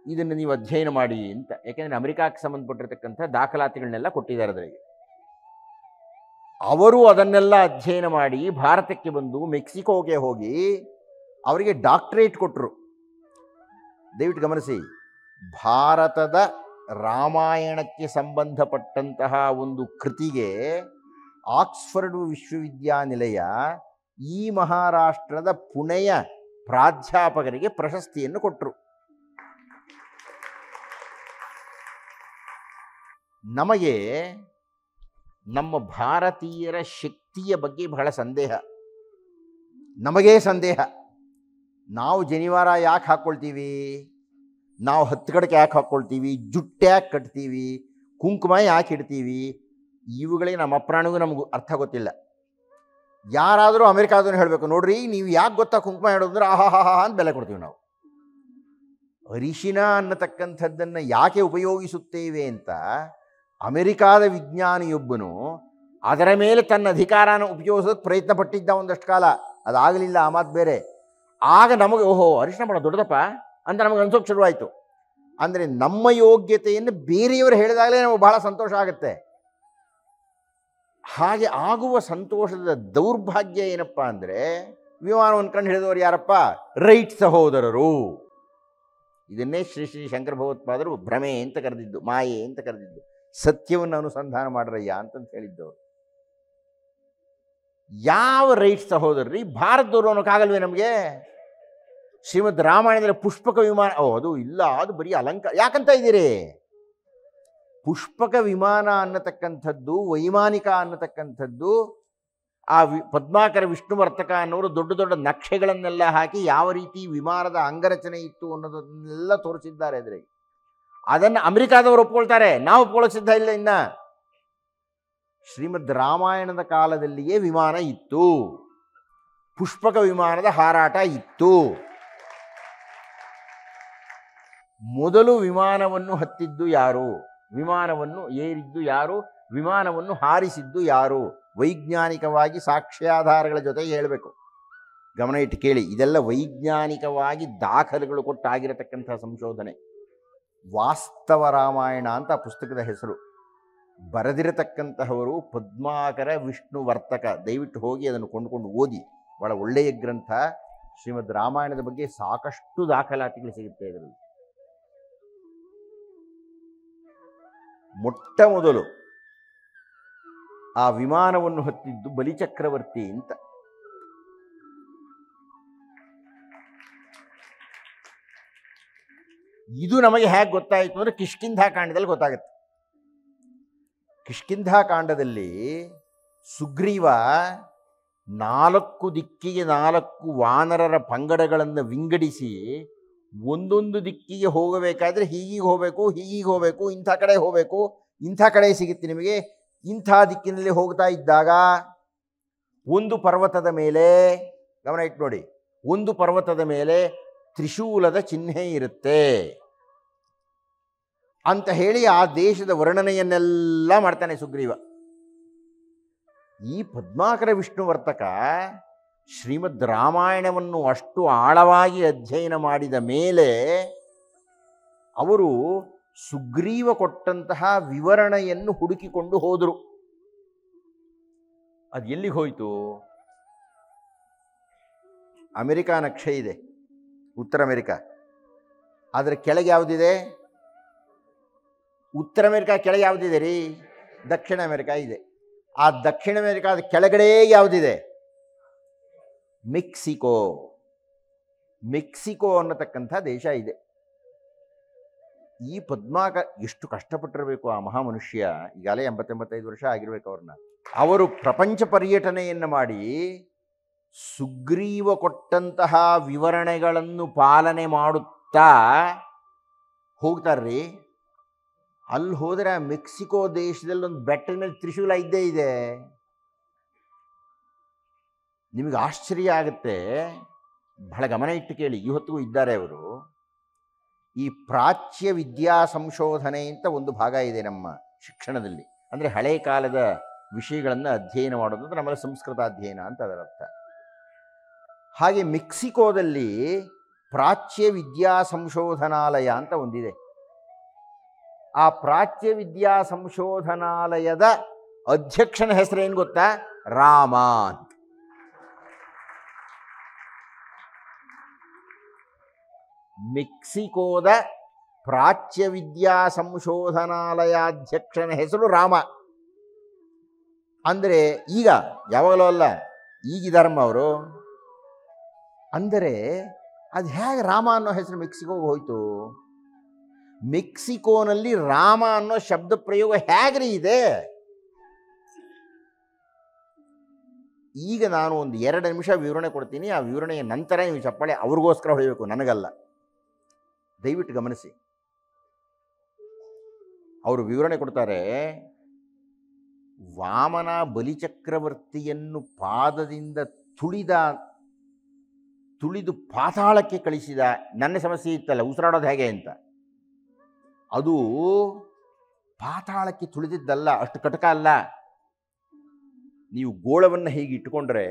ಇದನ್ನು ನೀವು ಅಧ್ಯಯನ ಮಾಡಿ ಅಂತ. ಯಾಕೆಂದರೆ ಅಮೆರಿಕಕ್ಕೆ ಸಂಬಂಧಪಟ್ಟಿರ್ತಕ್ಕಂಥ ದಾಖಲಾತಿಗಳನ್ನೆಲ್ಲ ಕೊಟ್ಟಿದ್ದಾರೆ ಅದರಿಗೆ. ಅವರು ಅದನ್ನೆಲ್ಲ ಅಧ್ಯಯನ ಮಾಡಿ ಭಾರತಕ್ಕೆ ಬಂದು ಮೆಕ್ಸಿಕೋಗೆ ಹೋಗಿ ಅವರಿಗೆ ಡಾಕ್ಟರೇಟ್ ಕೊಟ್ಟರು. ದಯವಿಟ್ಟು ಗಮನಿಸಿ, ಭಾರತದ ರಾಮಾಯಣಕ್ಕೆ ಸಂಬಂಧಪಟ್ಟಂತಹ ಒಂದು ಕೃತಿಗೆ ಆಕ್ಸ್ಫರ್ಡ್ ವಿಶ್ವವಿದ್ಯಾನಿಲಯ ಈ ಮಹಾರಾಷ್ಟ್ರದ ಪುಣೆಯ ಪ್ರಾಧ್ಯಾಪಕರಿಗೆ ಪ್ರಶಸ್ತಿಯನ್ನು ಕೊಟ್ಟರು. ನಮಗೆ ನಮ್ಮ ಭಾರತೀಯರ ಶಕ್ತಿಯ ಬಗ್ಗೆ ಬಹಳ ಸಂದೇಹ, ನಮಗೇ ಸಂದೇಹ. ನಾವು ಜನಿವಾರ ಯಾಕೆ ಹಾಕ್ಕೊಳ್ತೀವಿ, ನಾವು ಹತ್ತುಗಡಕ್ಕೆ ಯಾಕೆ ಹಾಕ್ಕೊಳ್ತೀವಿ, ಜುಟ್ಟು ಯಾಕೆ ಕಟ್ತೀವಿ, ಕುಂಕುಮ ಯಾಕೆ ಇಡ್ತೀವಿ, ಇವುಗಳೇ ನಮ್ಮ ಪ್ರಾಣಿಗೂ ನಮಗೂ ಅರ್ಥ ಗೊತ್ತಿಲ್ಲ. ಯಾರಾದರೂ ಅಮೆರಿಕಾದನ್ನು ಹೇಳಬೇಕು, ನೋಡ್ರಿ ನೀವು ಯಾಕೆ ಗೊತ್ತಾ ಕುಂಕುಮ ಇಡೋದಂದ್ರೆ ಆಹಾಹಾ ಅಂತ ಬೆಲೆ ಕೊಡ್ತೀವಿ ನಾವು. ಅರಿಶಿನ ಅನ್ನತಕ್ಕಂಥದ್ದನ್ನು ಯಾಕೆ ಉಪಯೋಗಿಸುತ್ತೇವೆ ಅಂತ ಅಮೆರಿಕಾದ ವಿಜ್ಞಾನಿಯೊಬ್ಬನು ಅದರ ಮೇಲೆ ತನ್ನ ಅಧಿಕಾರನ ಉಪಯೋಗಿಸೋಕ್ಕೆ ಪ್ರಯತ್ನ ಪಟ್ಟಿದ್ದ ಒಂದಷ್ಟು ಕಾಲ. ಅದಾಗಲಿಲ್ಲ, ಆ ಮಾತು ಬೇರೆ. ಆಗ ನಮಗೆ ಓಹೋ ಅರಿಶಿನ ಮಾಡೋದು ದೊಡ್ಡದಪ್ಪ ಅಂತ ನಮಗೆ ಅನ್ಸೋಕ್ಕೆ ಶುರುವಾಯಿತು. ಅಂದರೆ ನಮ್ಮ ಯೋಗ್ಯತೆಯನ್ನು ಬೇರೆಯವರು ಹೇಳಿದಾಗಲೇ ನಮಗೆ ಬಹಳ ಸಂತೋಷ ಆಗುತ್ತೆ. ಹಾಗೆ ಆಗುವ ಸಂತೋಷದ ದೌರ್ಭಾಗ್ಯ ಏನಪ್ಪ ಅಂದರೆ, ವಿಮಾನವನ್ನು ಕಂಡು ಹಿಡಿದವರು ಯಾರಪ್ಪ? ರೈಟ್ ಸಹೋದರರು. ಇದನ್ನೇ ಶ್ರೀ ಶ್ರೀ ಶಂಕರ ಭಗವತ್ಪಾದರು ಭ್ರಮೆ ಅಂತ ಕರೆದಿದ್ದು, ಮಾಯೆ ಅಂತ ಕರೆದಿದ್ದು. ಸತ್ಯವನ್ನು ಅನುಸಂಧಾನ ಮಾಡ್ರಯ್ಯ ಅಂತಂತ ಹೇಳಿದ್ದವರು. ಯಾವ ರೈಟ್ ಸಹೋದರ್ರಿ? ಭಾರತದವರು ಅನ್ನೋಕ್ಕಾಗಲ್ವೇ ನಮಗೆ? ಶ್ರೀಮದ್ ರಾಮಾಯಣದಲ್ಲಿ ಪುಷ್ಪಕ ವಿಮಾನ, ಅದು ಇಲ್ಲ, ಅದು ಬರೀ ಅಲಂಕಾರ ಯಾಕಂತ ಇದ್ದೀರಿ? ಪುಷ್ಪಕ ವಿಮಾನ ಅನ್ನತಕ್ಕಂಥದ್ದು, ವೈಮಾನಿಕ ಅನ್ನತಕ್ಕಂಥದ್ದು, ಆ ಪದ್ಮಾಕರ ವಿಷ್ಣುವರ್ತಕ ಅನ್ನೋರು ದೊಡ್ಡ ದೊಡ್ಡ ನಕ್ಷೆಗಳನ್ನೆಲ್ಲ ಹಾಕಿ ಯಾವ ರೀತಿ ವಿಮಾನದ ಅಂಗರಚನೆ ಇತ್ತು ಅನ್ನೋದನ್ನೆಲ್ಲ ತೋರಿಸಿದ್ದಾರೆ. ಅದರಲ್ಲಿ ಅದನ್ನು ಅಮೆರಿಕಾದವರು ಒಪ್ಕೊಳ್ತಾರೆ, ನಾವು ಒಪ್ಕೊಳ್ಳೋಕೆ ಸಿದ್ಧ ಇಲ್ಲ. ಇನ್ನು ಶ್ರೀಮದ್ ರಾಮಾಯಣದ ಕಾಲದಲ್ಲಿಯೇ ವಿಮಾನ ಇತ್ತು, ಪುಷ್ಪಕ ವಿಮಾನದ ಹಾರಾಟ ಇತ್ತು. ಮೊದಲು ವಿಮಾನವನ್ನು ಹತ್ತಿದ್ದು ಯಾರು, ವಿಮಾನವನ್ನು ಏರಿದ್ದು ಯಾರು, ವಿಮಾನವನ್ನು ಹಾರಿಸಿದ್ದು ಯಾರು? ವೈಜ್ಞಾನಿಕವಾಗಿ ಸಾಕ್ಷ್ಯಾಧಾರಗಳ ಜೊತೆಗೆ ಹೇಳಬೇಕು. ಗಮನ ಇಟ್ಟು ಕೇಳಿ, ಇದೆಲ್ಲ ವೈಜ್ಞಾನಿಕವಾಗಿ ದಾಖಲೆಗಳು ಕೊಟ್ಟಾಗಿರತಕ್ಕಂಥ ಸಂಶೋಧನೆ. ವಾಸ್ತವ ರಾಮಾಯಣ ಅಂತ ಪುಸ್ತಕದ ಹೆಸರು. ಬರೆದಿರತಕ್ಕಂತಹವರು ಪದ್ಮಾಕರ ವಿಷ್ಣುವರ್ತಕ. ದಯವಿಟ್ಟು ಹೋಗಿ ಅದನ್ನು ಕೊಂಡುಕೊಂಡು ಓದಿ, ಬಹಳ ಒಳ್ಳೆಯ ಗ್ರಂಥ. ಶ್ರೀಮದ್ ರಾಮಾಯಣದ ಬಗ್ಗೆ ಸಾಕಷ್ಟು ದಾಖಲಾತಿಗಳು ಸಿಗುತ್ತೆ ಇದರಲ್ಲಿ. ಮೊಟ್ಟ ಮೊದಲು ಆ ವಿಮಾನವನ್ನು ಹತ್ತಿದ್ದು ಬಲಿಚಕ್ರವರ್ತಿ ಅಂತ. ಇದು ನಮಗೆ ಹೇಗೆ ಗೊತ್ತಾಯಿತು ಅಂದರೆ ಕಿಷ್ಕಿಂಧಾಕಾಂಡದಲ್ಲಿ ಗೊತ್ತಾಗುತ್ತೆ. ಕಿಷ್ಕಿಂಧಾಕಾಂಡದಲ್ಲಿ ಸುಗ್ರೀವ 4 ದಿಕ್ಕಿಗೆ 4 ವಾನರರ ಪಂಗಡಗಳನ್ನು ವಿಂಗಡಿಸಿ ಒಂದೊಂದು ದಿಕ್ಕಿಗೆ ಹೋಗಬೇಕಾದ್ರೆ ಹೀಗೀಗೆ ಹೋಗಬೇಕು, ಹೀಗೀಗೆ ಹೋಗಬೇಕು, ಇಂಥ ಕಡೆ ಹೋಗಬೇಕು, ಇಂಥ ಕಡೆ ಸಿಗುತ್ತೆ ನಿಮಗೆ, ಇಂಥ ದಿಕ್ಕಿನಲ್ಲಿ ಹೋಗ್ತಾ ಇದ್ದಾಗ ಒಂದು ಪರ್ವತದ ಮೇಲೆ, ಗಮನ ಇಟ್ಟು ನೋಡಿ, ಒಂದು ಪರ್ವತದ ಮೇಲೆ ತ್ರಿಶೂಲದ ಚಿಹ್ನೆ ಇರುತ್ತೆ ಅಂತ ಹೇಳಿ ಆ ದೇಶದ ವರ್ಣನೆಯನ್ನೆಲ್ಲ ಮಾಡ್ತಾನೆ ಸುಗ್ರೀವ. ಈ ಪದ್ಮಾಕರ ವಿಷ್ಣುವರ್ತಕ ಶ್ರೀಮದ್ ರಾಮಾಯಣವನ್ನು ಅಷ್ಟು ಆಳವಾಗಿ ಅಧ್ಯಯನ ಮಾಡಿದ ಮೇಲೆ ಅವರು ಸುಗ್ರೀವ ಕೊಟ್ಟಂತಹ ವಿವರಣೆಯನ್ನು ಹುಡುಕಿಕೊಂಡು ಹೋದರು. ಅದು ಎಲ್ಲಿಗೆ ಹೋಯಿತು? ಅಮೆರಿಕಾ ನಕ್ಷೆ ಇದೆ, ಉತ್ತರ ಅಮೆರಿಕಾ. ಅದರ ಕೆಳಗೆ ಯಾವುದಿದೆ? ಉತ್ತರ ಅಮೆರಿಕಾ ಕೆಳಗೆ ಯಾವುದಿದೆ ರೀ? ದಕ್ಷಿಣ ಅಮೆರಿಕಾ ಇದೆ. ಆ ದಕ್ಷಿಣ ಅಮೆರಿಕಾದ ಕೆಳಗಡೆ ಯಾವುದಿದೆ? ಮೆಕ್ಸಿಕೋ. ಮೆಕ್ಸಿಕೋ ಅನ್ನತಕ್ಕಂಥ ದೇಶ ಇದೆ. ಈ ಪದ್ಮಾಕರ್ ಎಷ್ಟು ಕಷ್ಟಪಟ್ಟಿರಬೇಕು ಆ ಮಹಾಮನುಷ್ಯ. ಈಗಾಗಲೇ 80-85 ವರ್ಷ ಆಗಿರ್ಬೇಕು ಅವ್ರನ್ನ. ಅವರು ಪ್ರಪಂಚ ಪರ್ಯಟನೆಯನ್ನು ಮಾಡಿ ಸುಗ್ರೀವ ಕೊಟ್ಟಂತಹ ವಿವರಣೆಗಳನ್ನು ಪಾಲನೆ ಮಾಡುತ್ತಾ ಹೋಗ್ತಾರ್ರಿ. ಅಲ್ಲಿ ಹೋದರೆ ಆ ಮೆಕ್ಸಿಕೋ ದೇಶದಲ್ಲಿ ಒಂದು ಬೆಟ್ಟದ ಮೇಲೆ ತ್ರಿಶೂಲ ಇದ್ದೇ ಇದೆ. ನಿಮಗೆ ಆಶ್ಚರ್ಯ ಆಗುತ್ತೆ. ಬಹಳ ಗಮನ ಇಟ್ಟು ಕೇಳಿ, ಇವತ್ತಿಗೂ ಇದ್ದಾರೆ ಅವರು. ಈ ಪ್ರಾಚ್ಯ ವಿದ್ಯಾ ಸಂಶೋಧನೆ ಅಂತ ಒಂದು ಭಾಗ ಇದೆ ನಮ್ಮ ಶಿಕ್ಷಣದಲ್ಲಿ. ಅಂದರೆ ಹಳೆ ಕಾಲದ ವಿಷಯಗಳನ್ನು ಅಧ್ಯಯನ ಮಾಡೋದು ಅಂದರೆ ನಮ್ಮಲ್ಲಿ ಸಂಸ್ಕೃತ ಅಧ್ಯಯನ ಅಂತ ಅದರ ಅರ್ಥ. ಹಾಗೆ ಮೆಕ್ಸಿಕೋದಲ್ಲಿ ಪ್ರಾಚ್ಯ ವಿದ್ಯಾ ಸಂಶೋಧನಾಲಯ ಅಂತ ಒಂದಿದೆ. ಆ ಪ್ರಾಚ್ಯ ವಿದ್ಯಾ ಸಂಶೋಧನಾಲಯದ ಅಧ್ಯಕ್ಷನ ಹೆಸರೇನು ಗೊತ್ತಾ? ರಾಮ ಅಂತ. ಮೆಕ್ಸಿಕೋದ ಪ್ರಾಚ್ಯ ವಿದ್ಯಾ ಸಂಶೋಧನಾಲಯಾಧ್ಯಕ್ಷನ ಹೆಸರು ರಾಮ. ಅಂದರೆ ಈಗ ಯಾವಾಗಲೂ ಅಲ್ಲ, ಈಗಿದಾರಮ್ಮ ಅವರು. ಅಂದರೆ ಅದು ಹೇಗೆ ರಾಮ ಅನ್ನೋ ಹೆಸರು ಮೆಕ್ಸಿಕೋಗೆ ಹೋಯಿತು? ಮೆಕ್ಸಿಕೋನಲ್ಲಿ ರಾಮ ಅನ್ನೋ ಶಬ್ದ ಪ್ರಯೋಗ ಹೇಗ್ರಿ ಇದೆ? ಈಗ ನಾನು ಒಂದು 2 ನಿಮಿಷ ವಿವರಣೆ ಕೊಡ್ತೀನಿ. ಆ ವಿವರಣೆಯ ನಂತರ ನೀವು ಚಪ್ಪಾಳೆ ಅವ್ರಿಗೋಸ್ಕರ ಹೊಡಿಬೇಕು, ನನಗಲ್ಲ. ದಯವಿಟ್ಟು ಗಮನಿಸಿ. ಅವರು ವಿವರಣೆ ಕೊಡ್ತಾರೆ. ವಾಮನ ಬಲಿಚಕ್ರವರ್ತಿಯನ್ನು ಪಾದದಿಂದ ತುಳಿದು ಪಾತಾಳಕ್ಕೆ ಕಳಿಸಿದ. ನನ್ನ ಸಮಸ್ಯೆ ಇತ್ತಲ್ಲ, ಉಸಿರಾಡೋದು ಹೇಗೆ ಅಂತ. ಅದು ಪಾತಾಳಕ್ಕೆ ತುಳಿದಿದ್ದಲ್ಲ, ಅಷ್ಟು ಕಟಕ ಅಲ್ಲ. ನೀವು ಗೋಳವನ್ನು ಹೀಗೆ ಇಟ್ಕೊಂಡ್ರೆ,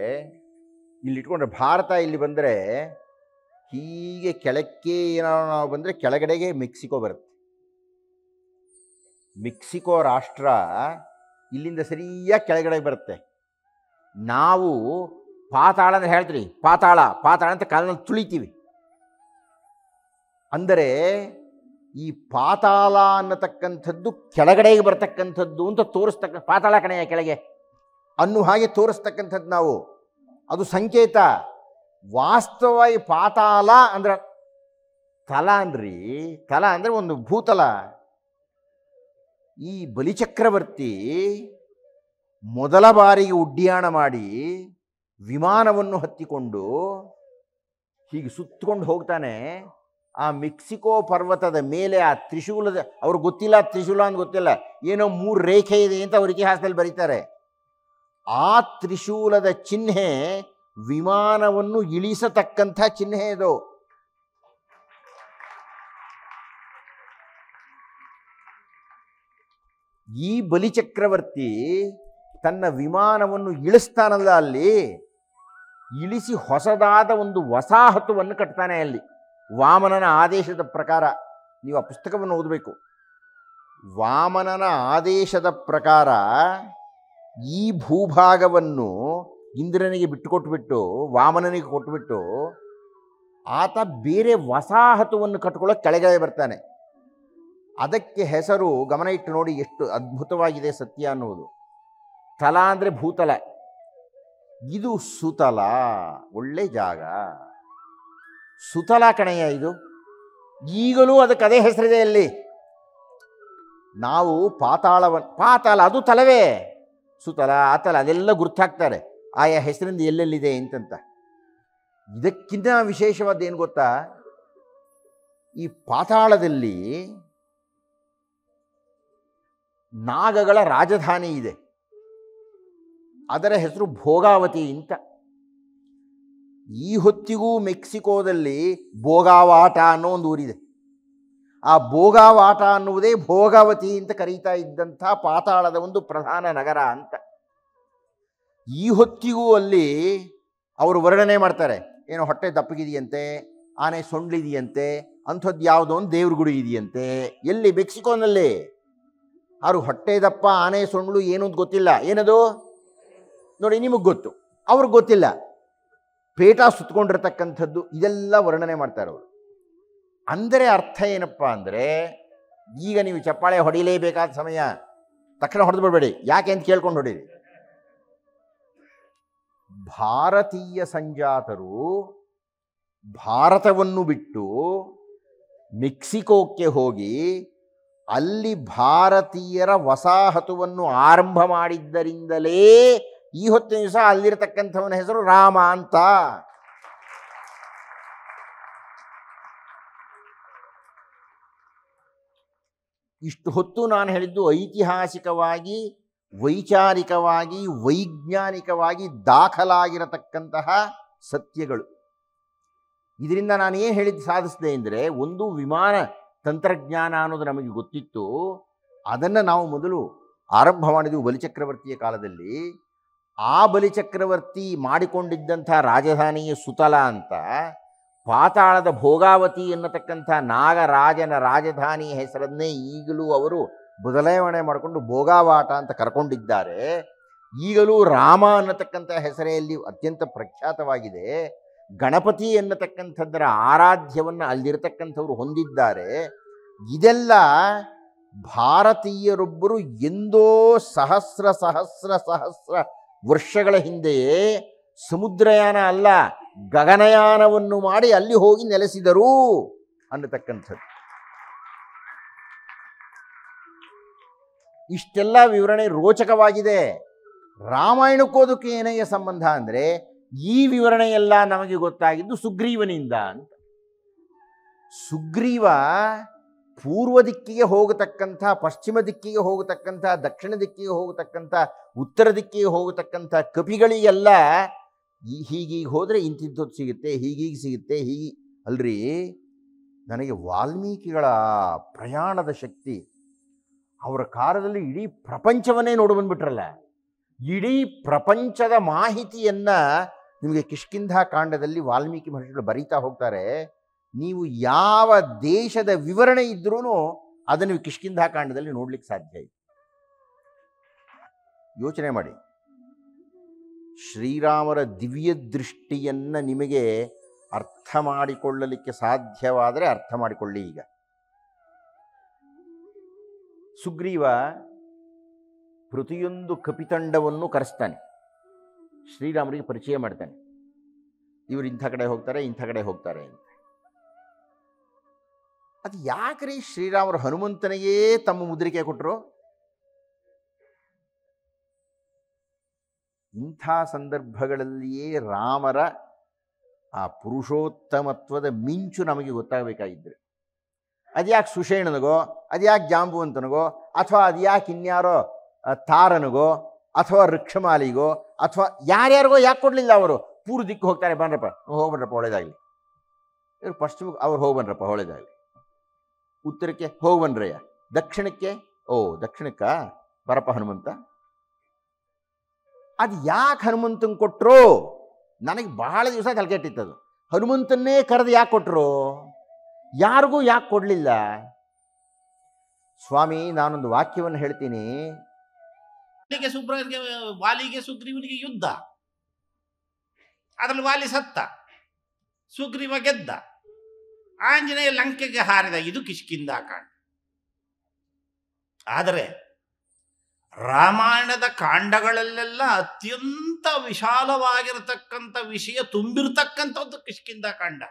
ಇಲ್ಲಿ ಇಟ್ಕೊಂಡ್ರೆ ಭಾರತ ಇಲ್ಲಿ ಬಂದರೆ ಹೀಗೆ ಕೆಳಕ್ಕೆ ಏನಾದ್ರು ನಾವು ಬಂದರೆ ಕೆಳಗಡೆಗೆ ಮೆಕ್ಸಿಕೋ ಬರುತ್ತೆ. ಮೆಕ್ಸಿಕೋ ರಾಷ್ಟ್ರ ಇಲ್ಲಿಂದ ಸರಿಯಾಗಿ ಕೆಳಗಡೆ ಬರುತ್ತೆ. ನಾವು ಪಾತಾಳ ಅಂತ ಹೇಳ್ತೀವಿ, ಪಾತಾಳ ಪಾತಾಳ ಅಂತ ಕಾಲಿನಲ್ಲಿ ತುಳಿತೀವಿ. ಅಂದರೆ ಈ ಪಾತಾಳ ಅನ್ನತಕ್ಕಂಥದ್ದು ಕೆಳಗಡೆಗೆ ಬರ್ತಕ್ಕಂಥದ್ದು ಅಂತ ತೋರಿಸ್ತಕ್ಕ, ಪಾತಾಳ ಕಣೆಯ ಕೆಳಗೆ ಅನ್ನೋ ಹಾಗೆ ತೋರಿಸ್ತಕ್ಕಂಥದ್ದು ನಾವು. ಅದು ಸಂಕೇತ. ವಾಸ್ತವವಾಗಿ ಪಾತಾಳ ಅಂದ್ರೆ ತಲ ಅಂದ್ರಿ, ತಲ ಅಂದರೆ ಒಂದು ಭೂತಲ. ಈ ಬಲಿಚಕ್ರವರ್ತಿ ಮೊದಲ ಬಾರಿಗೆ ಉಡ್ಡಯನ ಮಾಡಿ ವಿಮಾನವನ್ನು ಹತ್ತಿಕೊಂಡು ಹೀಗೆ ಸುತ್ತಕೊಂಡು ಹೋಗ್ತಾನೆ. ಆ ಮೆಕ್ಸಿಕೋ ಪರ್ವತದ ಮೇಲೆ ಆ ತ್ರಿಶೂಲದ, ಅವ್ರಿಗೆ ಗೊತ್ತಿಲ್ಲ ತ್ರಿಶೂಲ ಅಂತ ಗೊತ್ತಿಲ್ಲ, ಏನೋ 3 ರೇಖೆ ಇದೆ ಅಂತ ಅವ್ರ ಇತಿಹಾಸದಲ್ಲಿ ಬರೀತಾರೆ. ಆ ತ್ರಿಶೂಲದ ಚಿಹ್ನೆ ವಿಮಾನವನ್ನು ಇಳಿಸತಕ್ಕಂಥ ಚಿಹ್ನೆ ಇದು. ಈ ಬಲಿಚಕ್ರವರ್ತಿ ತನ್ನ ವಿಮಾನವನ್ನು ಇಳಿಸ್ತಾನಲ್ಲ, ಅಲ್ಲಿ ಇಳಿಸಿ ಹೊಸದಾದ ಒಂದು ವಸಾಹತುವನ್ನು ಕಟ್ತಾನೆ. ಅಲ್ಲಿ ವಾಮನನ ಆದೇಶದ ಪ್ರಕಾರ, ನೀವು ಆ ಪುಸ್ತಕವನ್ನು ಓದಬೇಕು. ವಾಮನನ ಆದೇಶದ ಪ್ರಕಾರ ಈ ಭೂಭಾಗವನ್ನು ಇಂದ್ರನಿಗೆ ಬಿಟ್ಟುಕೊಟ್ಬಿಟ್ಟು, ವಾಮನನಿಗೆ ಕೊಟ್ಬಿಟ್ಟು, ಆತ ಬೇರೆ ವಸಾಹತುವನ್ನು ಕಟ್ಕೊಳ್ಳೋಕೆ ಕೆಳಗಡೆ ಬರ್ತಾನೆ. ಅದಕ್ಕೆ ಹೆಸರು, ಗಮನ ಇಟ್ಟು ನೋಡಿ ಎಷ್ಟು ಅದ್ಭುತವಾಗಿದೆ ಸತ್ಯ ಅನ್ನುವುದು. ತಲ ಅಂದರೆ ಭೂತಲ, ಇದು ಸುತಲ, ಒಳ್ಳೆ ಜಾಗ. ಸುತಲ ಕಣೆಯ ಇದು. ಈಗಲೂ ಅದಕ್ಕೆ ಅದೇ ಹೆಸರಿದೆ. ಅಲ್ಲಿ ನಾವು ಪಾತಾಳ ಅದು ತಲವೇ, ಸುತಲ ಆತಲ ಅದೆಲ್ಲ ಗುರ್ತಾಕ್ತಾರೆ ಆಯಾ ಹೆಸರಿಂದ ಎಲ್ಲೆಲ್ಲಿದೆ ಅಂತಂತ. ಇದಕ್ಕಿಂತ ವಿಶೇಷವಾದ ಏನು ಗೊತ್ತಾ? ಈ ಪಾತಾಳದಲ್ಲಿ ನಾಗಗಳ ರಾಜಧಾನಿ ಇದೆ. ಅದರ ಹೆಸರು ಭೋಗಾವತಿ ಅಂತ. ಈ ಹೊತ್ತಿಗೂ ಮೆಕ್ಸಿಕೋದಲ್ಲಿ ಭೋಗಾವಾಟ ಅನ್ನೋ ಒಂದು ಊರಿದೆ. ಆ ಭೋಗಾವಾಟ ಅನ್ನುವುದೇ ಭೋಗಾವತಿ ಅಂತ ಕರೀತಾ ಇದ್ದಂಥ ಪಾತಾಳದ ಒಂದು ಪ್ರಧಾನ ನಗರ ಅಂತ. ಈ ಹೊತ್ತಿಗೂ ಅಲ್ಲಿ ಅವರು ವರ್ಣನೆ ಮಾಡ್ತಾರೆ. ಏನೋ ಹೊಟ್ಟೆ ದಪ್ಪಗಿದೆಯಂತೆ, ಆನೆ ಸೊಂಡ್ಲಿದೆಯಂತೆ, ಅಂಥದ್ದು ಯಾವುದೋ ಒಂದು ದೇವ್ರ ಗುಡಿ ಇದೆಯಂತೆ. ಎಲ್ಲಿ? ಮೆಕ್ಸಿಕೋನಲ್ಲಿ. ಅವ್ರು ಹೊಟ್ಟೆ ದಪ್ಪ, ಆನೆ ಸೊಂಡ್ಲು ಏನು ಅಂತ ಗೊತ್ತಿಲ್ಲ. ಏನದು ನೋಡಿ, ನಿಮಗೆ ಗೊತ್ತು, ಅವ್ರಿಗೆ ಗೊತ್ತಿಲ್ಲ. ಪೇಟ ಸುತ್ತಕೊಂಡಿರ್ತಕ್ಕಂಥದ್ದು, ಇದೆಲ್ಲ ವರ್ಣನೆ ಮಾಡ್ತಾರೆ ಅವರು. ಅಂದರೆ ಅರ್ಥ ಏನಪ್ಪ ಅಂದರೆ, ಈಗ ನೀವು ಚಪ್ಪಾಳೆ ಹೊಡಿಲೇಬೇಕಾದ ಸಮಯ, ತಕ್ಷಣ ಹೊಡೆದು ಬಿಡಬೇಡಿ, ಯಾಕೆ ಅಂತ ಕೇಳ್ಕೊಂಡು ಹೊಡೀರಿ. ಭಾರತೀಯ ಸಂಜಾತರು ಭಾರತವನ್ನು ಬಿಟ್ಟು ಮೆಕ್ಸಿಕೋಕ್ಕೆ ಹೋಗಿ ಅಲ್ಲಿ ಭಾರತೀಯರ ವಸಾಹತುವನ್ನು ಆರಂಭ ಮಾಡಿದ್ದರಿಂದಲೇ ಈ ಹೊತ್ತಿನ ದಿವಸ ಅಲ್ಲಿರತಕ್ಕಂಥವನ ಹೆಸರು ರಾಮ ಅಂತ. ಇಷ್ಟು ಹೊತ್ತು ನಾನು ಹೇಳಿದ್ದು ಐತಿಹಾಸಿಕವಾಗಿ, ವೈಚಾರಿಕವಾಗಿ, ವೈಜ್ಞಾನಿಕವಾಗಿ ದಾಖಲಾಗಿರತಕ್ಕಂತಹ ಸತ್ಯಗಳು. ಇದರಿಂದ ನಾನು ಏನು ಹೇಳಿದ್ದು ಸಾಧಿಸಿದೆ ಅಂದರೆ, ಒಂದು ವಿಮಾನ ತಂತ್ರಜ್ಞಾನ ಅನ್ನೋದು ನಮಗೆ ಗೊತ್ತಿತ್ತು, ಅದನ್ನು ನಾವು ಮೊದಲು ಆರಂಭ ಮಾಡಿದೆವು ಬಲಿಚಕ್ರವರ್ತಿಯ ಕಾಲದಲ್ಲಿ. ಆ ಬಲಿಚಕ್ರವರ್ತಿ ಮಾಡಿಕೊಂಡಿದ್ದಂಥ ರಾಜಧಾನಿಯ ಸುತಲ ಅಂತ ಪಾತಾಳದ ಭೋಗಾವತಿ ಎನ್ನತಕ್ಕಂಥ ನಾಗರಾಜನ ರಾಜಧಾನಿಯ ಹೆಸರನ್ನೇ ಈಗಲೂ ಅವರು ಬದಲಾವಣೆ ಮಾಡಿಕೊಂಡು ಭೋಗಾವಾಟ ಅಂತ ಕರ್ಕೊಂಡಿದ್ದಾರೆ. ಈಗಲೂ ರಾಮ ಅನ್ನತಕ್ಕಂಥ ಹೆಸರೆಯಲ್ಲಿ ಅತ್ಯಂತ ಪ್ರಖ್ಯಾತವಾಗಿದೆ. ಗಣಪತಿ ಎನ್ನತಕ್ಕಂಥದ್ದರ ಆರಾಧ್ಯವನ್ನು ಅಲ್ಲಿರತಕ್ಕಂಥವ್ರು ಹೊಂದಿದ್ದಾರೆ. ಇದೆಲ್ಲ ಭಾರತೀಯರೊಬ್ಬರು ಎಂದೋ ಸಹಸ್ರ ಸಹಸ್ರ ಸಹಸ್ರ ವರ್ಷಗಳ ಹಿಂದೆಯೇ ಸಮುದ್ರಯಾನ ಅಲ್ಲ, ಗಗನಯಾನವನ್ನು ಮಾಡಿ ಅಲ್ಲಿ ಹೋಗಿ ನೆಲೆಸಿದರು ಅನ್ನತಕ್ಕಂಥದ್ದು. ಇಷ್ಟೆಲ್ಲ ವಿವರಣೆ ರೋಚಕವಾಗಿದೆ. ರಾಮಾಯಣಕ್ಕೋದಕ್ಕೆ ಏನಯ್ಯ ಸಂಬಂಧ ಅಂದರೆ, ಈ ವಿವರಣೆಯೆಲ್ಲ ನಮಗೆ ಗೊತ್ತಾಗಿದ್ದು ಸುಗ್ರೀವನಿಂದ ಅಂತ. ಸುಗ್ರೀವ ಪೂರ್ವ ದಿಕ್ಕಿಗೆ ಹೋಗತಕ್ಕಂಥ, ಪಶ್ಚಿಮ ದಿಕ್ಕಿಗೆ ಹೋಗತಕ್ಕಂಥ, ದಕ್ಷಿಣ ದಿಕ್ಕಿಗೆ ಹೋಗತಕ್ಕಂಥ, ಉತ್ತರ ದಿಕ್ಕಿಗೆ ಹೋಗತಕ್ಕಂಥ ಕಪಿಗಳಿಗೆಲ್ಲ ಹೀಗೀಗೆ ಹೋದರೆ ಇಂತಿಂಥದ್ದು ಸಿಗುತ್ತೆ, ಹೀಗೀಗೆ ಸಿಗುತ್ತೆ, ಹೀಗೆ ಅಲ್ರಿ. ನನಗೆ ವಾಲ್ಮೀಕಿಗಳ ಪ್ರಯಾಣದ ಶಕ್ತಿ, ಅವರ ಕಾಲದಲ್ಲಿ ಇಡೀ ಪ್ರಪಂಚವನ್ನೇ ನೋಡಿ ಬಂದ್ಬಿಟ್ರಲ್ಲ. ಇಡೀ ಪ್ರಪಂಚದ ಮಾಹಿತಿಯನ್ನು ನಿಮಗೆ ಕಿಷ್ಕಿಂಧಾ ಕಾಂಡದಲ್ಲಿ ವಾಲ್ಮೀಕಿ ಮಹರ್ಷಿಗಳು ಬರೀತಾ ಹೋಗ್ತಾರೆ. ನೀವು ಯಾವ ದೇಶದ ವಿವರಣೆ ಇದ್ರೂ ಅದನ್ನು ಕಿಷ್ಕಿಂಧಾ ಕಾಂಡದಲ್ಲಿ ನೋಡ್ಲಿಕ್ಕೆ ಸಾಧ್ಯ ಇದೆ. ಯೋಚನೆ ಮಾಡಿ, ಶ್ರೀರಾಮರ ದಿವ್ಯ ದೃಷ್ಟಿಯನ್ನು ನಿಮಗೆ ಅರ್ಥ ಮಾಡಿಕೊಳ್ಳಲಿಕ್ಕೆ ಸಾಧ್ಯವಾದರೆ ಅರ್ಥ ಮಾಡಿಕೊಳ್ಳಿ. ಈಗ ಸುಗ್ರೀವ ಪ್ರತಿಯೊಂದು ಕಪಿತಂಡವನ್ನು ಕರೆಸ್ತಾನೆ, ಶ್ರೀರಾಮರಿಗೆ ಪರಿಚಯ ಮಾಡ್ತಾನೆ. ಇವರು ಇಂಥ ಕಡೆ ಹೋಗ್ತಾರೆ, ಇಂಥ ಕಡೆ ಹೋಗ್ತಾರೆ ಅಂತ. ಅದು ಯಾಕ್ರಿ ಶ್ರೀರಾಮರು ಹನುಮಂತನಿಗೇ ತಮ್ಮ ಮುದ್ರಿಕೆ ಕೊಟ್ಟರು? ಇಂಥ ಸಂದರ್ಭಗಳಲ್ಲಿಯೇ ರಾಮರ ಆ ಪುರುಷೋತ್ತಮತ್ವದ ಮಿಂಚು ನಮಗೆ ಗೊತ್ತಾಗಬೇಕಾಗಿದ್ದರೆ, ಅದ್ಯಾಕೆ ಸುಷೇಣನಿಗೋ, ಅದ್ಯಾಕೆ ಜಾಂಬುವಂತನಿಗೋ, ಅಥವಾ ಅದ್ಯಾಕೆ ಇನ್ಯಾರೋ ತಾರನಿಗೋ, ಅಥವಾ ವೃಕ್ಷಮಾಲಿಗೋ, ಅಥವಾ ಯಾರ್ಯಾರಿಗೋ ಯಾಕೆ ಕೊಡಲಿಲ್ಲ? ಅವರು ಪೂರ್ವ ದಿಕ್ಕು ಹೋಗ್ತಾರೆ, ಬನ್ರಪ್ಪ ಹೋಗ್ಬನ್ರಪ್ಪ ಒಳ್ಳೇದಾಗಲಿ. ಇವರು ಪಶ್ಚಿಮಕ್ಕೆ ಅವ್ರು ಹೋಗ್ಬನ್ರಪ್ಪ ಒಳ್ಳೇದಾಗಲಿ. ಉತ್ತರಕ್ಕೆ ಹೋಗ್ಬನ್ರಯ್ಯ, ದಕ್ಷಿಣಕ್ಕೆ ದಕ್ಷಿಣಕ್ಕ ಬರಪ್ಪ ಹನುಮಂತ. ಅದು ಯಾಕೆ ಹನುಮಂತಂಗೆ ಕೊಟ್ಟರು? ನನಗೆ ಬಹಳ ದಿವಸ ತಲೆಕೆಟ್ಟಿತ್ತದು. ಹನುಮಂತನ್ನೇ ಕರೆದು ಯಾಕೆ ಕೊಟ್ಟರು? ಯಾರಿಗೂ ಯಾಕೆ ಕೊಡಲಿಲ್ಲ? ಸ್ವಾಮಿ, ನಾನೊಂದು ವಾಕ್ಯವನ್ನು ಹೇಳ್ತೀನಿ. ವಾಲಿಗೆ ಸುಗ್ರೀವನಿಗೆ ಯುದ್ಧ, ಅದರಲ್ಲಿ ವಾಲಿ ಸತ್ತ, ಸುಗ್ರೀವ ಗೆದ್ದ, ಆಂಜನೇಯ ಲಂಕೆಗೆ ಹಾರಿದ. ಇದು ಕಿಷ್ಕಿಂಧಾ ಕಾಂಡ. ಆದರೆ ರಾಮಾಯಣದ ಕಾಂಡಗಳಲ್ಲೆಲ್ಲ ಅತ್ಯಂತ ವಿಶಾಲವಾಗಿರತಕ್ಕಂಥ ವಿಷಯ ತುಂಬಿರ್ತಕ್ಕಂಥದ್ದು ಕಿಷ್ಕಿಂಧಾ ಕಾಂಡ.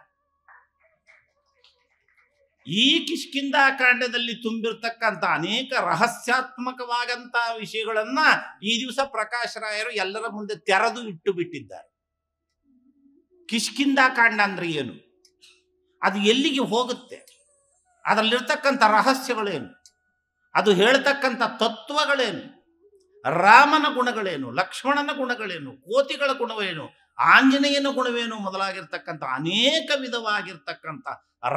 ಈ ಕಿಷ್ಕಿಂಧಾ ಕಾಂಡದಲ್ಲಿ ತುಂಬಿರ್ತಕ್ಕಂಥ ಅನೇಕ ರಹಸ್ಯಾತ್ಮಕವಾದಂಥ ವಿಷಯಗಳನ್ನ ಈ ದಿವಸ ಪ್ರಕಾಶರಾಯರು ಎಲ್ಲರ ಮುಂದೆ ತೆರೆದು ಇಟ್ಟು ಬಿಟ್ಟಿದ್ದಾರೆ. ಕಿಷ್ಕಿಂಧಾ ಕಾಂಡ ಅಂದ್ರೆ ಏನು, ಅದು ಎಲ್ಲಿಗೆ ಹೋಗುತ್ತೆ, ಅದರಲ್ಲಿರ್ತಕ್ಕಂಥ ರಹಸ್ಯಗಳೇನು, ಅದು ಹೇಳ್ತಕ್ಕಂಥ ತತ್ವಗಳೇನು, ರಾಮನ ಗುಣಗಳೇನು, ಲಕ್ಷ್ಮಣನ ಗುಣಗಳೇನು, ಕೋತಿಗಳ ಗುಣವೇನು, ಆಂಜನೇಯನ ಗುಣವೇನು ಮೊದಲಾಗಿರ್ತಕ್ಕಂಥ ಅನೇಕ ವಿಧವಾಗಿರ್ತಕ್ಕಂಥ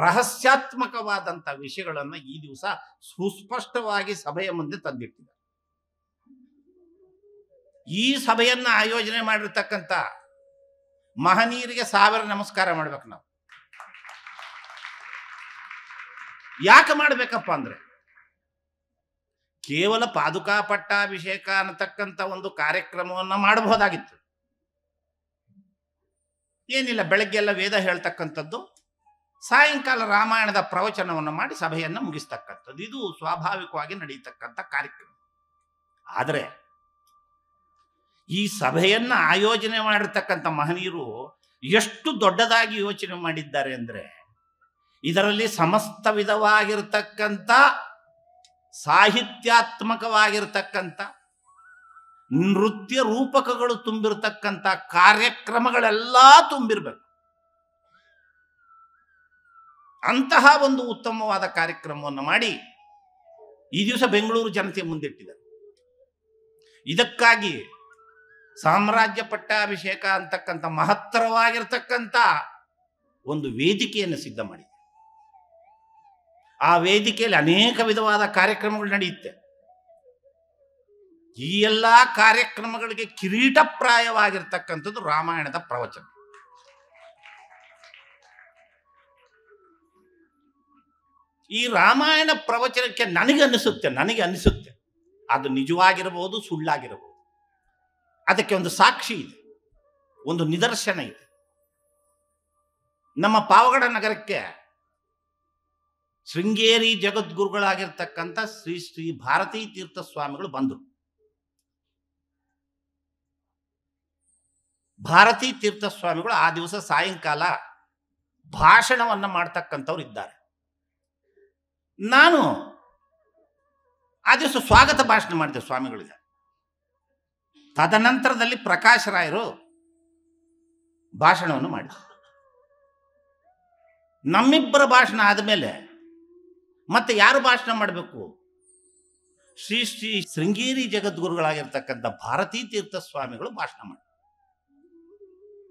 ರಹಸ್ಯಾತ್ಮಕವಾದಂಥ ವಿಷಯಗಳನ್ನು ಈ ದಿವಸ ಸುಸ್ಪಷ್ಟವಾಗಿ ಸಭೆಯ ಮುಂದೆ ತಂದಿಟ್ಟಿದ್ದಾರೆ. ಈ ಸಭೆಯನ್ನ ಆಯೋಜನೆ ಮಾಡಿರ್ತಕ್ಕಂಥ ಮಹನೀಯರಿಗೆ 1000 ನಮಸ್ಕಾರ ಮಾಡ್ಬೇಕು ನಾವು. ಯಾಕೆ ಮಾಡ್ಬೇಕಪ್ಪ ಅಂದ್ರೆ, ಕೇವಲ ಪಾದುಕಾ ಪಟ್ಟಾಭಿಷೇಕ ಅನ್ನತಕ್ಕಂಥ ಒಂದು ಕಾರ್ಯಕ್ರಮವನ್ನು ಮಾಡಬಹುದಾಗಿತ್ತು. ಏನಿಲ್ಲ, ಬೆಳಗ್ಗೆ ಎಲ್ಲ ವೇದ ಹೇಳ್ತಕ್ಕಂಥದ್ದು, ಸಾಯಂಕಾಲ ರಾಮಾಯಣದ ಪ್ರವಚನವನ್ನು ಮಾಡಿ ಸಭೆಯನ್ನು ಮುಗಿಸ್ತಕ್ಕಂಥದ್ದು. ಇದು ಸ್ವಾಭಾವಿಕವಾಗಿ ನಡೆಯತಕ್ಕಂಥ ಕಾರ್ಯಕ್ರಮ. ಆದರೆ ಈ ಸಭೆಯನ್ನ ಆಯೋಜನೆ ಮಾಡಿರ್ತಕ್ಕಂಥ ಮಹನೀಯರು ಎಷ್ಟು ದೊಡ್ಡದಾಗಿ ಯೋಚನೆ ಮಾಡಿದ್ದಾರೆ ಅಂದರೆ, ಇದರಲ್ಲಿ ಸಮಸ್ತ ವಿಧವಾಗಿರ್ತಕ್ಕಂಥ ಸಾಹಿತ್ಯಾತ್ಮಕವಾಗಿರ್ತಕ್ಕಂಥ ನೃತ್ಯ ರೂಪಕಗಳು ತುಂಬಿರ್ತಕ್ಕಂಥ ಕಾರ್ಯಕ್ರಮಗಳೆಲ್ಲ ತುಂಬಿರ್ಬೇಕು. ಅಂತಹ ಒಂದು ಉತ್ತಮವಾದ ಕಾರ್ಯಕ್ರಮವನ್ನು ಮಾಡಿ ಈ ದಿವಸ ಬೆಂಗಳೂರು ಜನತೆ ಮುಂದಿಟ್ಟಿದ್ದಾರೆ. ಇದಕ್ಕಾಗಿ ಸಾಮ್ರಾಜ್ಯ ಪಟ್ಟಾಭಿಷೇಕ ಅಂತಕ್ಕಂಥ ಮಹತ್ತರವಾಗಿರ್ತಕ್ಕಂಥ ಒಂದು ವೇದಿಕೆಯನ್ನು ಸಿದ್ಧ ಮಾಡಿ, ಆ ವೇದಿಕೆಯಲ್ಲಿ ಅನೇಕ ವಿಧವಾದ ಕಾರ್ಯಕ್ರಮಗಳು ನಡೆಯುತ್ತೆ. ಈ ಎಲ್ಲ ಕಾರ್ಯಕ್ರಮಗಳಿಗೆ ಕಿರೀಟಪ್ರಾಯವಾಗಿರ್ತಕ್ಕಂಥದ್ದು ರಾಮಾಯಣದ ಪ್ರವಚನ. ಈ ರಾಮಾಯಣ ಪ್ರವಚನಕ್ಕೆ ನನಗೆ ಅನಿಸುತ್ತೆ ಅದು ನಿಜವಾಗಿರಬಹುದು, ಸುಳ್ಳಾಗಿರಬಹುದು. ಅದಕ್ಕೆ ಒಂದು ಸಾಕ್ಷಿ ಇದೆ, ಒಂದು ನಿದರ್ಶನ ಇದೆ. ನಮ್ಮ ಪಾವಗಡ ನಗರಕ್ಕೆ ಶೃಂಗೇರಿ ಜಗದ್ಗುರುಗಳಾಗಿರ್ತಕ್ಕಂಥ ಶ್ರೀ ಶ್ರೀ ಭಾರತೀ ತೀರ್ಥ ಸ್ವಾಮಿಗಳು ಬಂದರು. ಭಾರತೀ ತೀರ್ಥ ಸ್ವಾಮಿಗಳು ಆ ದಿವಸ ಸಾಯಂಕಾಲ ಭಾಷಣವನ್ನು ಮಾಡ್ತಕ್ಕಂಥವ್ರು ಇದ್ದಾರೆ. ನಾನು ಆ ದಿವಸ ಸ್ವಾಗತ ಭಾಷಣ ಮಾಡಿದೆ ಸ್ವಾಮಿಗಳಿಗೆ. ತದನಂತರದಲ್ಲಿ ಪ್ರಕಾಶ್ ರಾಯರು ಭಾಷಣವನ್ನು ಮಾಡಿದರು. ನಮ್ಮಿಬ್ಬರ ಭಾಷಣ ಆದಮೇಲೆ ಮತ್ತೆ ಯಾರು ಭಾಷಣ ಮಾಡಬೇಕು? ಶ್ರೀ ಶ್ರೀ ಶೃಂಗೇರಿ ಜಗದ್ಗುರುಗಳಾಗಿರ್ತಕ್ಕಂಥ ಭಾರತೀ ತೀರ್ಥ ಸ್ವಾಮಿಗಳು ಭಾಷಣ ಮಾಡ್ತಾರೆ.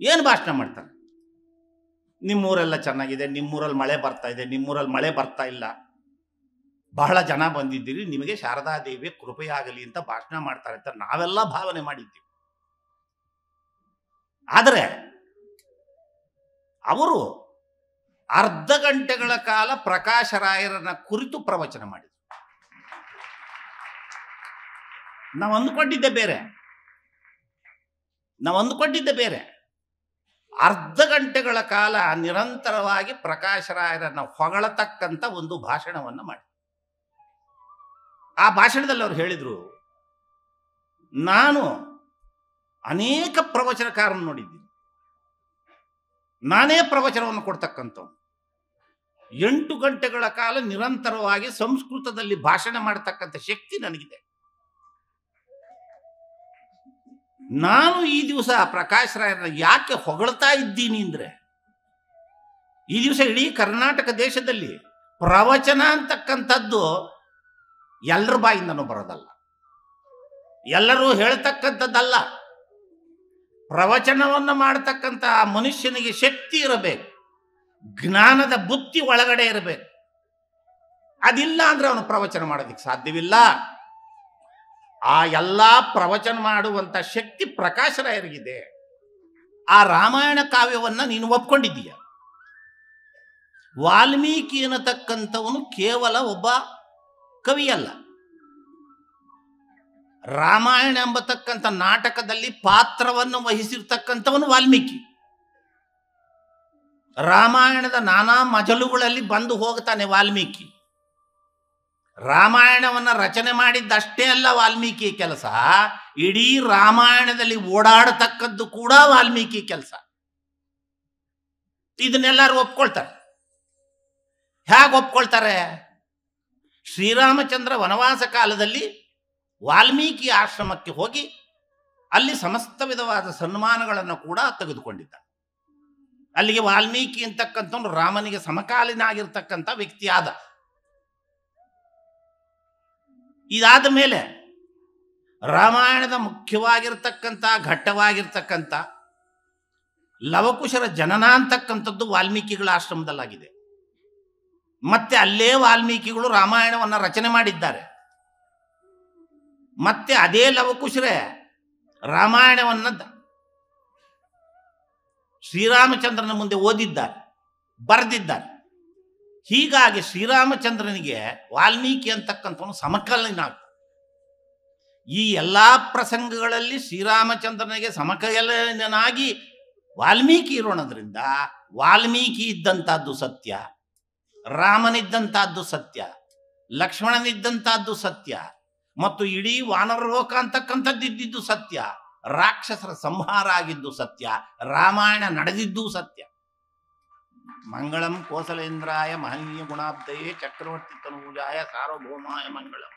ಏನು ಭಾಷಣ ಮಾಡ್ತಾರೆ? ನಿಮ್ಮೂರೆಲ್ಲ ಚೆನ್ನಾಗಿದೆ, ನಿಮ್ಮೂರಲ್ಲಿ ಮಳೆ ಬರ್ತಾ ಇದೆ, ನಿಮ್ಮೂರಲ್ಲಿ ಮಳೆ ಬರ್ತಾ ಇಲ್ಲ, ಬಹಳ ಜನ ಬಂದಿದ್ದೀರಿ, ನಿಮಗೆ ಶಾರದಾದೇವಿಯ ಕೃಪೆಯಾಗಲಿ ಅಂತ ಭಾಷಣ ಮಾಡ್ತಾರೆ ಅಂತ ನಾವೆಲ್ಲ ಭಾವನೆ ಮಾಡಿದ್ದೀವಿ. ಆದರೆ ಅವರು ಅರ್ಧ ಗಂಟೆಗಳ ಕಾಲ ಪ್ರಕಾಶ ರಾಯರನ್ನ ಕುರಿತು ಪ್ರವಚನ ಮಾಡಿದರು. ನಾವು ಅಂದುಕೊಂಡಿದ್ದೆ ಬೇರೆ. ಅರ್ಧ ಗಂಟೆಗಳ ಕಾಲ ನಿರಂತರವಾಗಿ ಪ್ರಕಾಶ ರಾಯರನ್ನ ಹೊಗಳತಕ್ಕಂಥ ಒಂದು ಭಾಷಣವನ್ನು ಮಾಡಿ, ಆ ಭಾಷಣದಲ್ಲಿ ಅವರು ಹೇಳಿದರು, ನಾನು ಅನೇಕ ಪ್ರವಚನಕಾರನ್ನು ನೋಡಿದ್ದೀನಿ, ನಾನೇ ಪ್ರವಚನವನ್ನು ಕೊಡ್ತಕ್ಕಂಥವ್ನು. 8 ಗಂಟೆಗಳ ಕಾಲ ನಿರಂತರವಾಗಿ ಸಂಸ್ಕೃತದಲ್ಲಿ ಭಾಷಣ ಮಾಡತಕ್ಕಂಥ ಶಕ್ತಿ ನನಗಿದೆ. ನಾನು ಈ ದಿವಸ ಪ್ರಕಾಶ್ ರಾಯರನ್ನ ಯಾಕೆ ಹೊಗಳ್ತಾ ಇದ್ದೀನಿ ಅಂದ್ರೆ, ಈ ದಿವಸ ಇಡೀ ಕರ್ನಾಟಕ ದೇಶದಲ್ಲಿ ಪ್ರವಚನ ಅಂತಕ್ಕಂಥದ್ದು ಎಲ್ಲರ ಬಾಯಿಂದನೂ ಬರೋದಲ್ಲ, ಎಲ್ಲರೂ ಹೇಳ್ತಕ್ಕಂಥದ್ದಲ್ಲ. ಪ್ರವಚನವನ್ನು ಮಾಡತಕ್ಕಂಥ ಮನುಷ್ಯನಿಗೆ ಶಕ್ತಿ ಇರಬೇಕು, ಜ್ಞಾನದ ಬುದ್ಧಿ ಒಳಗಡೆ ಇರಬೇಕು. ಅದಿಲ್ಲ ಅಂದ್ರೆ ಅವನು ಪ್ರವಚನ ಮಾಡೋದಕ್ಕೆ ಸಾಧ್ಯವಿಲ್ಲ. ಆ ಎಲ್ಲ ಪ್ರವಚನ ಮಾಡುವಂತ ಶಕ್ತಿ ಪ್ರಕಾಶ ರಾಯರಿಗಿದೆ. ಆ ರಾಮಾಯಣ ಕಾವ್ಯವನ್ನ ನೀನು ಒಪ್ಕೊಂಡಿದ್ದೀಯ. ವಾಲ್ಮೀಕಿ ಅನ್ನತಕ್ಕಂಥವನು ಕೇವಲ ಒಬ್ಬ ಕವಿಯಲ್ಲ. ರಾಮಾಯಣ ಎಂಬತಕ್ಕಂಥ ನಾಟಕದಲ್ಲಿ ಪಾತ್ರವನ್ನು ವಹಿಸಿರ್ತಕ್ಕಂಥವನು ವಾಲ್ಮೀಕಿ. ರಾಮಾಯಣದ ನಾನಾ ಮಜಲುಗಳಲ್ಲಿ ಬಂದು ಹೋಗ್ತಾನೆ ವಾಲ್ಮೀಕಿ. ರಾಮಾಯಣವನ್ನ ರಚನೆ ಮಾಡಿದ್ದಷ್ಟೇ ಅಲ್ಲ ವಾಲ್ಮೀಕಿ ಕೆಲಸ, ಇಡೀ ರಾಮಾಯಣದಲ್ಲಿ ಓಡಾಡತಕ್ಕದ್ದು ಕೂಡ ವಾಲ್ಮೀಕಿ ಕೆಲಸ. ಇದನ್ನೆಲ್ಲರೂ ಒಪ್ಕೊಳ್ತಾರೆ. ಹೇಗೆ ಒಪ್ಕೊಳ್ತಾರೆ? ಶ್ರೀರಾಮಚಂದ್ರ ವನವಾಸ ಕಾಲದಲ್ಲಿ ವಾಲ್ಮೀಕಿ ಆಶ್ರಮಕ್ಕೆ ಹೋಗಿ ಅಲ್ಲಿ ಸಮಸ್ತ ವಿಧವಾದ ಸನ್ಮಾನಗಳನ್ನು ಕೂಡ ತೆಗೆದುಕೊಂಡಿದ್ದ. ಅಲ್ಲಿಗೆ ವಾಲ್ಮೀಕಿ ಅಂತಕ್ಕಂಥವ್ನು ರಾಮನಿಗೆ ಸಮಕಾಲೀನ ಆಗಿರ್ತಕ್ಕಂಥ ವ್ಯಕ್ತಿ ಆದ. ಇದಾದ ಮೇಲೆ ರಾಮಾಯಣದ ಮುಖ್ಯವಾಗಿರ್ತಕ್ಕಂಥ ಘಟ್ಟವಾಗಿರ್ತಕ್ಕಂಥ ಲವಕುಶರ ಜನನ ಅಂತಕ್ಕಂಥದ್ದು ವಾಲ್ಮೀಕಿಗಳ ಆಶ್ರಮದಲ್ಲಾಗಿದೆ. ಮತ್ತೆ ಅಲ್ಲೇ ವಾಲ್ಮೀಕಿಗಳು ರಾಮಾಯಣವನ್ನು ರಚನೆ ಮಾಡಿದ್ದಾರೆ. ಮತ್ತೆ ಅದೇ ಲವಕುಶರೇ ರಾಮಾಯಣವನ್ನು ಶ್ರೀರಾಮಚಂದ್ರನ ಮುಂದೆ ಓದಿದ್ದಾರೆ, ಬರೆದಿದ್ದಾರೆ. ಹೀಗಾಗಿ ಶ್ರೀರಾಮಚಂದ್ರನಿಗೆ ವಾಲ್ಮೀಕಿ ಅಂತಕ್ಕಂಥವನು ಸಮಕಾಲೀನ ಆಗ್ತಾನೆ. ಈ ಎಲ್ಲ ಪ್ರಸಂಗಗಳಲ್ಲಿ ಶ್ರೀರಾಮಚಂದ್ರನಿಗೆ ಸಮಕಾಲೀನನಾಗಿ ವಾಲ್ಮೀಕಿ ಇರೋಣದ್ರಿಂದ ವಾಲ್ಮೀಕಿ ಇದ್ದಂಥದ್ದು ಸತ್ಯ, ರಾಮನಿದ್ದಂಥದ್ದು ಸತ್ಯ, ಲಕ್ಷ್ಮಣನಿದ್ದಂಥದ್ದು ಸತ್ಯ, ಮತ್ತು ಇಡೀ ವಾನರ ಲೋಕ ಅಂತಕ್ಕಂಥದ್ದು ಇದ್ದಿದ್ದು ಸತ್ಯ, ರಾಕ್ಷಸರ ಸಂಹಾರ ಆಗಿದ್ದು ಸತ್ಯ, ರಾಮಾಯಣ ನಡೆದಿದ್ದೂ ಸತ್ಯ. ಮಂಗಳಂ ಕೋಸಲೇಂದ್ರಾಯ ಮಹನೀಯ ಗುಣಾಬ್ಧಯೇ ಚಕ್ರವರ್ತಿ ತನೂಜಾಯ ಸಾರ್ವಭೌಮಾಯ ಮಂಗಳಂ.